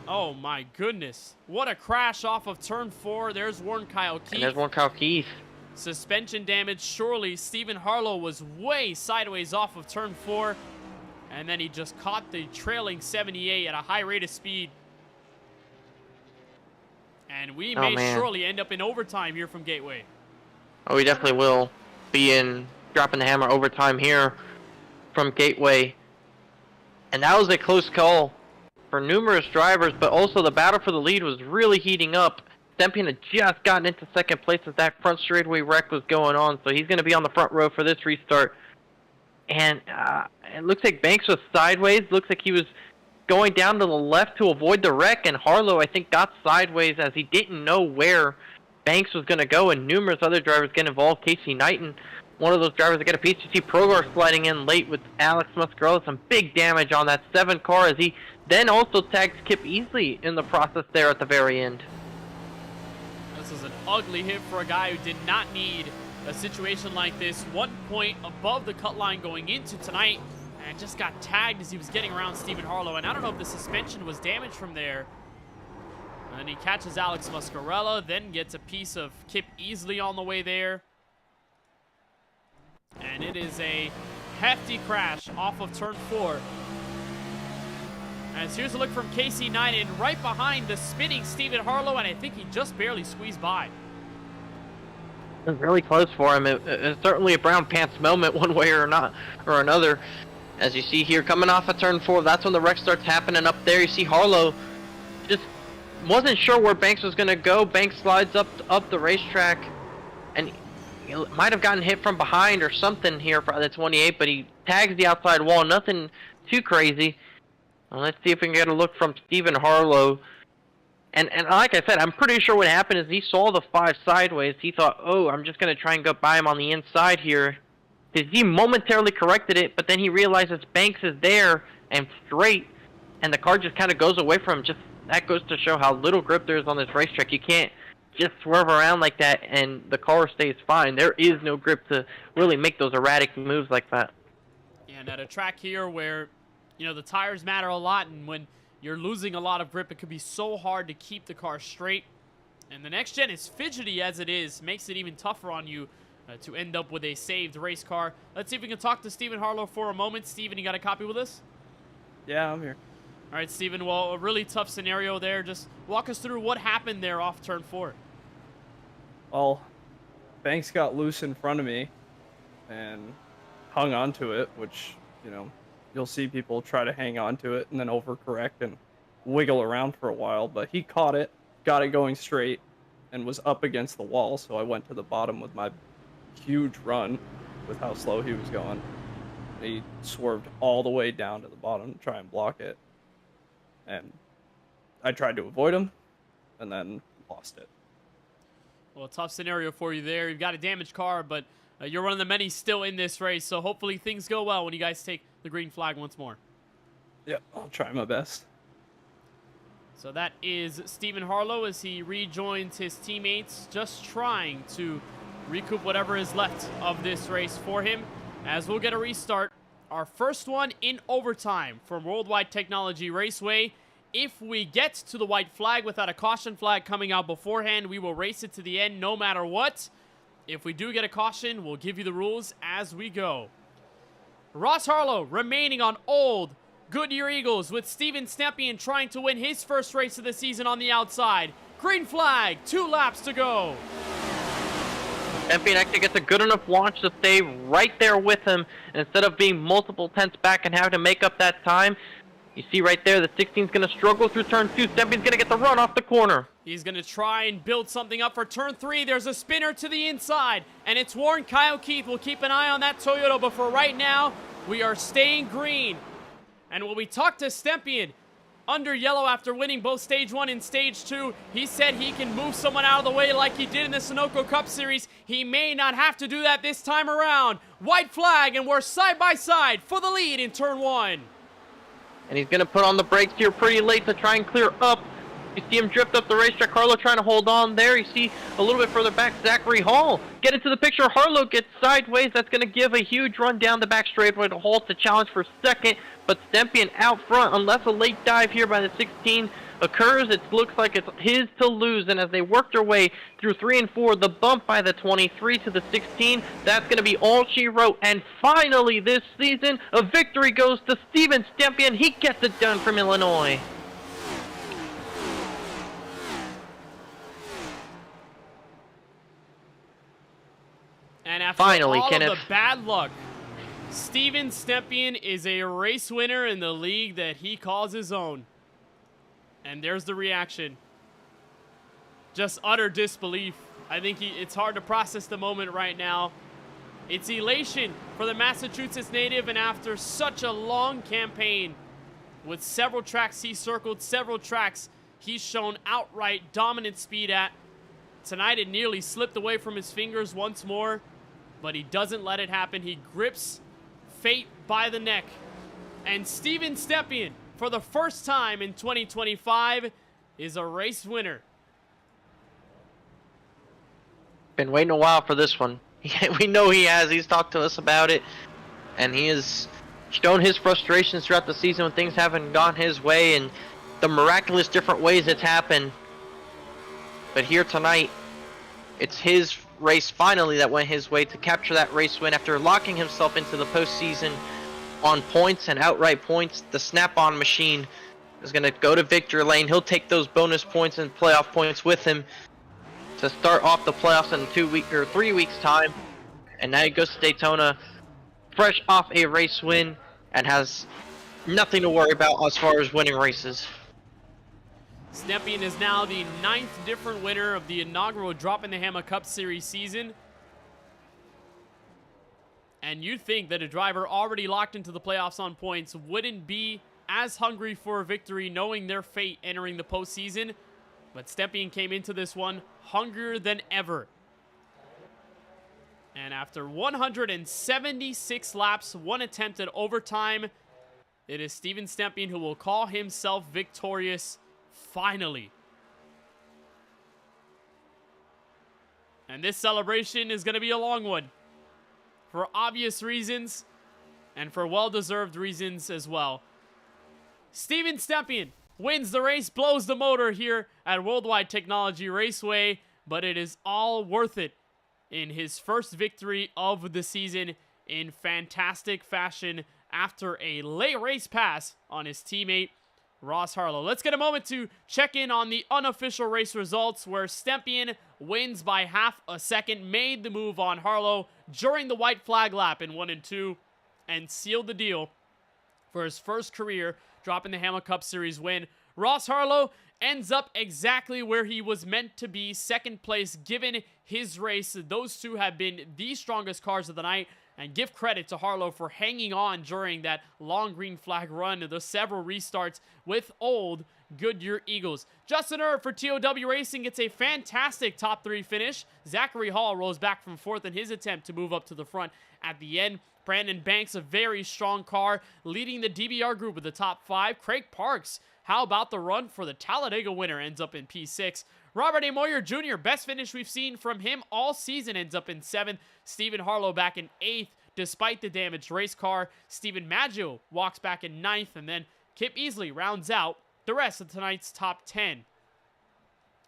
Oh my goodness. What a crash off of turn 4. There's Warren Kyle Keith. And there's Warren Kyle Keith. Suspension damage, surely. Steven Harlow was way sideways off of turn 4. And then he just caught the trailing 78 at a high rate of speed. And we may surely end up in overtime here from Gateway. Oh, we definitely will be in dropping the hammer overtime here from Gateway. And that was a close call for numerous drivers, but also the battle for the lead was really heating up. Stempian had just gotten into second place as that front straightaway wreck was going on, so he's going to be on the front row for this restart. And it looks like Banks was sideways. Looks like he was going down to the left to avoid the wreck, and Harlow, I think, got sideways as he didn't know where Banks was going to go, and numerous other drivers get involved. Casey Knighton, one of those drivers that got a PCT Progar sliding in late with Alex Muscarella. Some big damage on that 7 car as he then also tags Kip Easley in the process there at the very end. This is an ugly hit for a guy who did not need a situation like this. 1 point above the cut line going into tonight, and just got tagged as he was getting around Steven Harlow. And I don't know if the suspension was damaged from there. And he catches Alex Muscarella, then gets a piece of Kip Easley on the way there. And it is a hefty crash off of turn 4. As here's a look from Casey Knighton right behind the spinning Steven Harlow, and I think he just barely squeezed by. It was really close for him. It was certainly a brown pants moment one way or another. As you see here, coming off of turn 4, that's when the wreck starts happening up there. You see Harlow just wasn't sure where Banks was going to go. Banks slides up the racetrack, and he might have gotten hit from behind or something here for the 28, but he tags the outside wall. Nothing too crazy. Well, let's see if we can get a look from Steven Harlow. And like I said, I'm pretty sure what happened is he saw the 5 sideways. He thought, oh, I'm just going to try and go by him on the inside here. He momentarily corrected it, but then he realizes Banks is there and straight. and the car just kind of goes away from him. Just that goes to show how little grip there is on this racetrack. You can't just swerve around like that and the car stays fine. There is no grip to really make those erratic moves like that. And at a track here where, you know, the tires matter a lot, and when you're losing a lot of grip, it could be so hard to keep the car straight. And the next gen is fidgety as it is, makes it even tougher on you to end up with a saved race car. Let's see if we can talk to Stephen Harlow for a moment. Stephen, you got a copy with us? Yeah, I'm here. All right, Stephen, well, a really tough scenario there. Just walk us through what happened there off turn 4. Well, Banks got loose in front of me and hung onto it, which, you know, you'll see people try to hang on to it and then overcorrect and wiggle around for a while, but he caught it, got it going straight, and was up against the wall, so I went to the bottom with my huge run with how slow he was going. He swerved all the way down to the bottom to try and block it, and I tried to avoid him, and then lost it. Well, a tough scenario for you there. You've got a damaged car, but you're one of the many still in this race, so hopefully things go well when you guys take the green flag once more. Yep, I'll try my best. So that is Stephen Harlow as he rejoins his teammates, just trying to recoup whatever is left of this race for him, as we'll get a restart. Our first one in overtime from Worldwide Technology Raceway. If we get to the white flag without a caution flag coming out beforehand, we will race it to the end no matter what. If we do get a caution, we'll give you the rules as we go. Ross Harlow remaining on old Goodyear Eagles with Steven Stepien trying to win his first race of the season on the outside. Green flag, 2 laps to go. Stepien actually gets a good enough launch to stay right there with him instead of being multiple tenths back and having to make up that time. You see right there, the 16's going to struggle through turn 2. Stepien's going to get the run off the corner. He's going to try and build something up for turn 3. There's a spinner to the inside, and it's Warren Kyle Keith. We'll keep an eye on that Toyota, but for right now, we are staying green. And when we talked to Stepien under yellow after winning both Stage 1 and Stage 2, he said he can move someone out of the way like he did in the Sunoco Cup Series. He may not have to do that this time around. White flag, and we're side by side for the lead in turn 1. And he's going to put on the brakes here pretty late to try and clear up. You see him drift up the racetrack. Harlow trying to hold on there. You see a little bit further back, Zachary Hall. Get into the picture. Harlow gets sideways. That's going to give a huge run down the back straightaway to halt the challenge for second. But Stepien out front, unless a late dive here by the 16 occurs, it looks like it's his to lose. And as they work their way through 3 and 4, the bump by the 23 to the 16, that's going to be all she wrote. And finally this season, a victory goes to Steven Stepien. He gets it done from Illinois. And after Finally, all Kenneth. of the bad luck, Steven Stepien is a race winner in the league that he calls his own. And there's the reaction. Just utter disbelief. I think it's hard to process the moment right now. It's elation for the Massachusetts native, and after such a long campaign with several tracks he circled, several tracks he's shown outright dominant speed at. Tonight it nearly slipped away from his fingers once more, but he doesn't let it happen. He grips fate by the neck. And Steven Stepien, for the first time in 2025, is a race winner. Been waiting a while for this one. We know he has. He's talked to us about it. And he has shown his frustrations throughout the season when things haven't gone his way and the miraculous different ways it's happened. But here tonight, it's his race finally that went his way to capture that race win after locking himself into the postseason on points and outright points. The snap-on machine is going to go to victory lane. He'll take those bonus points and playoff points with him to start off the playoffs in 3 weeks time. And now he goes to Daytona fresh off a race win and has nothing to worry about as far as winning races. Stepien is now the 9th different winner of the inaugural Droppin the Hammah Cup Series season. And you'd think that a driver already locked into the playoffs on points wouldn't be as hungry for a victory knowing their fate entering the postseason. But Stepien came into this one hungrier than ever. And after 176 laps, one attempt at overtime, It is Steven Stempien who will call himself victorious finally. And this celebration is going to be a long one for obvious reasons and for well-deserved reasons as well. Steven Stempien wins the race, blows the motor here at Worldwide Technology Raceway, but it is all worth it in his first victory of the season in fantastic fashion after a late race pass on his teammate Ross Harlow. Let's get a moment to check in on the unofficial race results, where Stempien wins by half a second, made the move on Harlow during the white flag lap in 1 and 2, and sealed the deal for his first career dropping the Hammah Cup Series win. Ross Harlow ends up exactly where he was meant to be, second place given his race. Those two have been the strongest cars of the night, and give credit to Harlow for hanging on during that long green flag run and the several restarts with old Goodyear Eagles. Justin Erb for TOW Racing gets a fantastic top 3 finish. Zachary Hall rolls back from 4th in his attempt to move up to the front at the end. Brandon Banks, a very strong car, leading the DBR group with the top 5. Craig Parks, how about the run for the Talladega winner, ends up in P6. Robert A. Moyer Jr., best finish we've seen from him all season, ends up in 7th. Stephen Harlow back in 8th despite the damaged race car. Stephen Maggio walks back in 9th, and then Kip Easley rounds out the rest of tonight's top 10.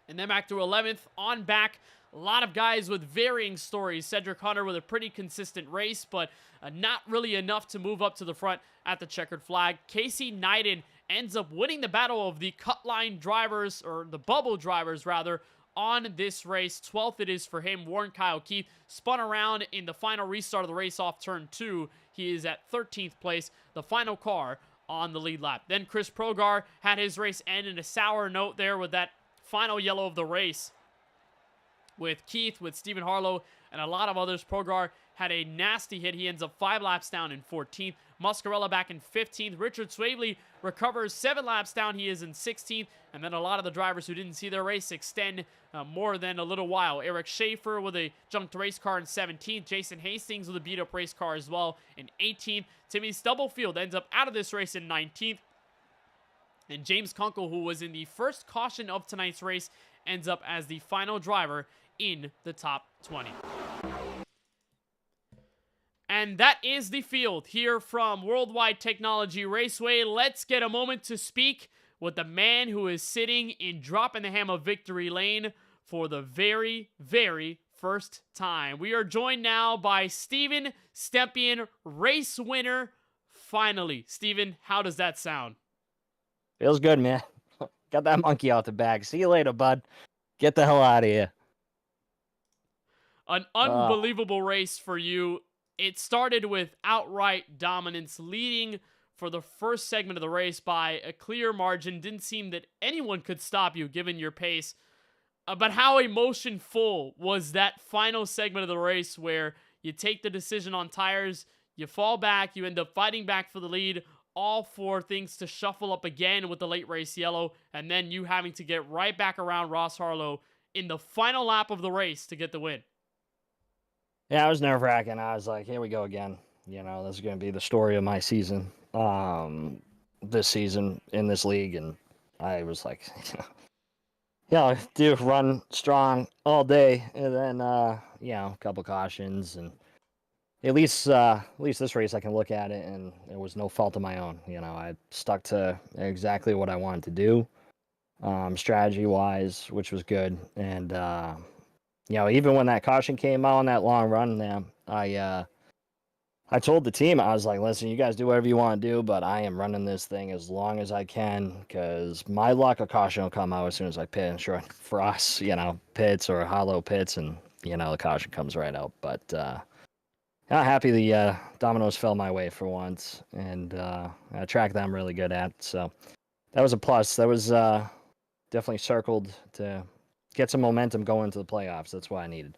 And then back to 11th, on back. A lot of guys with varying stories. Cedric Hunter with a pretty consistent race, but not really enough to move up to the front at the checkered flag. Casey Neiden ends up winning the battle of the cut line drivers, or the bubble drivers rather, on this race. 12th it is for him. Warren Kyle Keith spun around in the final restart of the race off turn 2. He is at 13th place, the final car on the lead lap. Then Chris Progar had his race end in a sour note there with that final yellow of the race. With Keith, with Stephen Harlow, and a lot of others, Progar had a nasty hit. He ends up 5 laps down in 14th. Muscarella back in 15th. Richard Swavely recovers 7 laps down. He is in 16th. And then a lot of the drivers who didn't see their race extend more than a little while. Eric Schaefer with a junked race car in 17th. Jason Hastings with a beat-up race car as well in 18th. Timmy Stubblefield ends up out of this race in 19th. And James Kunkel, who was in the first caution of tonight's race, ends up as the final driver in the top 20. And that is the field here from Worldwide Technology Raceway. Let's get a moment to speak with the man who is sitting in Droppin' the Hammah victory lane for the very, very first time. We are joined now by Steven Stempien, race winner, finally. Steven, how does that sound? Feels good, man. Got that monkey out the bag. See you later, bud. Get the hell out of here. An unbelievable race for you. It started with outright dominance, leading for the first segment of the race by a clear margin. Didn't seem that anyone could stop you given your pace. But how emotion-full was that final segment of the race where you take the decision on tires, you fall back, you end up fighting back for the lead, all for things to shuffle up again with the late race yellow, and then you having to get right back around Ross Harlow in the final lap of the race to get the win. Yeah, it was nerve-wracking. I was like, here we go again. You know, this is going to be the story of my season, this season in this league. And I was like, yeah, do run strong all day. And then, a couple cautions. And at least this race, I can look at it, and it was no fault of my own. You know, I stuck to exactly what I wanted to do, strategy-wise, which was good. And, even when that caution came out on that long run, I told the team, I was like, listen, you guys do whatever you want to do, but I am running this thing as long as I can, because my luck, a caution will come out as soon as I pit. And sure, for us, pits or hollow pits, and, the caution comes right out. But I'm happy the dominoes fell my way for once, and a track that I'm really good at. So that was a plus. That was definitely circled to get some momentum going into the playoffs. That's what I needed.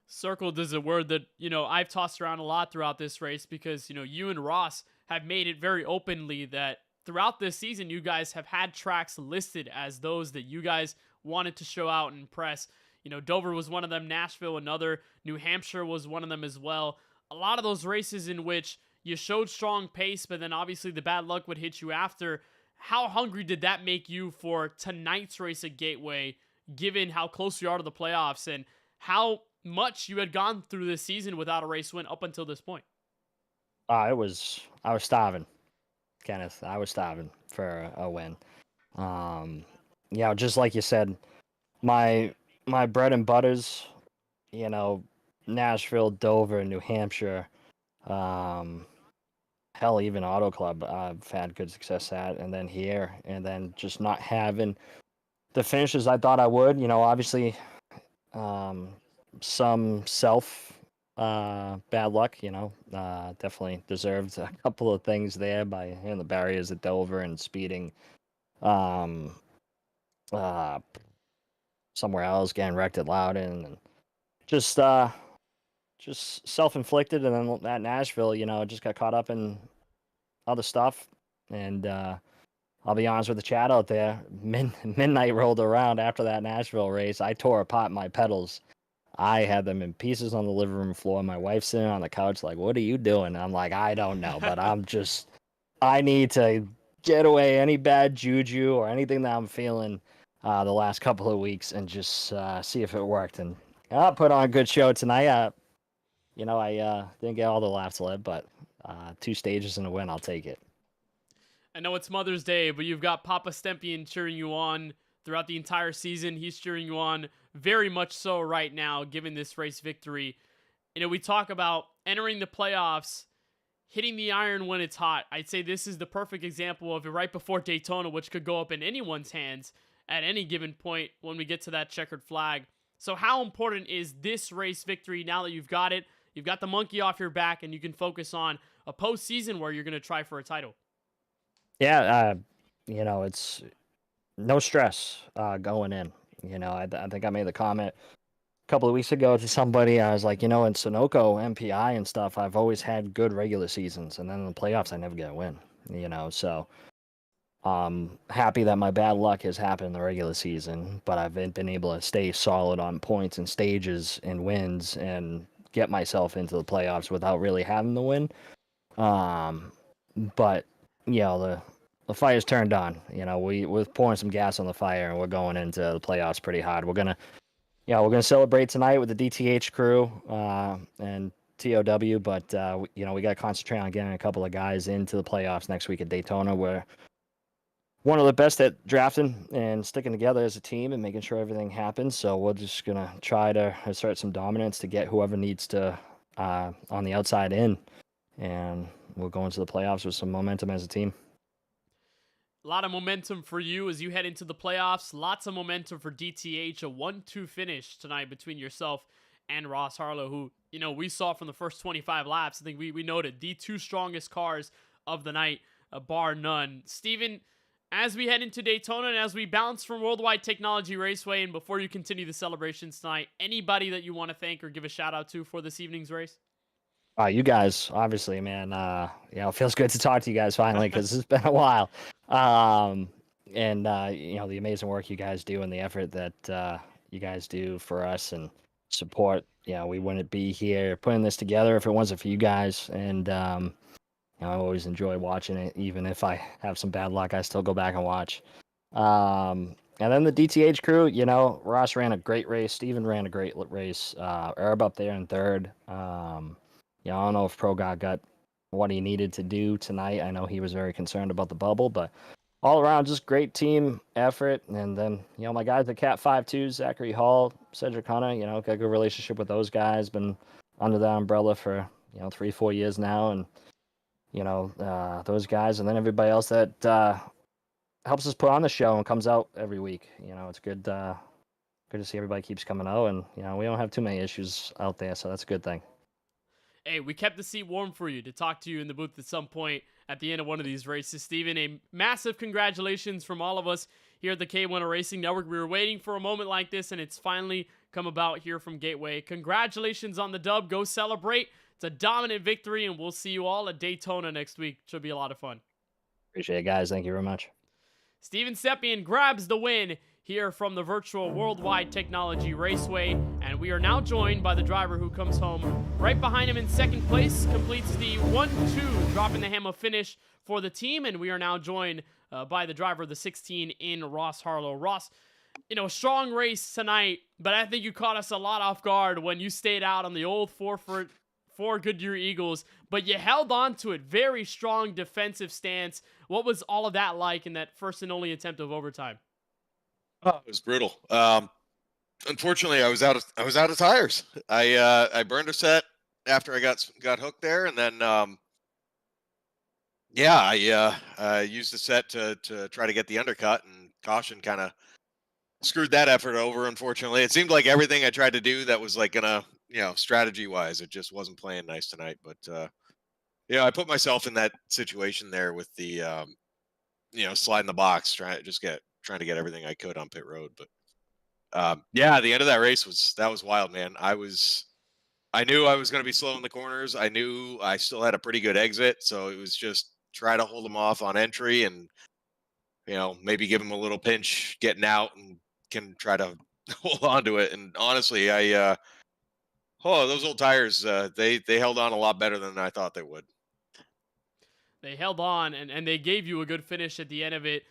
Circled is a word that, I've tossed around a lot throughout this race because, you and Ross have made it very openly that throughout this season, you guys have had tracks listed as those that you guys wanted to show out and impress. Dover was one of them, Nashville another, New Hampshire was one of them as well. A lot of those races in which You showed strong pace, but then obviously the bad luck would hit you after. How hungry did that make you for tonight's race at Gateway, given how close we are to the playoffs and how much you had gone through this season without a race win up until this point? I was starving, Kenneth. I was starving for a win. Just like you said, my bread and butters, Nashville, Dover, New Hampshire, hell, even Auto Club, I've had good success at, and then here, and then just not having the finishes I thought I would. Obviously, some bad luck. Definitely deserved a couple of things there by hitting the barriers at Dover and speeding. Somewhere else, getting wrecked at Loudon, and just self-inflicted. And then at Nashville, just got caught up in other stuff. And I'll be honest with the chat out there, midnight rolled around after that Nashville race. I tore apart my pedals. I had them in pieces on the living room floor. My wife's sitting on the couch like, what are you doing? I'm like, I don't know, but I need to get away any bad juju or anything that I'm feeling the last couple of weeks and just see if it worked. And I put on a good show tonight. I didn't get all the laughs led, but 2 stages and a win, I'll take it. I know it's Mother's Day, but you've got Papa Stempian cheering you on throughout the entire season. He's cheering you on very much so right now, given this race victory. We talk about entering the playoffs, hitting the iron when it's hot. I'd say this is the perfect example of it right before Daytona, which could go up in anyone's hands at any given point when we get to that checkered flag. So how important is this race victory now that you've got it? You've got the monkey off your back, and you can focus on a postseason where you're going to try for a title. Yeah, it's no stress going in. I think I made the comment a couple of weeks ago to somebody. I was like, in Sunoco, MPI, and stuff, I've always had good regular seasons, and then in the playoffs, I never get a win. So happy that my bad luck has happened in the regular season, but I've been able to stay solid on points and stages and wins and get myself into the playoffs without really having the win. But the fire's turned on. We're pouring some gas on the fire, and we're going into the playoffs pretty hard. We're gonna celebrate tonight with the DTH crew and TOW, but we got to concentrate on getting a couple of guys into the playoffs next week at Daytona. We're one of the best at drafting and sticking together as a team and making sure everything happens. So we're just gonna try to assert some dominance to get whoever needs to on the outside in, and we'll go into the playoffs with some momentum as a team. A lot of momentum for you as you head into the playoffs. Lots of momentum for DTH. A 1-2 finish tonight between yourself and Ross Harlow, who, we saw from the first 25 laps. I think we noted the 2 strongest cars of the night, bar none. Steven, as we head into Daytona and as we bounce from Worldwide Technology Raceway, and before you continue the celebrations tonight, anybody that you want to thank or give a shout out to for this evening's race? You guys, obviously, man. It feels good to talk to you guys finally because it's been a while. And the amazing work you guys do and the effort that you guys do for us and support. We wouldn't be here putting this together if it wasn't for you guys. And I always enjoy watching it, even if I have some bad luck. I still go back and watch. And then the DTH crew. Ross ran a great race. Steven ran a great race. Herb up there in third. I don't know if ProGod got what he needed to do tonight. I know he was very concerned about the bubble, but all around, just great team effort. And then, my guys at Cat 5-2, Zachary Hall, Cedric Hunter, got a good relationship with those guys. Been under that umbrella for, 3-4 years now. And, those guys, and then everybody else that helps us put on the show and comes out every week. It's good to see everybody keeps coming out. And, we don't have too many issues out there, so that's a good thing. Hey, we kept the seat warm for you to talk to you in the booth at some point at the end of one of these races. Steven, a massive congratulations from all of us here at the KBueno Racing Network. We were waiting for a moment like this, and it's finally come about here from Gateway. Congratulations on the dub. Go celebrate. It's a dominant victory, and we'll see you all at Daytona next week. Should be a lot of fun. Appreciate it, guys. Thank you very much. Steven Stepien grabs the win here from the virtual Worldwide Technology Raceway. And we are now joined by the driver who comes home right behind him in second place, completes the 1-2 dropping the Hammah finish for the team. And we are now joined by the driver of the 16 in Ross Harlow. Ross, strong race tonight, but I think you caught us a lot off guard when you stayed out on the old 4 Goodyear Eagles, but you held on to it. Very strong defensive stance. What was all of that like in that first and only attempt of overtime? Oh, it was brutal. Unfortunately, I was out of tires. I burned a set after I got hooked there, and then I used the set to try to get the undercut, and caution kind of screwed that effort over. Unfortunately, it seemed like everything I tried to do that was like gonna, strategy wise, it just wasn't playing nice tonight. But I put myself in that situation there with the slide in the box, trying to get everything I could on pit road. But the end of that race was wild, man. I knew I was going to be slow in the corners. I knew I still had a pretty good exit, so it was just try to hold them off on entry and maybe give them a little pinch getting out and can try to hold on to it. And honestly, those old tires, they held on a lot better than I thought they would. They held on, and they gave you a good finish at the end of it,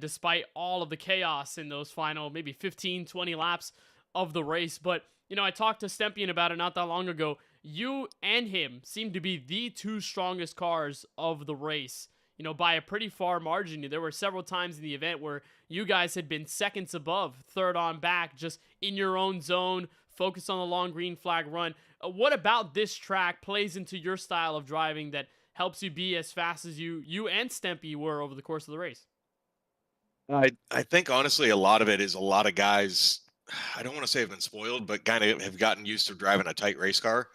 despite all of the chaos in those final maybe 15, 20 laps of the race. But, I talked to Stempian about it not that long ago. You and him seem to be the two strongest cars of the race, by a pretty far margin. There were several times in the event where you guys had been seconds above, third on back, just in your own zone, focused on the long green flag run. What about this track plays into your style of driving that helps you be as fast as you and Stempy were over the course of the race? I think honestly a lot of it is a lot of guys, I don't want to say have been spoiled, but kind of have gotten used to driving a tight race car.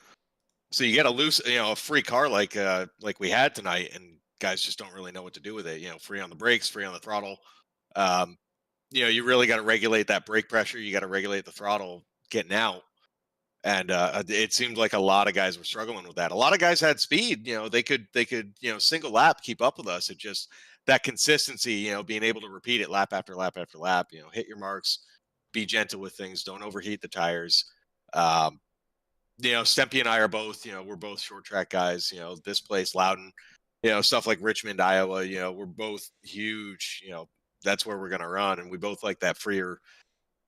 So you get a free car like we had tonight, and guys just don't really know what to do with it. Free on the brakes, free on the throttle. You really got to regulate that brake pressure. You got to regulate the throttle getting out. And it seemed like a lot of guys were struggling with that. A lot of guys had speed. They could single lap keep up with us. It just that consistency. Being able to repeat it lap after lap after lap. Hit your marks, be gentle with things, don't overheat the tires. Stempy and I are both. We're both short track guys. This place, Loudon. Stuff like Richmond, Iowa. We're both huge. That's where we're gonna run, and we both like that freer,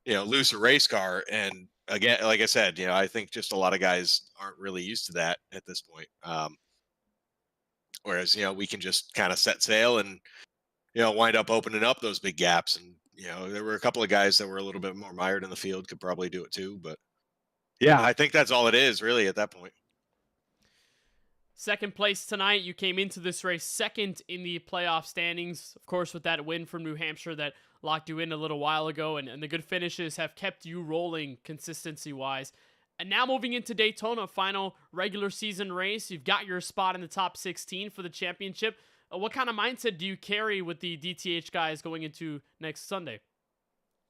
looser race car. And again, like I said, I think just a lot of guys aren't really used to that at this point. Whereas, we can just kind of set sail and, wind up opening up those big gaps. And, there were a couple of guys that were a little bit more mired in the field, could probably do it too. But yeah, I think that's all it is really at that point. Second place tonight. You came into this race second in the playoff standings, of course, with that win from New Hampshire that locked you in a little while ago, and the good finishes have kept you rolling consistency-wise. And now moving into Daytona, final regular season race, you've got your spot in the top 16 for the championship. What kind of mindset do you carry with the DTH guys going into next Sunday?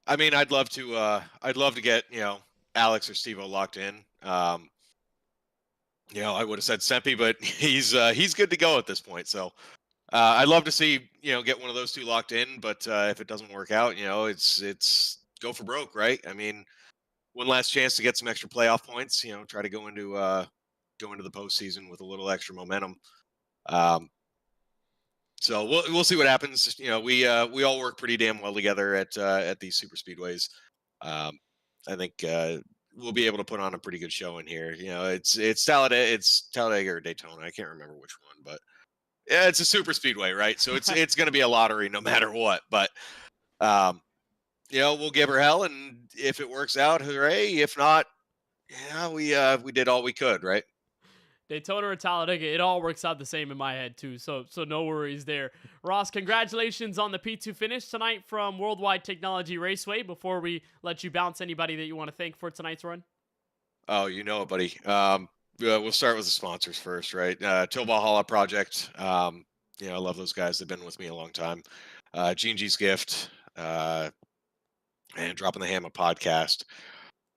I mean, I'd love to get, Alex or Steve-O locked in. I would have said Sempy, but he's good to go at this point. So I'd love to see, get one of those two locked in. But if it doesn't work out, it's go for broke, right? I mean, one last chance to get some extra playoff points. Try to go into the postseason with a little extra momentum. So we'll see what happens. We all work pretty damn well together at these super speedways. I think we'll be able to put on a pretty good show in here. It's Talladega or Daytona. I can't remember which one, but yeah, it's a super speedway, right? So it's going to be a lottery no matter what. But we'll give her hell, and if it works out, hooray! If not, we did all we could, right? Daytona or Talladega, it all works out the same in my head too, so no worries there. Ross, congratulations on the P2 finish tonight from Worldwide Technology Raceway. Before we let you bounce, anybody that you want to thank for tonight's run? Oh, buddy. We'll start with the sponsors first, right? Till Valhalla Project. I love those guys. They've been with me a long time. G's Gift, and Droppin the Hammah podcast.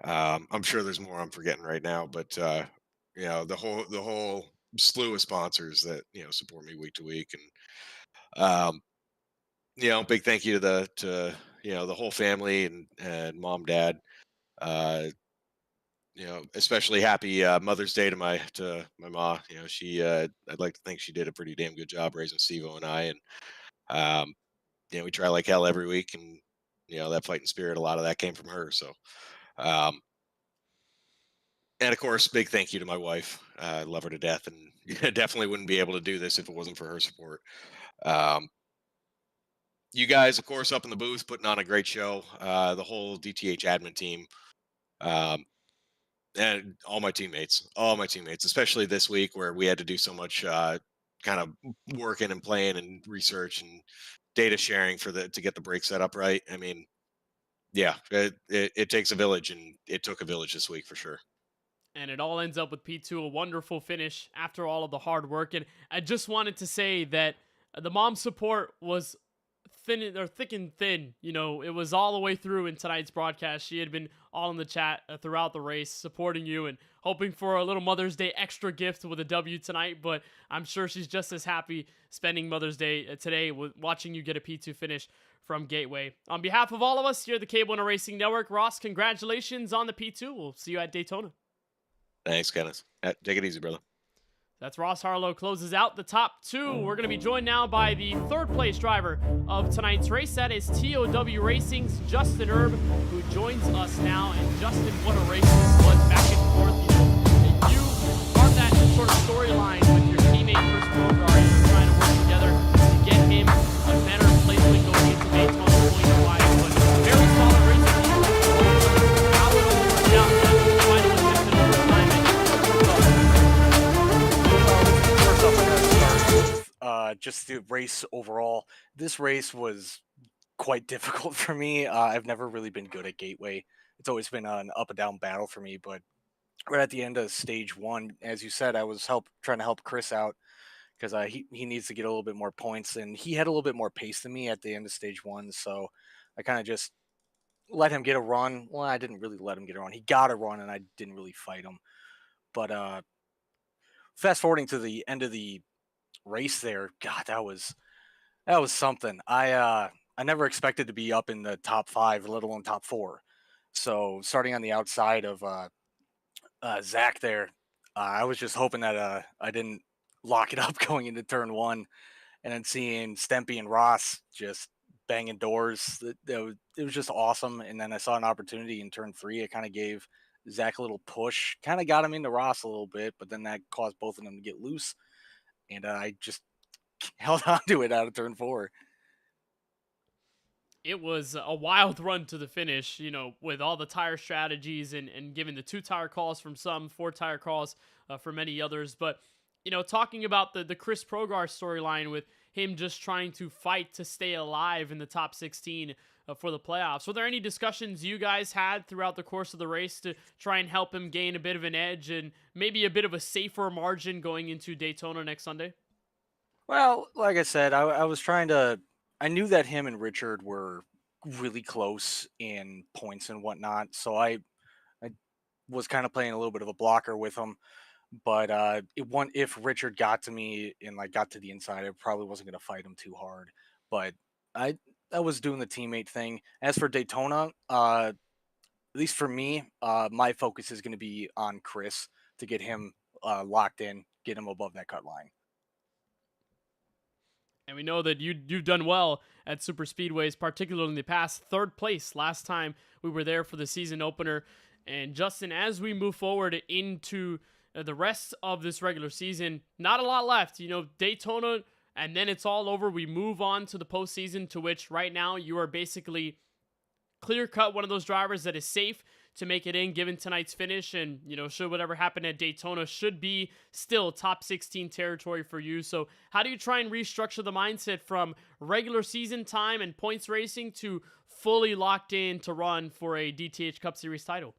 I'm sure there's more I'm forgetting right now, but the whole slew of sponsors that support me week to week, and big thank you to the whole family and mom, dad. Uh, especially happy Mother's Day to my mom. I'd like to think she did a pretty damn good job raising Stevo and I, and um, we try like hell every week, and that fighting spirit, a lot of that came from her. So, um, and of course, big thank you to my wife. I love her to death, and definitely wouldn't be able to do this if it wasn't for her support. Um, you guys, of course, up in the booth, putting on a great show. The whole DTH admin team. Um, and all my teammates, especially this week where we had to do so much kind of working and playing and research and data sharing to get the break set up right. I mean, yeah, it takes a village, and it took a village this week for sure. And it all ends up with P2, a wonderful finish after all of the hard work. And I just wanted to say that the mom support was thick and thin. It was all the way through in tonight's broadcast. She had been all in the chat throughout the race, supporting you and hoping for a little Mother's Day extra gift with a W tonight. But I'm sure she's just as happy spending Mother's Day today with watching you get a P2 finish from Gateway. On behalf of all of us here at the KBueno Racing Network, Ross, congratulations on the P2. We'll see you at Daytona. Thanks, Kenneth. Take it easy, brother. That's Ross Harlow closes out the top two. We're going to be joined now by the third place driver of tonight's race. That is TOW Racing's Justin Erb, who joins us now. And Justin, what a race this was, back and forth. You are that sort of storyline with your teammate Chris Progar. You're trying to work together to get him a better placement going into Daytona points-wise. But very solid race. How it all worked out. Just the race overall. This race was quite difficult for me. I've never really been good at Gateway. It's always been an up and down battle for me. But right at the end of stage one, as you said, I was trying to help Chris out because he needs to get a little bit more points, and he had a little bit more pace than me at the end of stage one. So I kind of just let him get a run. Well, I didn't really let him get a run. He got a run, and I didn't really fight him. But fast forwarding to the end of the race there, God, that was something. I never expected to be up in the top 5, let alone top 4. So starting on the outside of Zach there, I was just hoping that I didn't lock it up going into turn 1, and then seeing Stempy and Ross just banging doors. It was just awesome. And then I saw an opportunity in turn 3. It kind of gave Zach a little push, kind of got him into Ross a little bit, but then that caused both of them to get loose. And I just held on to it out of turn 4. It was a wild run to the finish, with all the tire strategies and giving the 2-tire calls from some, 4-tire calls for many others. But, talking about the Chris Progar storyline with him just trying to fight to stay alive in the top 16 for the playoffs. Were there any discussions you guys had throughout the course of the race to try and help him gain a bit of an edge and maybe a bit of a safer margin going into Daytona next Sunday? Well, like I said, I was trying to. I knew that him and Richard were really close in points and whatnot, so I was kind of playing a little bit of a blocker with him. But if Richard got to me and got to the inside, I probably wasn't going to fight him too hard. But I was doing the teammate thing. As for Daytona, at least for me, my focus is going to be on Chris to get him locked in, get him above that cut line. And we know that you've done well at super speedways, particularly in the past. 3rd place last time we were there for the season opener. And Justin, as we move forward into the rest of this regular season, not a lot left. Daytona, and then it's all over. We move on to the postseason, to which right now you are basically clear-cut one of those drivers that is safe to make it in given tonight's finish, and should whatever happen at Daytona should be still top 16 territory for you. So how do you try and restructure the mindset from regular season time and points racing to fully locked in to run for a DTH Cup Series title?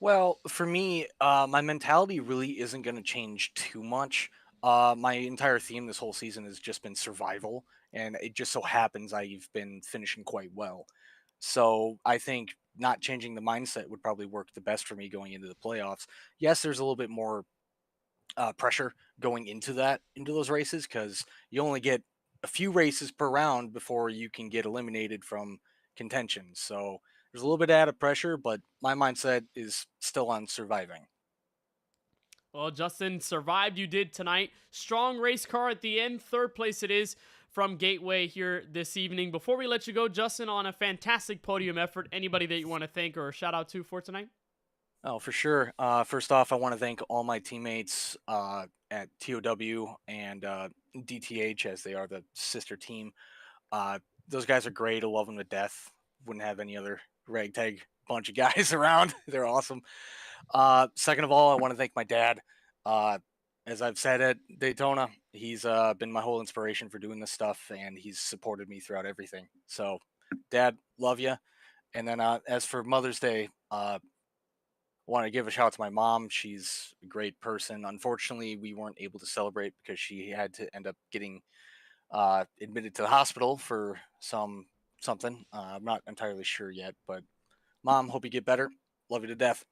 Well, for me, my mentality really isn't going to change too much. My entire theme this whole season has just been survival, and it just so happens I've been finishing quite well. So I think not changing the mindset would probably work the best for me going into the playoffs. Yes, there's a little bit more pressure going into those races, because you only get a few races per round before you can get eliminated from contention. So there's a little bit of added pressure, but my mindset is still on surviving. Well, Justin, survived you did tonight. Strong race car at the end. Third place it is from Gateway here this evening. Before we let you go, Justin, on a fantastic podium effort, anybody that you want to thank or shout out to for tonight? Oh, for sure. First off, I want to thank all my teammates at TOW and DTH, as they are the sister team. Those guys are great. I love them to death. Wouldn't have any other ragtag bunch of guys around. They're awesome. Second of all, I want to thank my dad. As I've said at Daytona, he's been my whole inspiration for doing this stuff, and he's supported me throughout everything. So, Dad, love you. And then as for Mother's Day, I want to give a shout out to my mom. She's a great person. Unfortunately, we weren't able to celebrate because she had to end up getting admitted to the hospital for something. I'm not entirely sure yet, but Mom, hope you get better. Love you to death.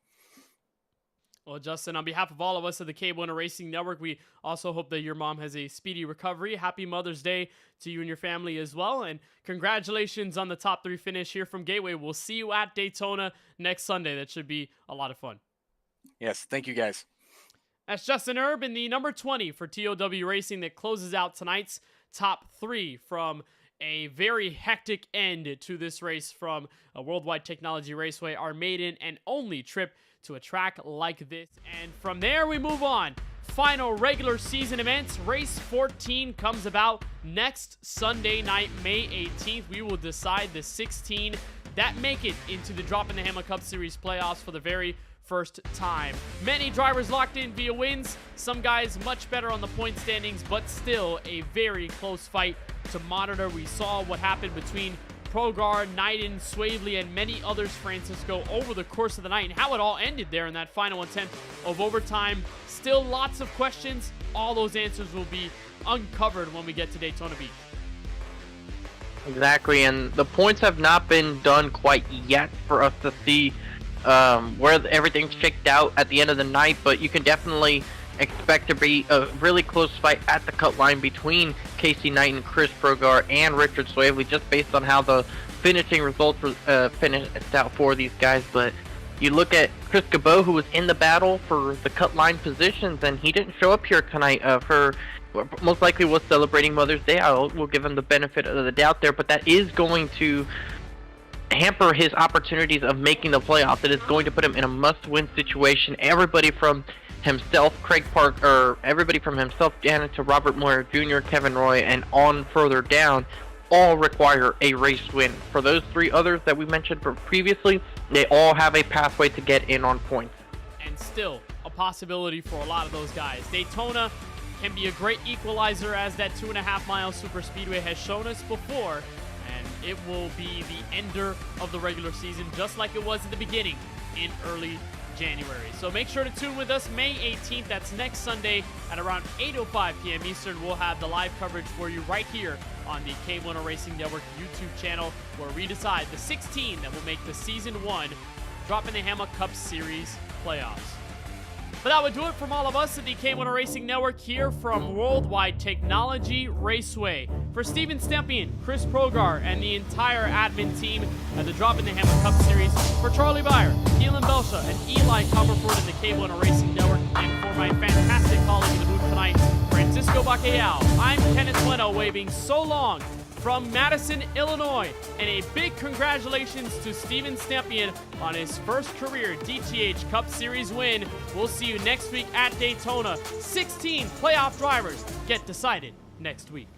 Well, Justin, on behalf of all of us at the KBueno Racing Network, we also hope that your mom has a speedy recovery. Happy Mother's Day to you and your family as well. And congratulations on the top 3 finish here from Gateway. We'll see you at Daytona next Sunday. That should be a lot of fun. Yes, thank you guys. That's Justin Erb in the number 20 for TOW Racing that closes out tonight's top 3 from a very hectic end to this race from a Worldwide Technology Raceway, our maiden and only trip to a track like this. And from there we move on. Final regular season events. Race 14 comes about next Sunday night, May 18th. We will decide the 16 that make it into the Droppin the Hammah Cup Series playoffs for the very first time. Many drivers locked in via wins. Some guys much better on the point standings, but still a very close fight to monitor. We saw what happened between Progar, Knighton, Swavely, and many others, Francisco, over the course of the night, and how it all ended there in that final 1/10 of overtime. Still lots of questions. All those answers will be uncovered when we get to Daytona Beach. Exactly, and the points have not been done quite yet for us to see where everything's checked out at the end of the night, but you can definitely expect to be a really close fight at the cut line between Casey Knighton, Chris Progar, and Richard Swavely, just based on how the finishing results were finished out for these guys. But you look at Chris Cabot, who was in the battle for the cut line positions, and he didn't show up here tonight for most likely was celebrating Mother's Day. We'll give him the benefit of the doubt there, but that is going to hamper his opportunities of making the playoffs. It is going to put him in a must-win situation. Everybody from himself, Craig Park, or everybody from himself, Janet, to Robert Moyer Jr., Kevin Roy, and on further down, all require a race win. For those 3 others that we mentioned previously, they all have a pathway to get in on points. And still a possibility for a lot of those guys. Daytona can be a great equalizer, as that 2.5-mile super speedway has shown us before, and it will be the ender of the regular season, just like it was at the beginning in early January. So make sure to tune with us May 18th. That's next Sunday at around 8:05 p.m. Eastern. We'll have the live coverage for you right here on the KBueno Racing Network YouTube channel, where we decide the 16 that will make the Season 1 Droppin the Hammah Cup Series playoffs. But that would do it from all of us at the KBueno Racing Network here from Worldwide Technology Raceway. For Steven Stempien, Chris Progar, and the entire admin team at the Droppin the Hammah Cup Series, for Charlie Byer, Keelan Belsha, and Eli Comerford at the KBueno Racing Network, and for my fantastic colleague in the booth tonight, Francisco Bacallao, I'm Kenneth Bueno, waving so long from Madison, Illinois, and a big congratulations to Steven Stempien on his first career DTH Cup Series win. We'll see you next week at Daytona. 16 playoff drivers get decided next week.